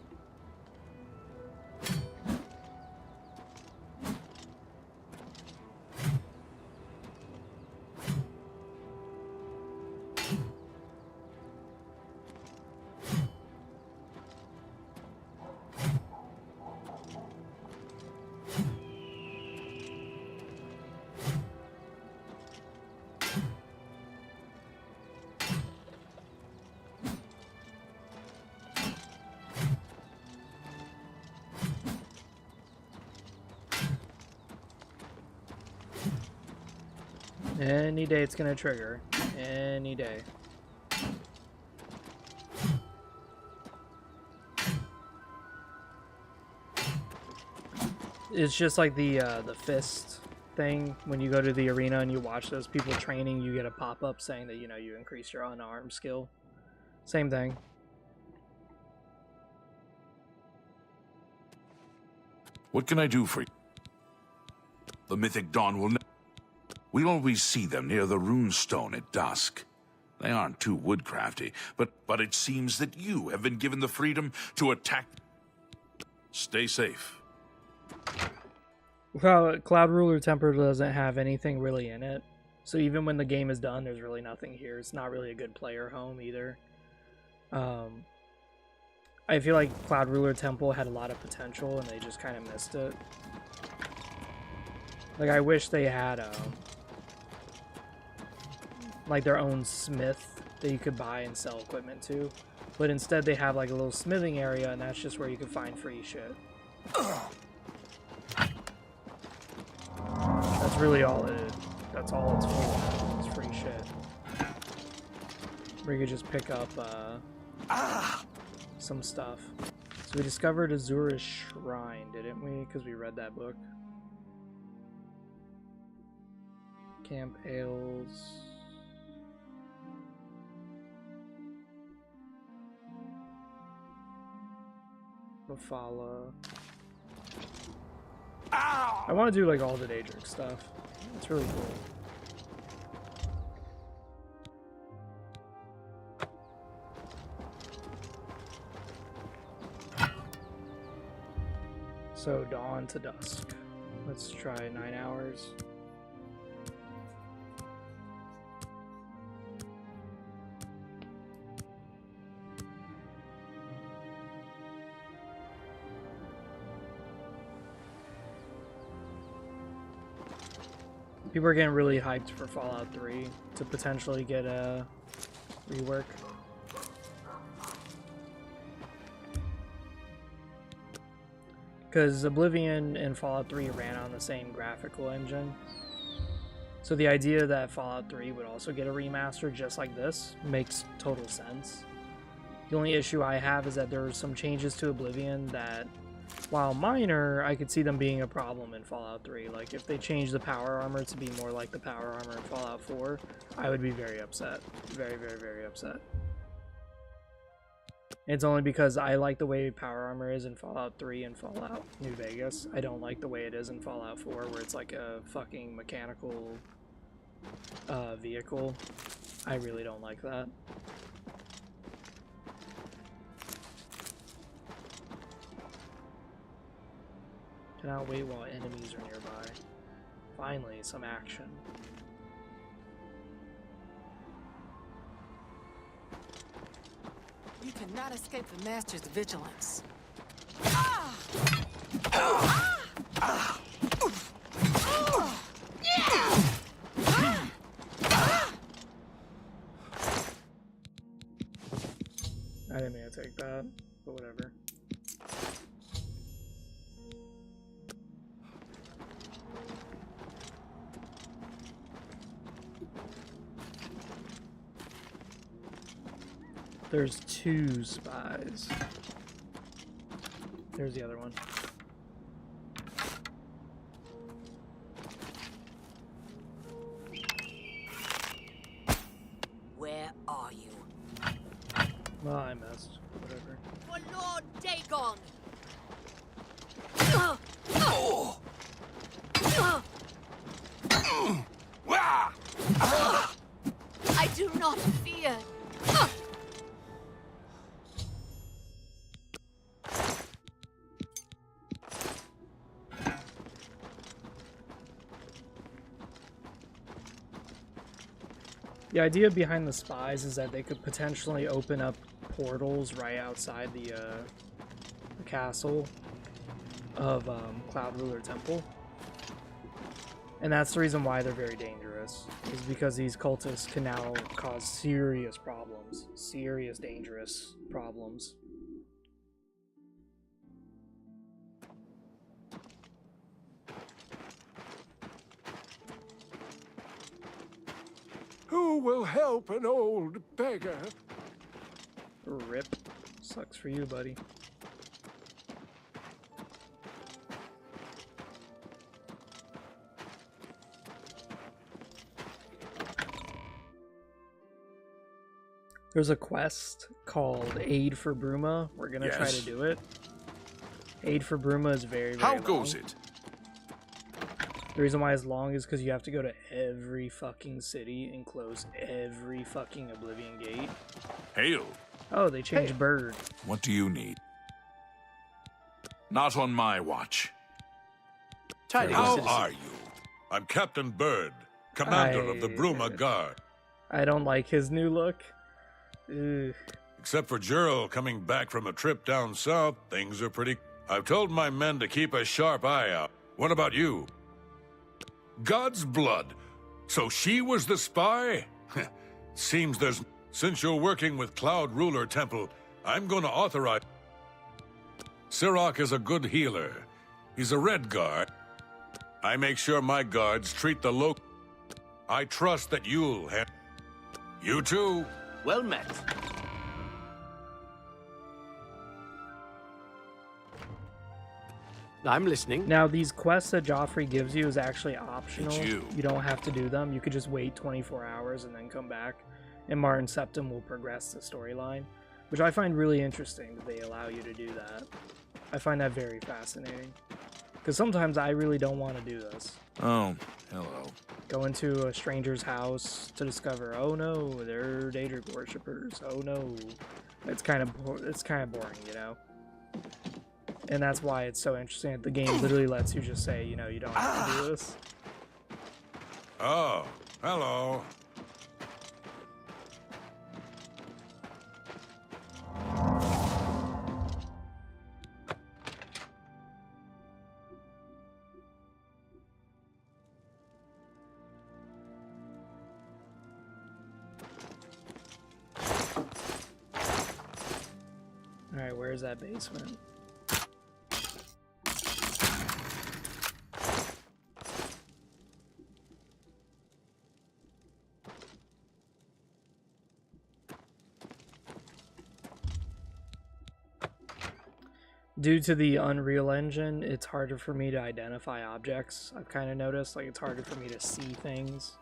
Any day it's gonna trigger. Any day. It's just like the fist thing. When you go to the arena and you watch those people training, you get a pop-up saying that, you know, you increase your unarmed skill. Same thing. What can I do for you? The Mythic Dawn will... We always see them near the runestone at dusk. They aren't too woodcrafty, but it seems that you have been given the freedom to attack. Stay safe. Well, Cloud Ruler Temple doesn't have anything really in it. So even when the game is done, there's really nothing here. It's not really a good player home either. I feel like Cloud Ruler Temple had a lot of potential and they just kind of missed it. Like, I wish they had like their own smith that you could buy and sell equipment to, but instead they have like a little smithing area, and that's just where you can find free shit. That's really all it is. That's all it's for. It's free shit. Where you could just pick up some stuff. So we discovered Azura's Shrine, didn't we? Because we read that book. Camp Ales. Mafala. I want to do like all the Daedric stuff. It's really cool. So dawn to dusk. Let's try 9 hours. People are getting really hyped for Fallout 3 to potentially get a rework. Because Oblivion and Fallout 3 ran on the same graphical engine. So the idea that Fallout 3 would also get a remaster just like this makes total sense. The only issue I have is that there are some changes to Oblivion that, while minor, I could see them being a problem in Fallout 3. Like, if they change the power armor to be more like the power armor in Fallout 4, I would be very upset. Very, very, very upset. It's only because I like the way power armor is in Fallout 3 and Fallout New Vegas. I don't like the way it is in Fallout 4, where it's like a fucking mechanical vehicle. I really don't like that. Cannot wait while enemies are nearby. Finally, some action. You cannot escape the Master's vigilance. I didn't mean to take that, but whatever. There's 2 spies. There's the other one. Where are you? Well, I missed. Whatever. For Lord Dagon! I do not fear. The idea behind the spies is that they could potentially open up portals right outside the castle of Cloud Ruler Temple. And that's the reason why they're very dangerous, is because these cultists can now cause serious problems. Serious, dangerous problems. Who will help an old beggar? Rip. Sucks for you, buddy. There's a quest called Aid for Bruma. We're gonna try to do it. Aid for Bruma is very, very How long. goes it? The reason why it's long is because you have to go to every fucking city and close every fucking Oblivion gate. Hail. Oh, they changed bird. What do you need? Not on my watch. How are you? I'm Captain Bird, commander of the Bruma Guard. I don't like his new look. Ugh. Except for Gerald coming back from a trip down south, things are pretty... I've told my men to keep a sharp eye out. What about you? God's blood. So she was the spy? Seems there's... Since you're working with Cloud Ruler Temple, I'm going to authorize... Sirach is a good healer. He's a red guard. I make sure my guards treat the local... I trust that you'll have... You too. Well met. I'm listening. Now, these quests that Joffrey gives you is actually optional. It's you. You don't have to do them. You could just wait 24 hours and then come back. And Martin Septim will progress the storyline, which I find really interesting that they allow you to do that. I find that very fascinating. Because sometimes I really don't want to do this. Oh, hello. Go into a stranger's house to discover, oh no, they're Daedric worshippers. Oh no. It's kind of boring, you know? And that's why it's so interesting that the game literally lets you just say, you know, you don't have to do this. Oh, hello. Alright, where's that basement? Due to the Unreal Engine, it's harder for me to identify objects. I've kind of noticed, like, it's harder for me to see things.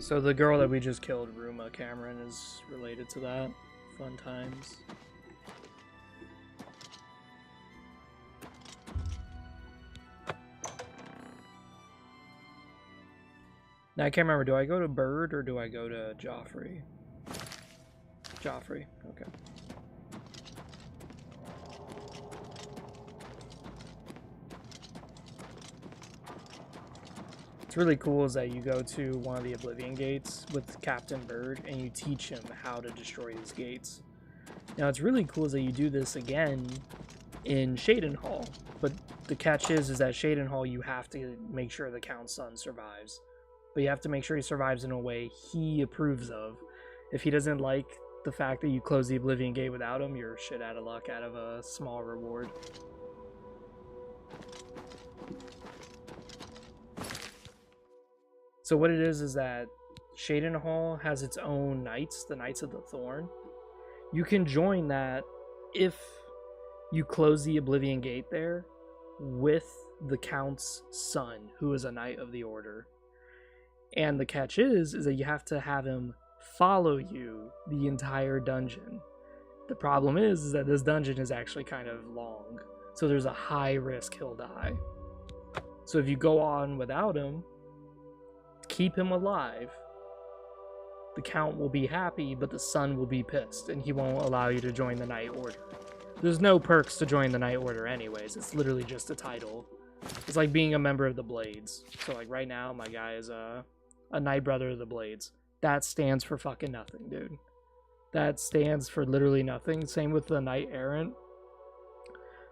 So the girl that we just killed, Ruma Cameron, is related to that. Fun times. Now I can't remember, do I go to Bird or do I go to Joffrey? Joffrey, okay. What's really cool is that you go to one of the Oblivion gates with Captain Bird and you teach him how to destroy these gates. Now what's really cool is that you do this again in Shadenhall, but the catch is that Shadenhall you have to make sure the Count's son survives. But you have to make sure he survives in a way he approves of. If he doesn't like the fact that you close the Oblivion gate without him, you're shit out of luck out of a small reward. So what it is that Shaden Hall has its own knights, the Knights of the Thorn. You can join that if you close the Oblivion Gate there with the Count's son, who is a Knight of the Order. And the catch is that you have to have him follow you the entire dungeon. The problem is that this dungeon is actually kind of long, so there's a high risk he'll die. So if you go on without him, keep him alive, the Count will be happy, but the son will be pissed, and he won't allow you to join the Knight Order. There's no perks to join the Knight Order anyways, it's literally just a title. It's like being a member of the Blades. So like right now, my guy is a Knight Brother of the Blades. That stands for fucking nothing, dude. That stands for literally nothing. Same with the Knight Errant.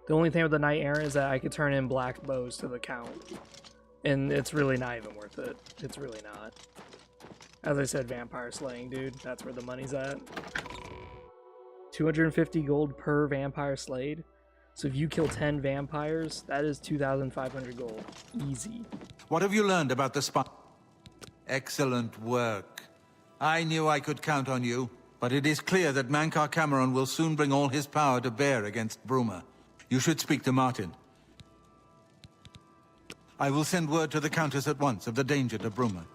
The only thing with the Knight Errant is that I could turn in black bows to the Count. And it's really not even worth it. It's really not. As I said, vampire slaying, dude. That's where the money's at. 250 gold per vampire slayed. So if you kill 10 vampires, that is 2,500 gold. Easy. What have you learned about the spy? Excellent work. I knew I could count on you, but it is clear that Mankar Cameron will soon bring all his power to bear against Bruma. You should speak to Martin. I will send word to the Countess at once of the danger to Bruma.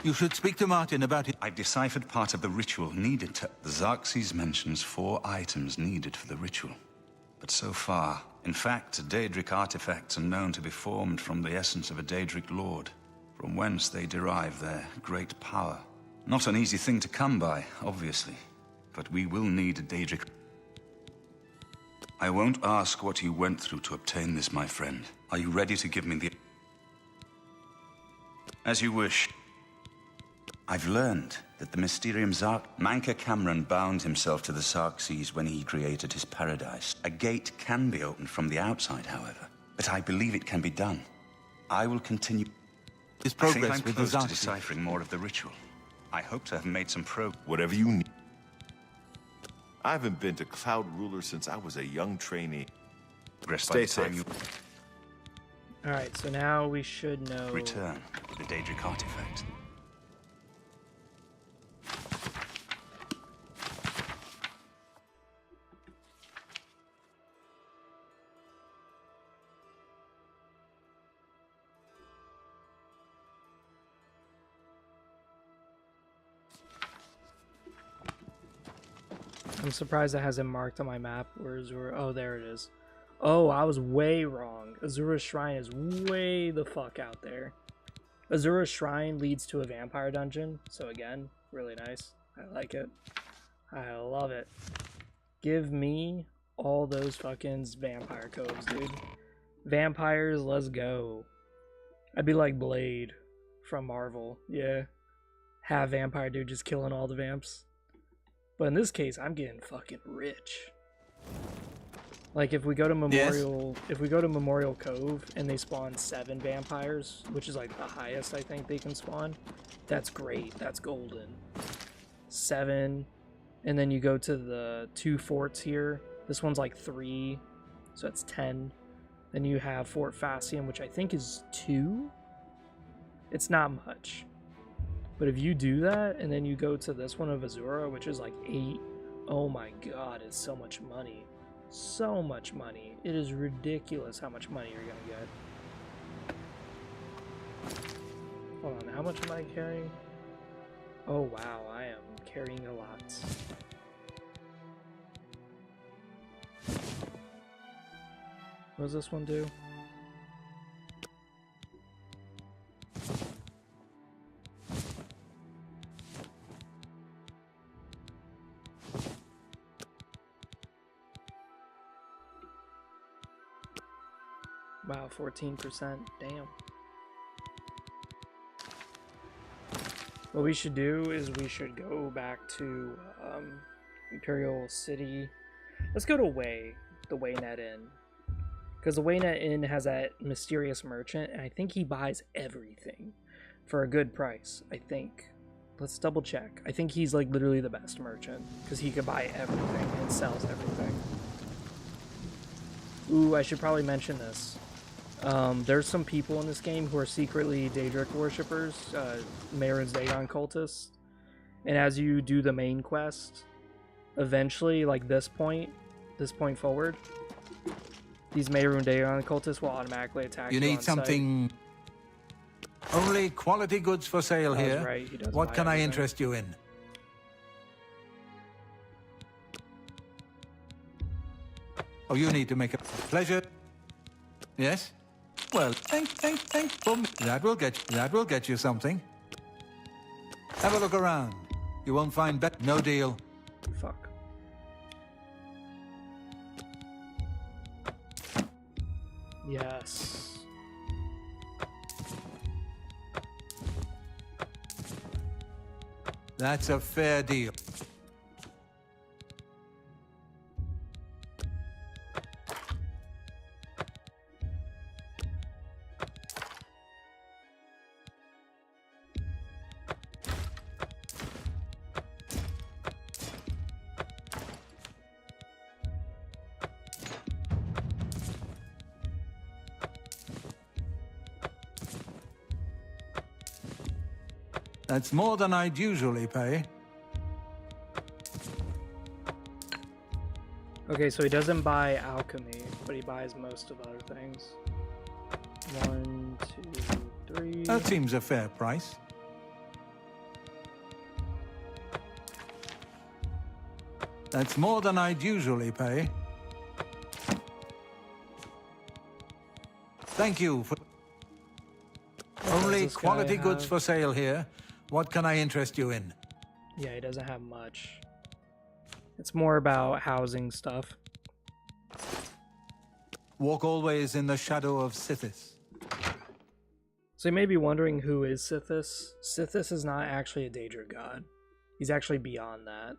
You should speak to Martin about it. I've deciphered part of the ritual needed to... The Xerxes mentions 4 items needed for the ritual. But so far, in fact, Daedric artifacts are known to be formed from the essence of a Daedric lord, from whence they derive their great power. Not an easy thing to come by, obviously, but we will need a Daedric... I won't ask what you went through to obtain this, my friend. Are you ready to give me the... As you wish. I've learned that the Mysterium Mankar Cameron bound himself to the Xerxes when he created his paradise. A gate can be opened from the outside, however, but I believe it can be done. I will continue... His progress I think I'm with close the to Xerxes. deciphering more of the ritual. I hope to have made some progress. Whatever you need. I haven't been to Cloud Ruler since I was a young trainee. Stay safe. Alright, so now we should know... Return to the Daedric artifact. I'm surprised it hasn't marked on my map where Azura... Oh, there it is. Oh, I was way wrong. Azura's Shrine is way the fuck out there. Azura's Shrine leads to a vampire dungeon. So again, really nice. I like it. I love it. Give me all those fucking vampire coves, dude. Vampires, let's go. I'd be like Blade from Marvel. Yeah. Have vampire dude just killing all the vamps. But in this case, I'm getting fucking rich. Like if we go to Memorial, if we go to Memorial Cove and they spawn 7 vampires, which is like the highest I think they can spawn, that's great. That's golden. 7, and then you go to the 2 forts here. This one's like 3, so that's 10. Then you have Fort Fassium, which I think is 2. It's not much. But if you do that, and then you go to this one of Azura, which is like 8, oh my god, it's so much money. So much money. It is ridiculous how much money you're gonna get. Hold on, how much am I carrying? Oh wow, I am carrying a lot. What does this one do? Wow, 14%. Damn. What we should do is we should go back to Imperial City. Let's go to the Waynet Inn. Because the Waynet Inn has that mysterious merchant, and I think he buys everything for a good price, I think. Let's double check. I think he's like literally the best merchant, because he could buy everything and sells everything. Ooh, I should probably mention this. There's some people in this game who are secretly Daedric worshippers, Mehrunes Dagon cultists, and as you do the main quest, eventually, like this point forward, these Mehrunes Dagon cultists will automatically attack you. You need on something. Site. Only quality goods for sale here. Right. He does what buy can I everything. interest you in? Oh, you need to make a pleasure. Yes? Well, thank. Boom. That will get you something. Have a look around. You won't find no deal. Fuck. Yes. That's a fair deal. That's more than I'd usually pay. Okay, so he doesn't buy alchemy, but he buys most of other things. 1, 2, 3. That seems a fair price. That's more than I'd usually pay. Thank you for... Only quality goods for sale here. What can I interest you in? Yeah, he doesn't have much. It's more about housing stuff. Walk always in the shadow of Sithis. So you may be wondering, who is Sithis? Sithis is not actually a Daedric god. He's actually beyond that.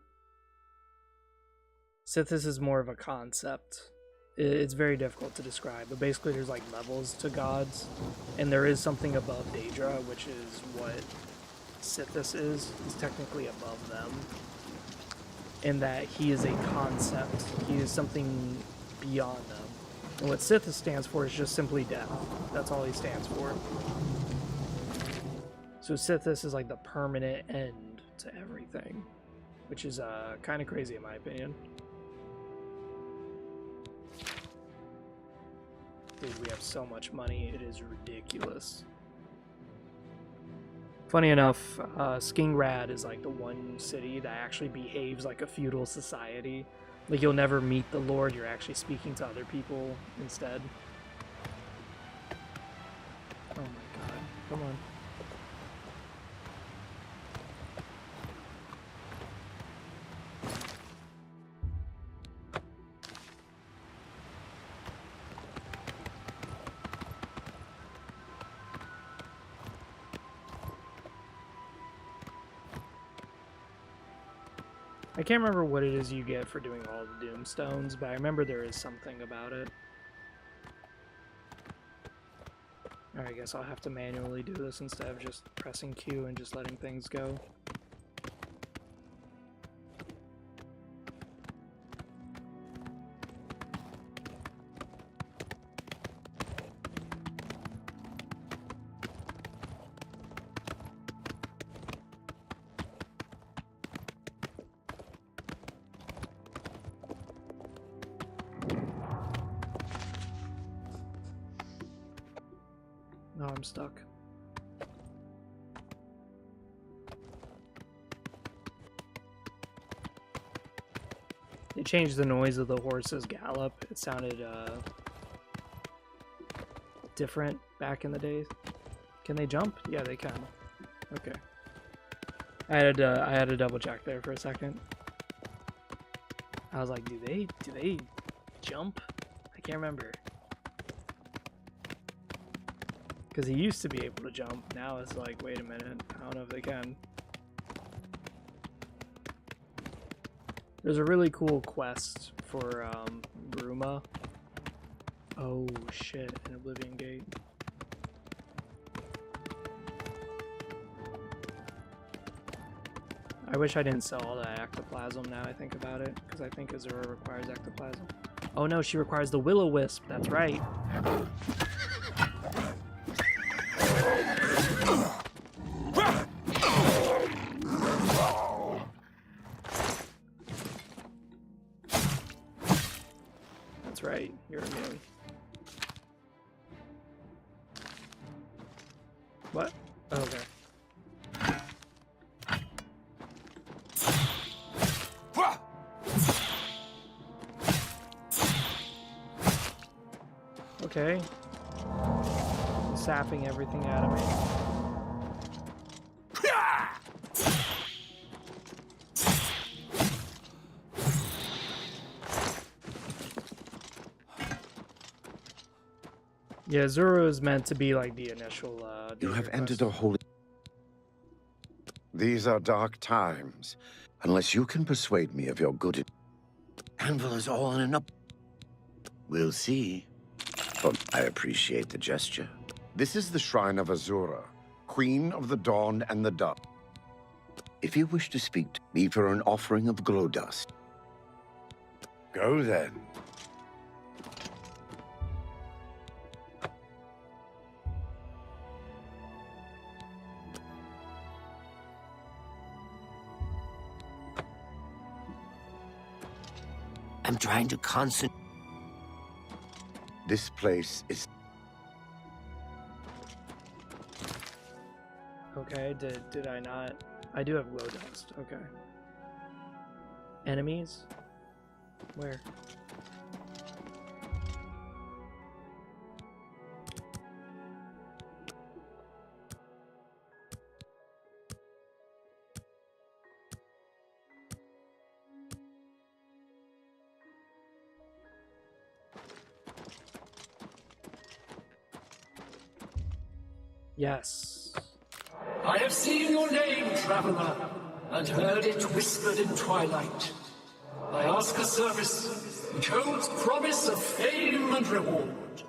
Sithis is more of a concept. It's very difficult to describe, but basically there's like levels to gods, and there is something above Daedra, which is what Sithis is. He's technically above them, in that he is a concept. He is something beyond them. And what Sithis stands for is just simply death. That's all he stands for. So Sithis is like the permanent end to everything, which is kind of crazy in my opinion. Dude, we have so much money, it is ridiculous. Funny enough, Skingrad is like the one city that actually behaves like a feudal society. Like, you'll never meet the Lord, you're actually speaking to other people instead. Oh my god, come on. I can't remember what it is you get for doing all the Doomstones, but I remember there is something about it. Alright, I guess I'll have to manually do this instead of just pressing Q and just letting things go. No, I'm stuck. They changed the noise of the horse's gallop. It sounded different back in the days. Can they jump? Yeah, they can. Okay. I had to double check there for a second. I was like, do they jump? I can't remember. Because he used to be able to jump. Now it's like, wait a minute. I don't know if they can. There's a really cool quest for Bruma. Oh shit, an Oblivion Gate. I wish I didn't sell all that ectoplasm now I think about it. Because I think Azura requires ectoplasm. Oh no, she requires the Will-O-Wisp. That's right. right. You're immune. What? Okay. Okay. Sapping everything out of me. Yeah, Zoro is meant to be like the initial. You have entered a holy. These are dark times. Unless you can persuade me of your good. Anvil is all in an up. We'll see. But I appreciate the gesture. This is the shrine of Azura, Queen of the Dawn and the Dove. If you wish to speak to me for an offering of glow dust, go then. I'm trying to concentrate. This place is... Okay, did I not? I do have glow dust. Okay. Enemies? Where? Yes. I have seen your name, traveler, and heard it whispered in twilight. I ask a service which holds promise of fame and reward.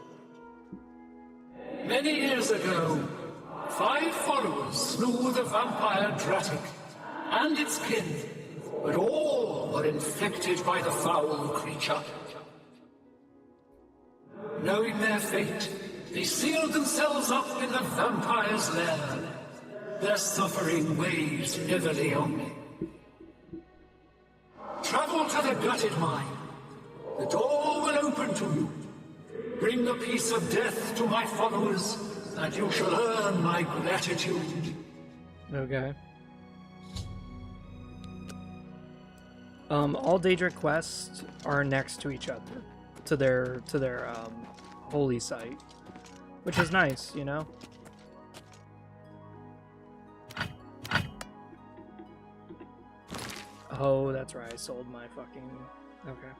Many years ago, 5 followers slew the vampire Dratic and its kin, but all were infected by the foul creature. Knowing their fate, they sealed themselves up in the vampire's lair. Their suffering weighs heavily on me. Travel to the gutted mine. The door will open to you. Bring the piece of death to my followers, and you shall earn my gratitude. Okay. All Daedric quests are next to each other, to their holy site, which is nice, you know. Oh, that's right. I sold my fucking. Okay.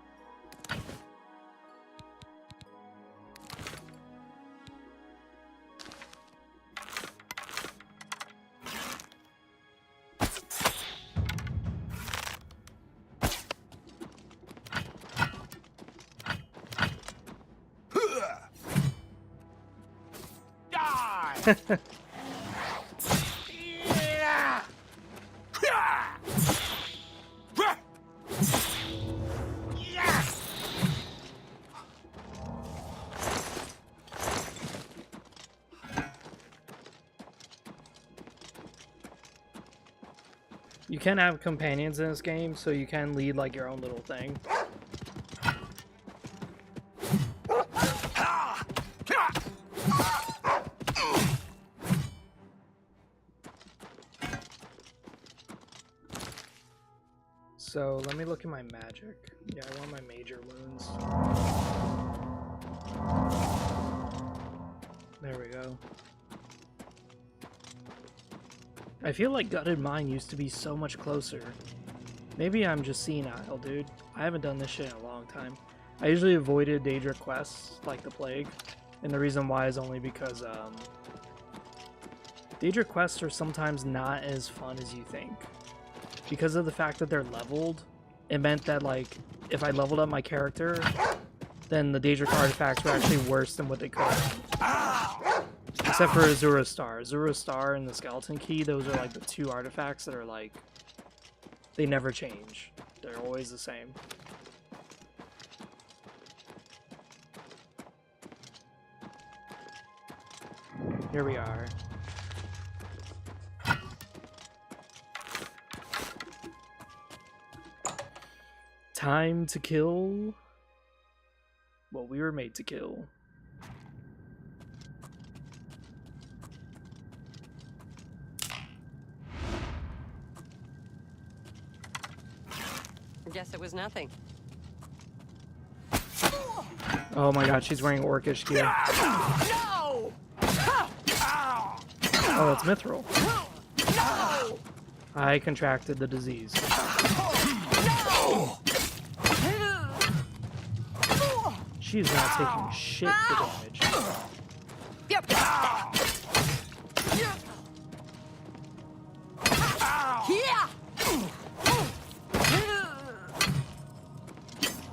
Die! You can have companions in this game, so you can lead like your own little thing. So let me look at my magic. Yeah, I want my major wounds. There we go. I feel like Gutted Mine used to be so much closer. Maybe I'm just senile, dude. I haven't done this shit in a long time. I usually avoided Daedric quests like the plague, and the reason why is only because Daedric quests are sometimes not as fun as you think. Because of the fact that they're leveled, it meant that like if I leveled up my character, then the Daedric artifacts were actually worse than what they could have. Except for Azura Star. Azura Star and the Skeleton Key, those are like the 2 artifacts that are like, they never change. They're always the same. Here we are. Time to kill... Whoa. kill. We were made to kill. I guess it was nothing. Oh my god, she's wearing orcish gear. No! Oh, it's mithril. I contracted the disease. She's not taking shit for damage.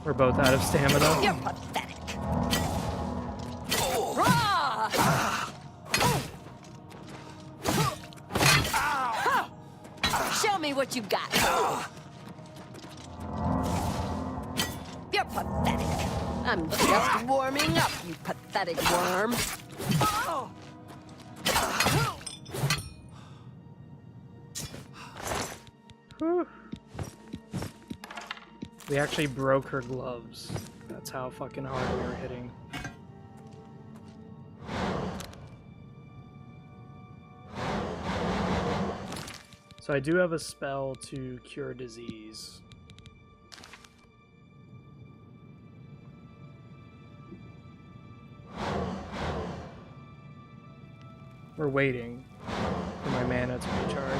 We're both out of stamina. You're pathetic. Show me what you got. You're pathetic. I'm just warming up, you pathetic worm. Whew. We actually broke her gloves. That's how fucking hard we were hitting. So I do have a spell to cure disease. We're waiting for my mana to recharge.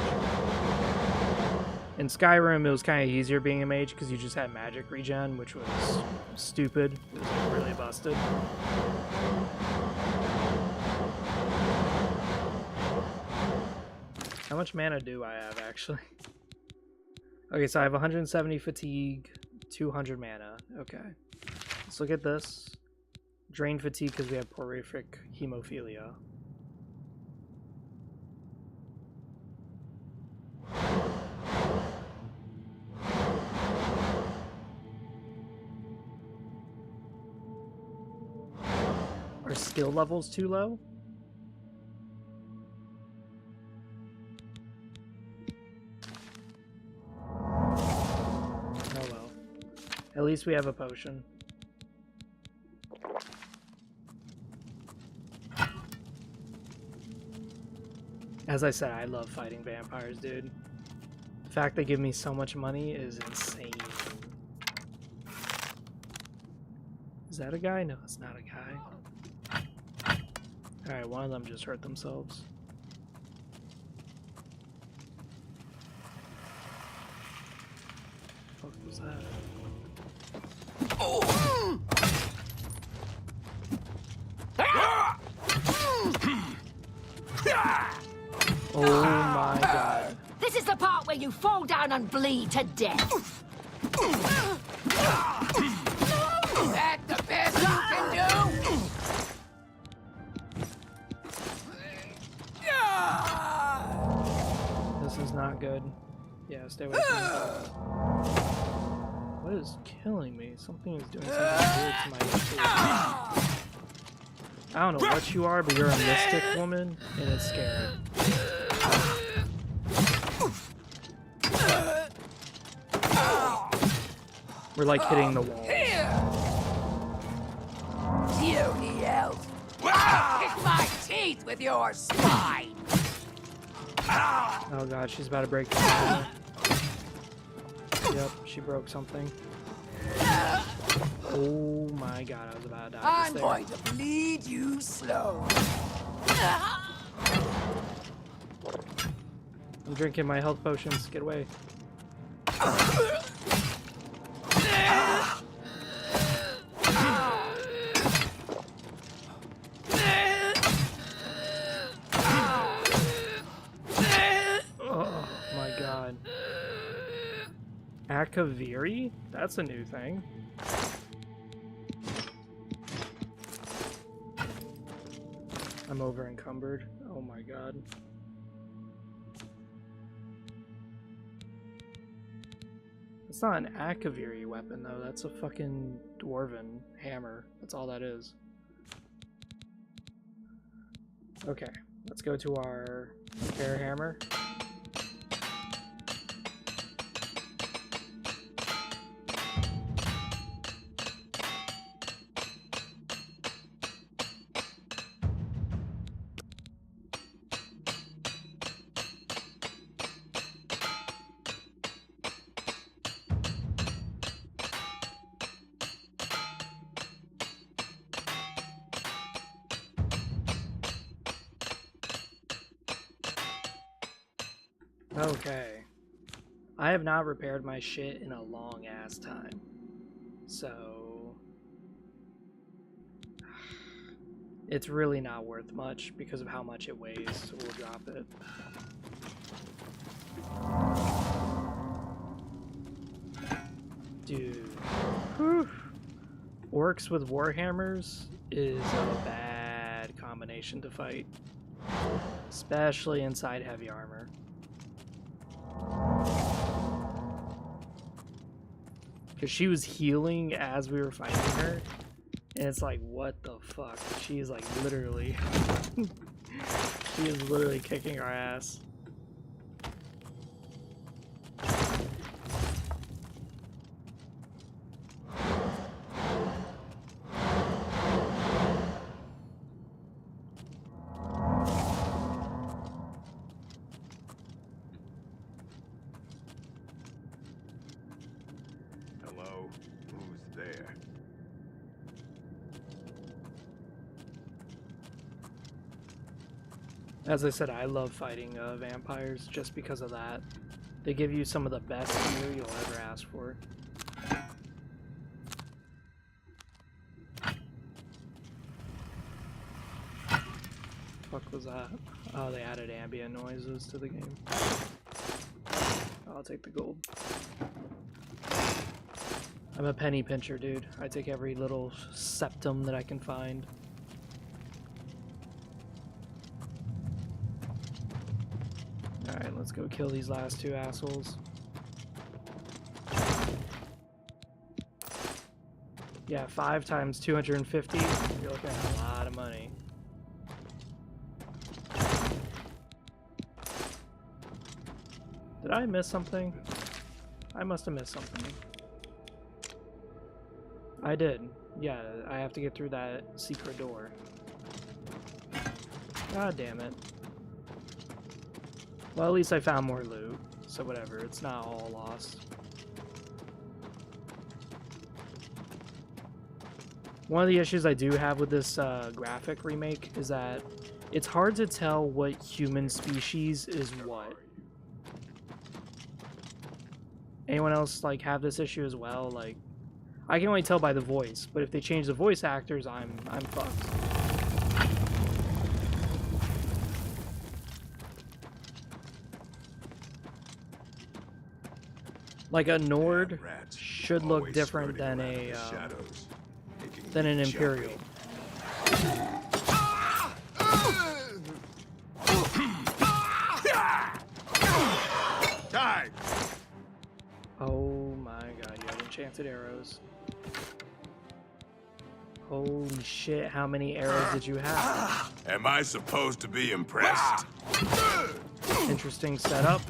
In Skyrim, it was kind of easier being a mage because you just had magic regen, which was stupid. It was like really busted. How much mana do I have, actually? Okay, so I have 170 fatigue, 200 mana. Okay. Let's look at this. Drain fatigue because we have porphyric hemophilia. Are skill levels too low? Oh well. At least we have a potion. As I said, I love fighting vampires, dude. The fact they give me so much money is insane. Is that a guy? No, it's not a guy. Alright, one of them just hurt themselves. What the fuck was that? Oh my god. This is the part where you fall down and bleed to death. That the best you can do? This is not good. Yeah, stay away from me. What is killing me? Something is doing something weird to my HP. I don't know what you are, but you're a mystic woman, and it's scary. We're like hitting the wall. Puny elf! Kick my teeth with your spine! Oh god, she's about to break the Yep, she broke something. Oh my god, I was about to die. I'm going to bleed you slow. I'm drinking my health potions. Get away. Oh my god. Akaviri? That's a new thing. I'm over encumbered. Oh my god. It's not an Akaviri weapon though, that's a fucking dwarven hammer. That's all that is. Okay, let's go to our fair hammer. Okay. I have not repaired my shit in a long ass time. So it's really not worth much because of how much it weighs, so we'll drop it. Dude. Whew. Orcs with warhammers is a bad combination to fight. Especially inside heavy armor. Because she was healing as we were fighting her. And it's like, what the fuck? She's like literally... she is literally kicking our ass. Hello? Who's there? As I said, I love fighting vampires just because of that. They give you some of the best gear you'll ever ask for. Fuck was that? Oh, they added ambient noises to the game. I'll take the gold. I'm a penny pincher, dude. I take every little septum that I can find. Alright, let's go kill these last two assholes. Yeah, 5 times 250. You're looking at a lot of money. Did I miss something? I must have missed something. I did. Yeah, I have to get through that secret door. God damn it. Well, at least I found more loot, so whatever, it's not all lost. One of the issues I do have with this graphic remake is that it's hard to tell what human species is what. Anyone else like have this issue as well? Like, I can only tell by the voice, but if they change the voice actors, I'm fucked. Like a Nord should look different than a than an Imperial. Die! Oh my god, you have enchanted arrows. Holy shit, how many arrows did you have? Am I supposed to be impressed? Interesting setup.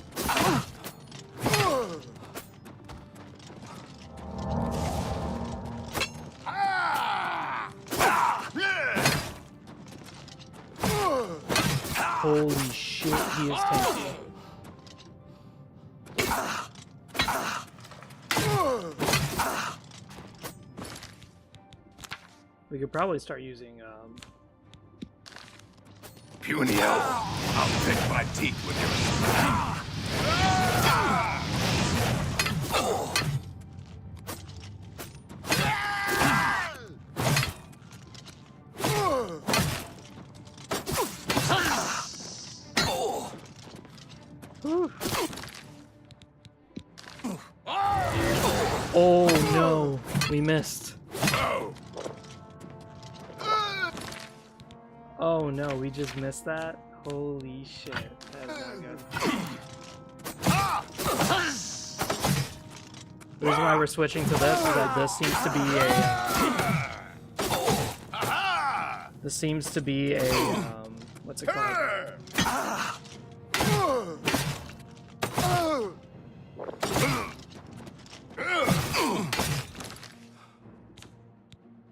Holy shit, he is tanky. We could probably start using Puny elf, I'll pick my teeth with your... Oh no, we missed. Oh no, we just missed that? Holy shit, that is not good. The reason why we're switching to this is that this seems to be a... this seems to be a... what's it called?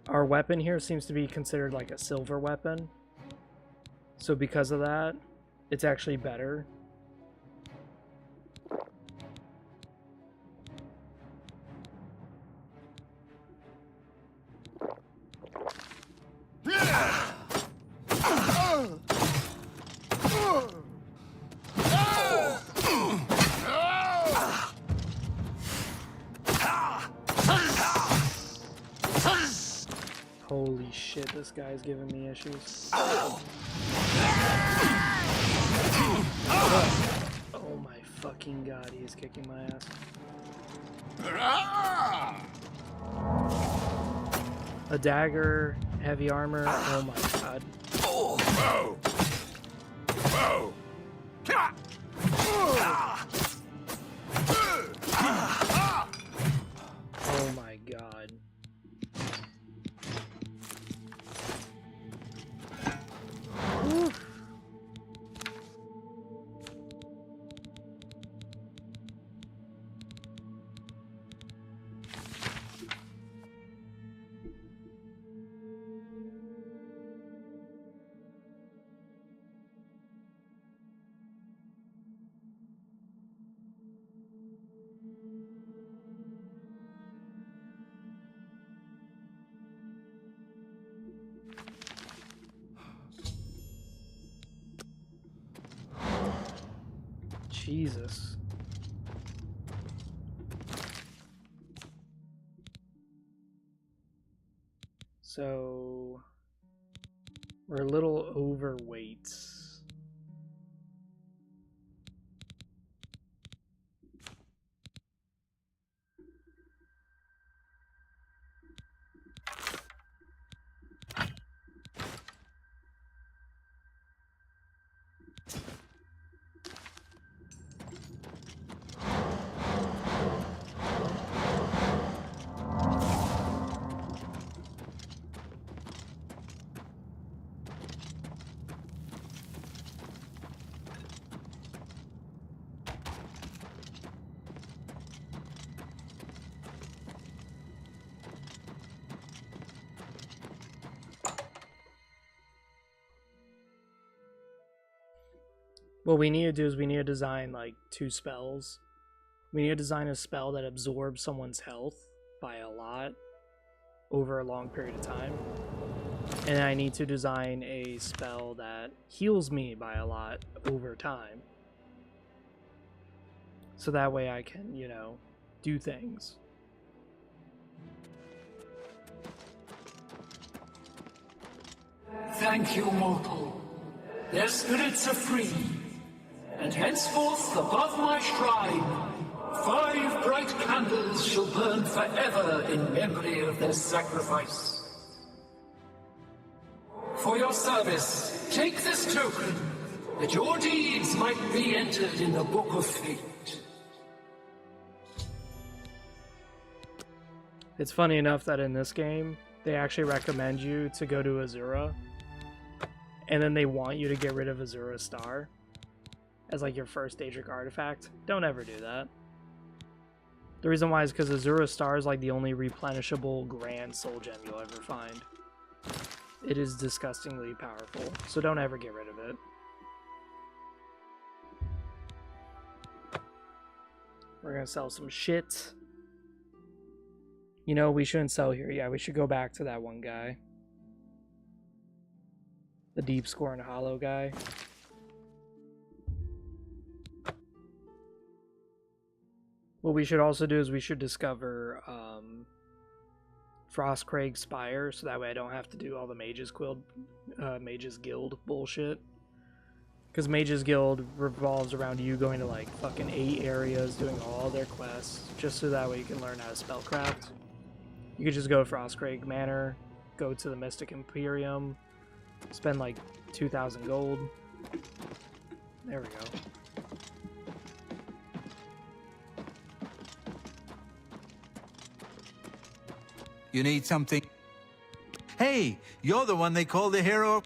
Our weapon here seems to be considered like a silver weapon. So because of that, it's actually better. shit, this guy's giving me issues. Oh my fucking god, he is kicking my ass. A dagger, heavy armor, oh my god. Oh my god. Oof. Jesus. So we're a little overweight. What we need to do is we need to design like 2 spells. We need to design a spell that absorbs someone's health by a lot over a long period of time. And I need to design a spell that heals me by a lot over time. So that way I can, you know, do things. Thank you, mortal. Their spirits are free, and henceforth above my shrine, 5 bright candles shall burn forever in memory of their sacrifice. For your service, take this token, that your deeds might be entered in the Book of Fate. It's funny enough that in this game, they actually recommend you to go to Azura, and then they want you to get rid of Azura Star as like your first Daedric artifact. Don't ever do that. The reason why is because Azura Star is like the only replenishable grand soul gem you'll ever find. It is disgustingly powerful, so don't ever get rid of it. We're gonna sell some shit. You know, we shouldn't sell here. Yeah, we should go back to that one guy. The deep score and hollow guy. What we should also do is we should discover Frostcraig Spire, so that way I don't have to do all the Mages Guild bullshit. Because Mages Guild revolves around you going to like fucking 8 areas, doing all their quests, just so that way you can learn how to spellcraft. You could just go to Frostcraig Manor, go to the Mystic Imperium, spend like 2,000 gold. There we go. You need something? Hey, you're the one they call the hero.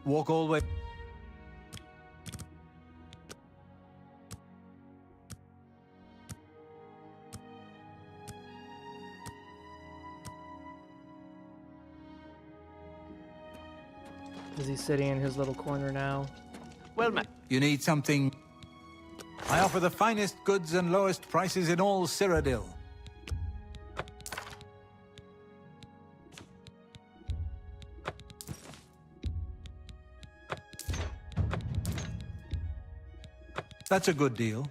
Walk all the way. Is he sitting in his little corner now? Well, you need something? I offer the finest goods and lowest prices in all Cyrodiil. That's a good deal.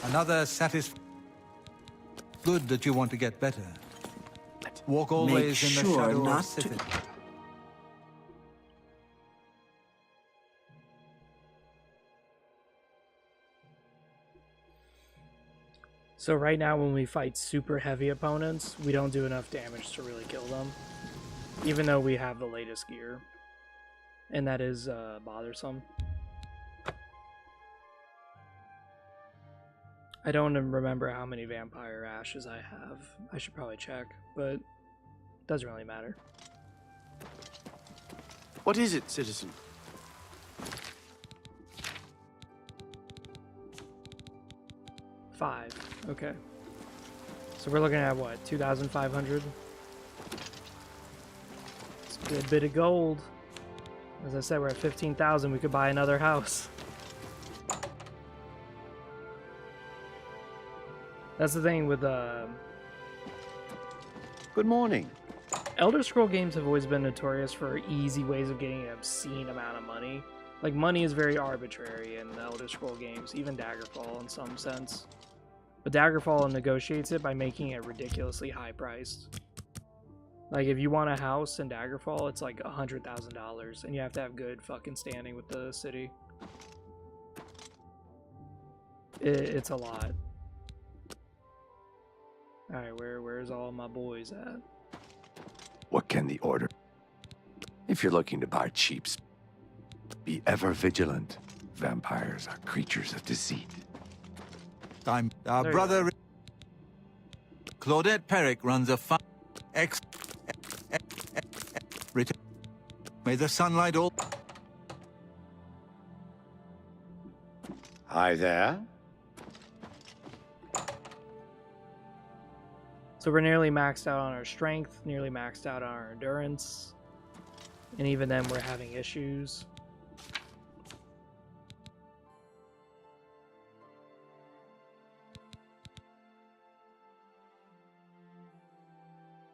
Another Good that you want to get better. Walk always in the sure shadow not of Sith. So right now when we fight super heavy opponents, we don't do enough damage to really kill them. Even though we have the latest gear. And that is bothersome. I don't remember how many vampire ashes I have. I should probably check, but it doesn't really matter. What is it, citizen? Five. Okay. So we're looking at what? 2,500? It's a good bit of gold. As I said, we're at 15,000. We could buy another house. That's the thing with Good morning. Elder Scroll games have always been notorious for easy ways of getting an obscene amount of money. Like, money is very arbitrary in the Elder Scroll games, even Daggerfall in some sense. But Daggerfall negotiates it by making it ridiculously high priced. Like, if you want a house in Daggerfall, it's like $100,000, and you have to have good fucking standing with the city. It's a lot. Alright, where's all my boys at? What can the order? If you're looking to buy cheap, be ever vigilant. Vampires are creatures of deceit. Our brother Claudette Perrick runs a fun May the sunlight all. Hi there. So we're nearly maxed out on our strength, nearly maxed out on our endurance, and even then we're having issues.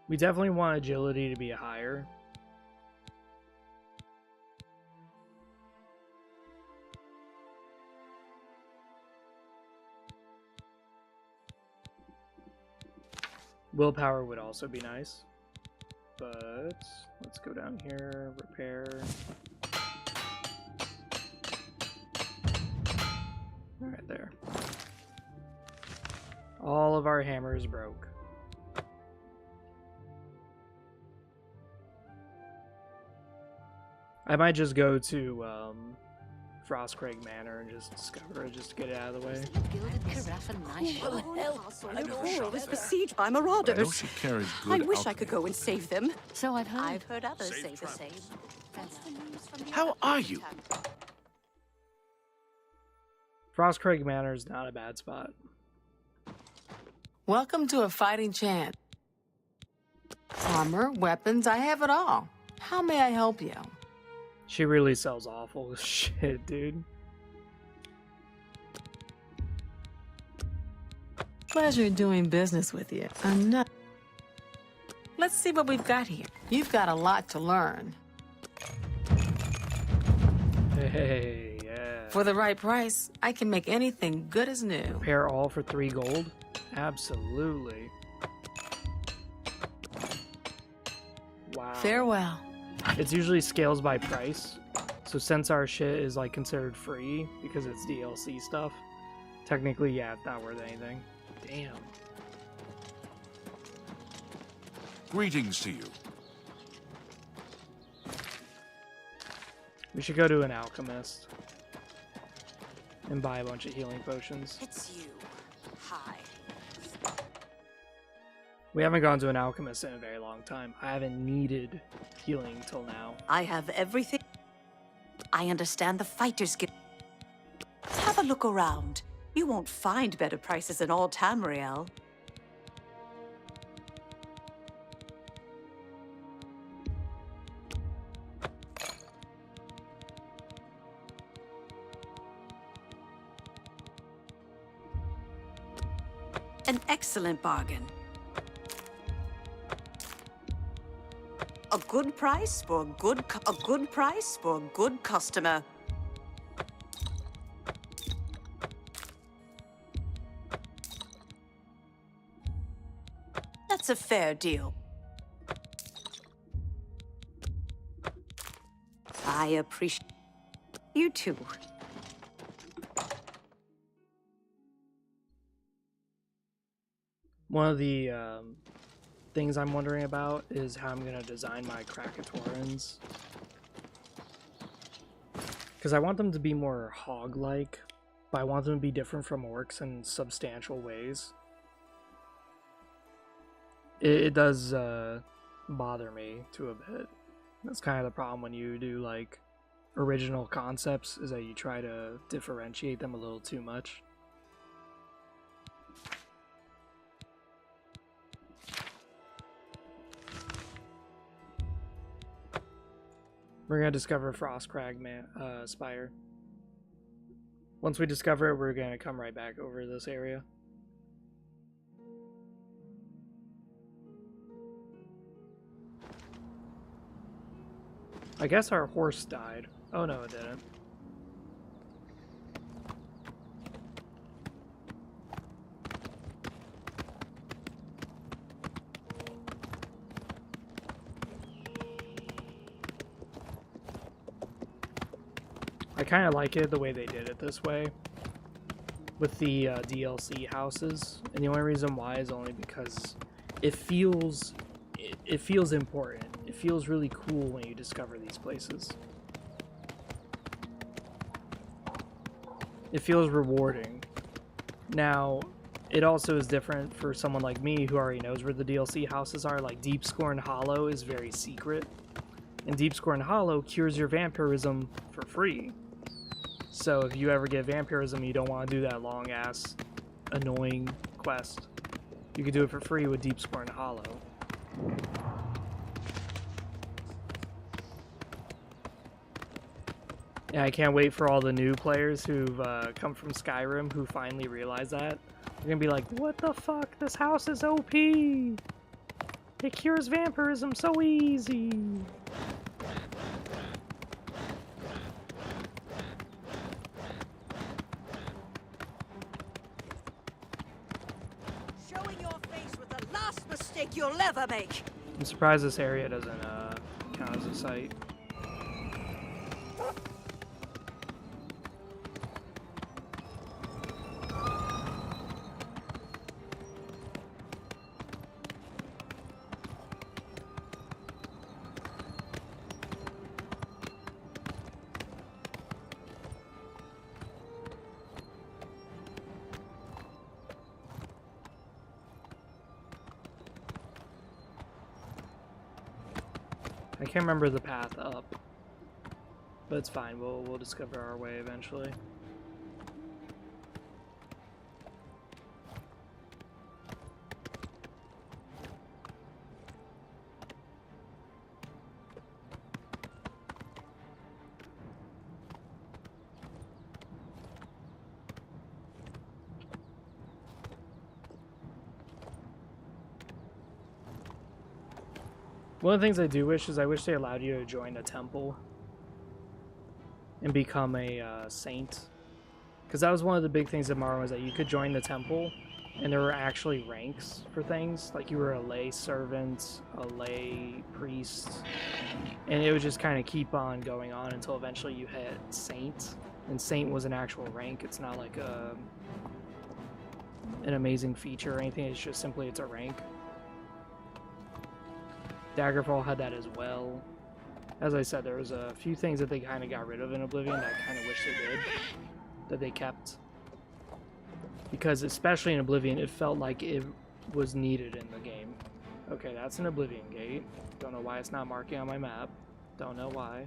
We definitely want agility to be higher. Willpower would also be nice. But let's go down here, repair. Alright, there. All of our hammers broke. I might just go to Frostcraig Manor and just discover it, just to get it out of the way. Aurora was besieged by marauders. I know she carries good I wish I alchemy. could go and save them. So I've heard. I've heard others say the same. How are you? Frostcraig Manor is not a bad spot. Welcome to a fighting chance. Armor, weapons, I have it all. How may I help you? She really sells awful shit, dude. Pleasure doing business with you. I'm not. Let's see what we've got here. You've got a lot to learn. Hey, yeah. For the right price, I can make anything good as new. Repair all for 3 gold? Absolutely. Wow. Farewell. It's usually scales by price. So since our shit is like considered free because it's DLC stuff, technically, yeah, it's not worth anything. Damn. Greetings to you. We should go to an alchemist and buy a bunch of healing potions. It's you. Hi. We haven't gone to an alchemist in a very long time. I haven't needed healing till now. I have everything. I understand the Fighters Guild. Have a look around. You won't find better prices in all Tamriel. An excellent bargain. A good price for a good customer. That's a fair deal. I appreciate you too. One of the things I'm wondering about is how I'm going to design my Krakatorans. Because I want them to be more hog-like, but I want them to be different from orcs in substantial ways. It does bother me to a bit. That's kind of the problem when you do like original concepts, is that you try to differentiate them a little too much. We're gonna discover Frostcrag Spire. Once we discover it, we're gonna come right back over this area. I guess our horse died. Oh no, it didn't. I kind of like it the way they did it this way with the DLC houses, and the only reason why is only because it feels important. It feels really cool when you discover these places. It feels rewarding. Now, it also is different for someone like me who already knows where the DLC houses are. Like Deepscorn Hollow is very secret, and Deepscorn Hollow cures your vampirism for free. So if you ever get vampirism, you don't want to do that long ass annoying quest, you can do it for free with Deepscorn Hollow. Yeah, I can't wait for all the new players who've come from Skyrim who finally realize that. They're gonna be like, what the fuck? This house is OP! It cures vampirism so easy! Showing your face with the last mistake you'll ever make. I'm surprised this area doesn't count as a site. I can't remember the path up, but it's fine. We'll discover our way eventually. One of the things I do wish is I wish they allowed you to join a temple and become a saint. Because that was one of the big things of Morrowind, was that you could join the temple and there were actually ranks for things. Like you were a lay servant, a lay priest, and it would just kind of keep on going on until eventually you hit saint. And saint was an actual rank. It's not like an amazing feature or anything. It's just simply it's a rank. Daggerfall had that as well. As I said, there was a few things that they kind of got rid of in Oblivion that I kind of wish they did, that they kept. Because especially in Oblivion, it felt like it was needed in the game. Okay, that's an Oblivion gate. Don't know why it's not marking on my map. Don't know why.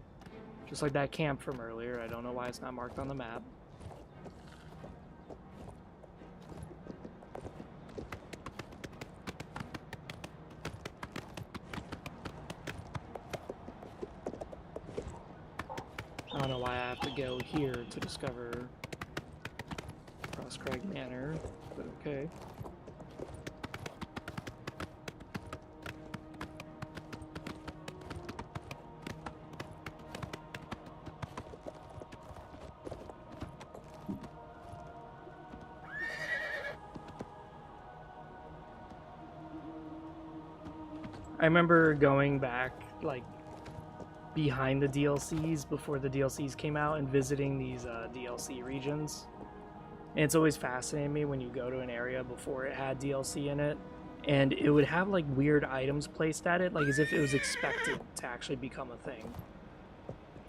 Just like that camp from earlier, I don't know why it's not marked on the map. I don't know why I have to go here to discover Frostcrag Manor, but okay. remember going back, like, behind the DLCs before the DLCs came out and visiting these DLC regions. And it's always fascinated me when you go to an area before it had DLC in it, and it would have like weird items placed at it, like as if it was expected to actually become a thing.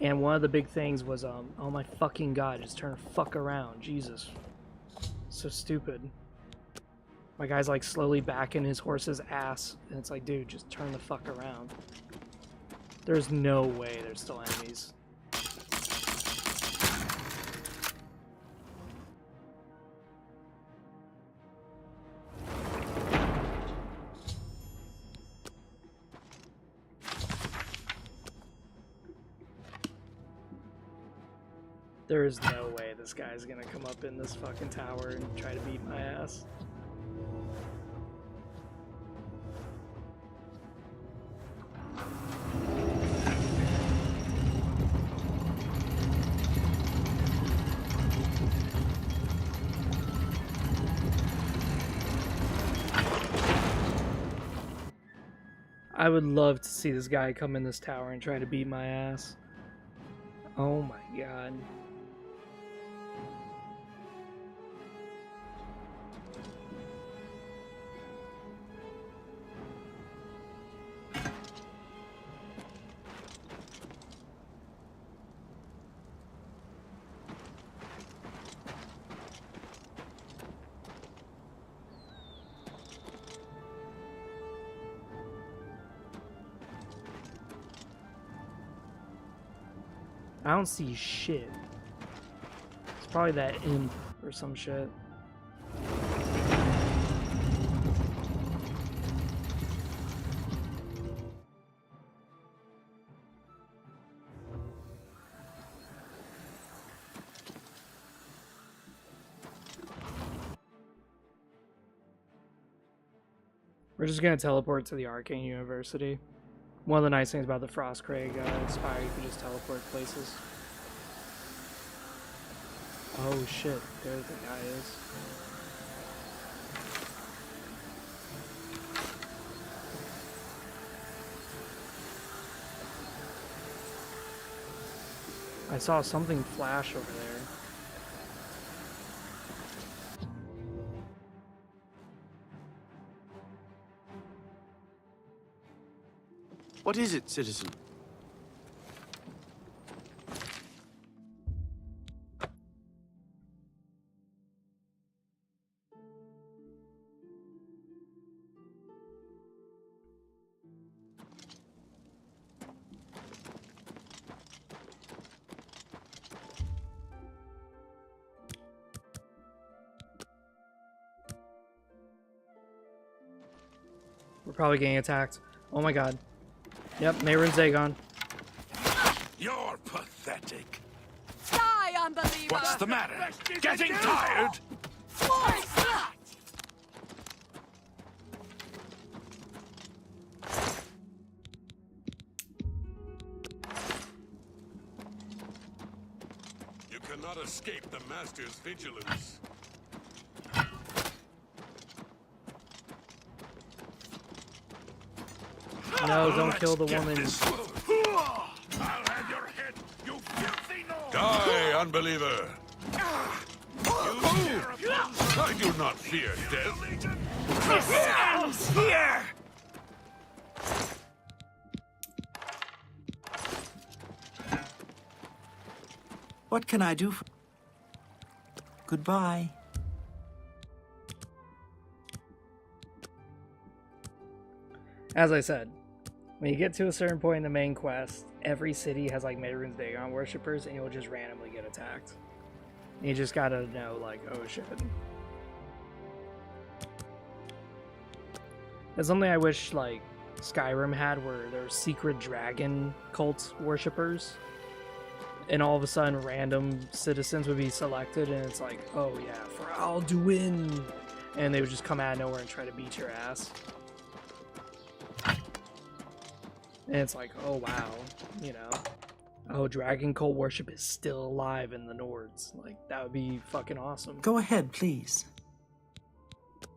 And one of the big things was, oh my fucking god, just turn the fuck around, Jesus. So stupid. My guy's like slowly backing his horse's ass, and it's like, dude, just turn the fuck around. There's no way there's still enemies. There is no way this guy's gonna come up in this fucking tower and try to beat my ass. I would love to see this guy come in this tower and try to beat my ass. Oh my god. I don't see shit. It's probably that imp or some shit. We're just gonna teleport to the Arcane University. One of the nice things about the Frostcraig Spire, you can just teleport places. Oh shit, there the guy is. I saw something flash over there. What is it, citizen? We're probably getting attacked. Oh my god. Yep, Mayron Zagon. You're pathetic. Die, unbeliever! What's the matter? Getting tired? Force that! You cannot escape the Master's vigilance. No, don't kill the woman. I'll have your head, you filthy Nord! Die, unbeliever! I do not fear death. This ends here! What can I do for... Goodbye. As I said, when you get to a certain point in the main quest, every city has like Mayron's Dagon worshippers, and you'll just randomly get attacked. And you just gotta know, like, oh shit. That's something I wish, like, Skyrim had, where there were secret dragon cult worshippers, and all of a sudden random citizens would be selected, and it's like, oh yeah, for Alduin, and they would just come out of nowhere and try to beat your ass. And it's like, oh wow, you know, oh, dragon cult worship is still alive in the Nords. Like, that would be fucking awesome. Go ahead, please.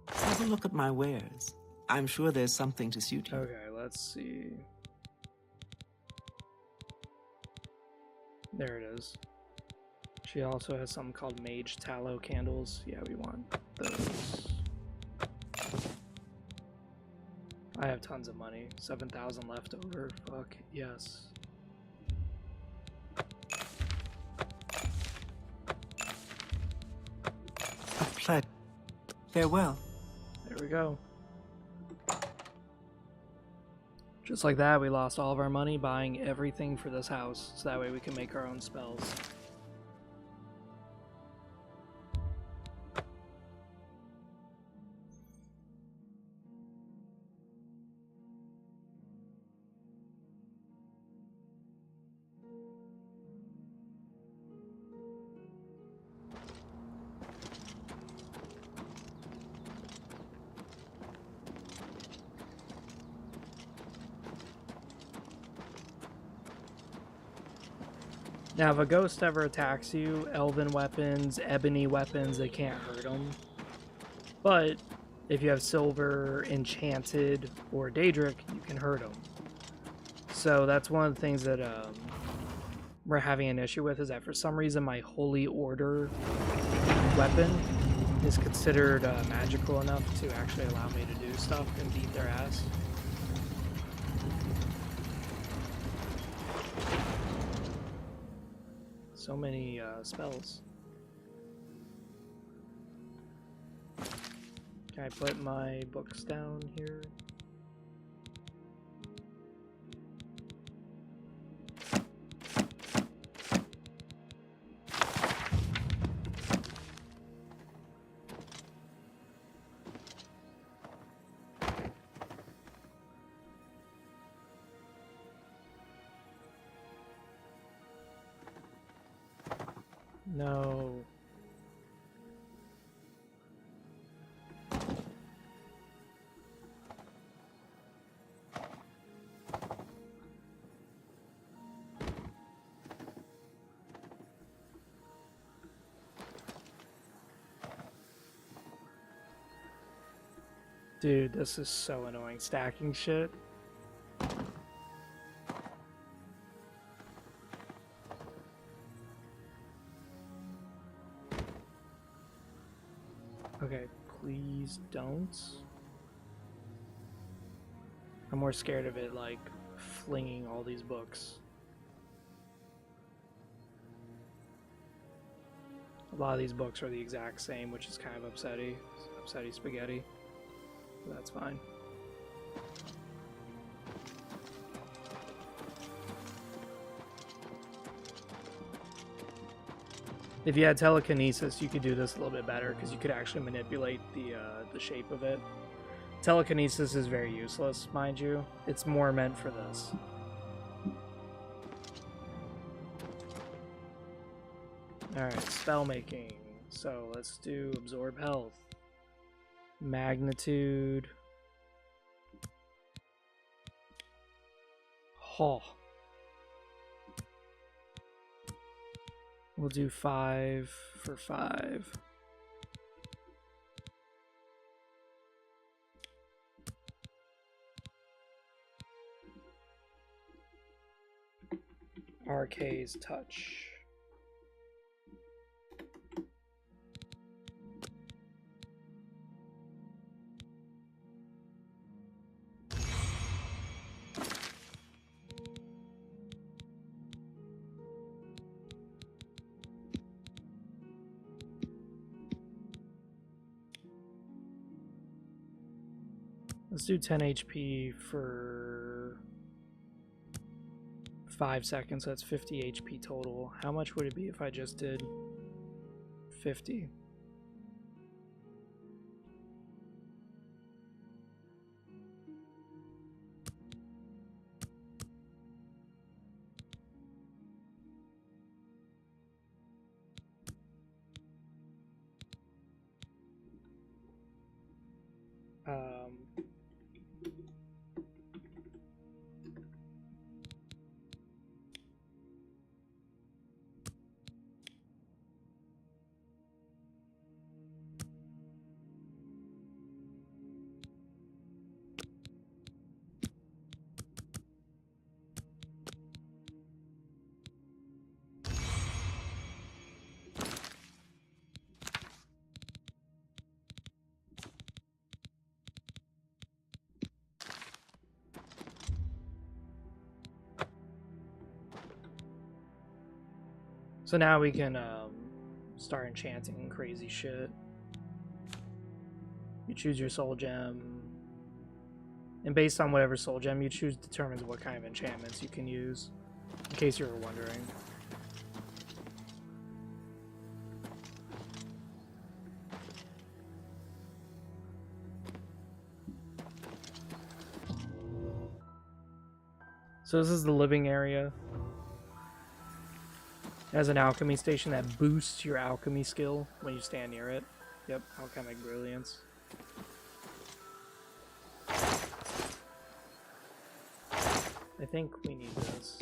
Have a look at my wares. I'm sure there's something to suit you. Okay, let's see. There it is. She also has something called Mage Tallow Candles. Yeah, we want those. I have tons of money. 7,000 left over. Fuck, yes. A pledge. Farewell. There we go. Just like that, we lost all of our money buying everything for this house, so that way we can make our own spells. Now, if a ghost ever attacks you, elven weapons, ebony weapons, they can't hurt them. But if you have silver, enchanted, or daedric, you can hurt them. So that's one of the things that we're having an issue with, is that for some reason my Holy Order weapon is considered magical enough to actually allow me to do stuff and beat their ass. So many spells. Can I put my books down here? No. Dude, this is so annoying, stacking shit. Okay, please don't. I'm more scared of it, like, flinging all these books. A lot of these books are the exact same, which is kind of upsetty spaghetti. But that's fine. If you had telekinesis, you could do this a little bit better, because you could actually manipulate the shape of it. Telekinesis is very useless, mind you. It's more meant for this. Alright, spell making. So let's do absorb health. Magnitude. Oh. We'll do 5 for 5. RK's touch. Let's do 10 HP for 5 seconds, so that's 50 HP total. How much would it be if I just did 50? So now we can start enchanting crazy shit. You choose your soul gem, and based on whatever soul gem you choose determines what kind of enchantments you can use, in case you were wondering. So this is the living area. It has an alchemy station that boosts your alchemy skill when you stand near it. Yep, alchemic brilliance. I think we need this.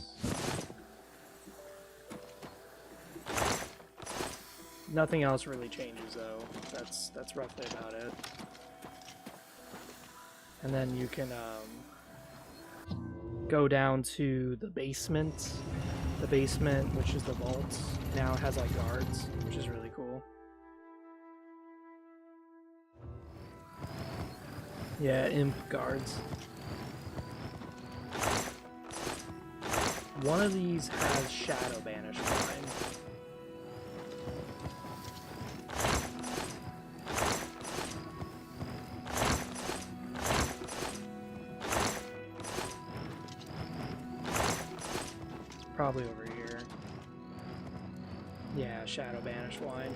Nothing else really changes though. That's roughly about it. And then you can go down to the basement. The basement, which is the vault, now has like guards, which is really cool. Yeah, imp guards. One of these has shadow banish line. Probably over here. Yeah, shadow banish wine.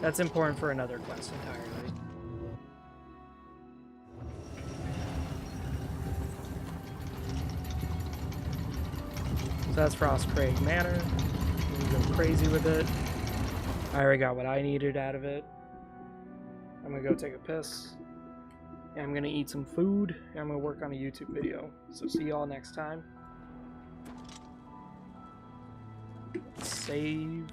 That's important for another quest entirely. So that's Frostcraig Manor. We can go crazy with it. I already got what I needed out of it. I'm gonna go take a piss. And I'm gonna eat some food. And I'm gonna work on a YouTube video. So see y'all next time. Save.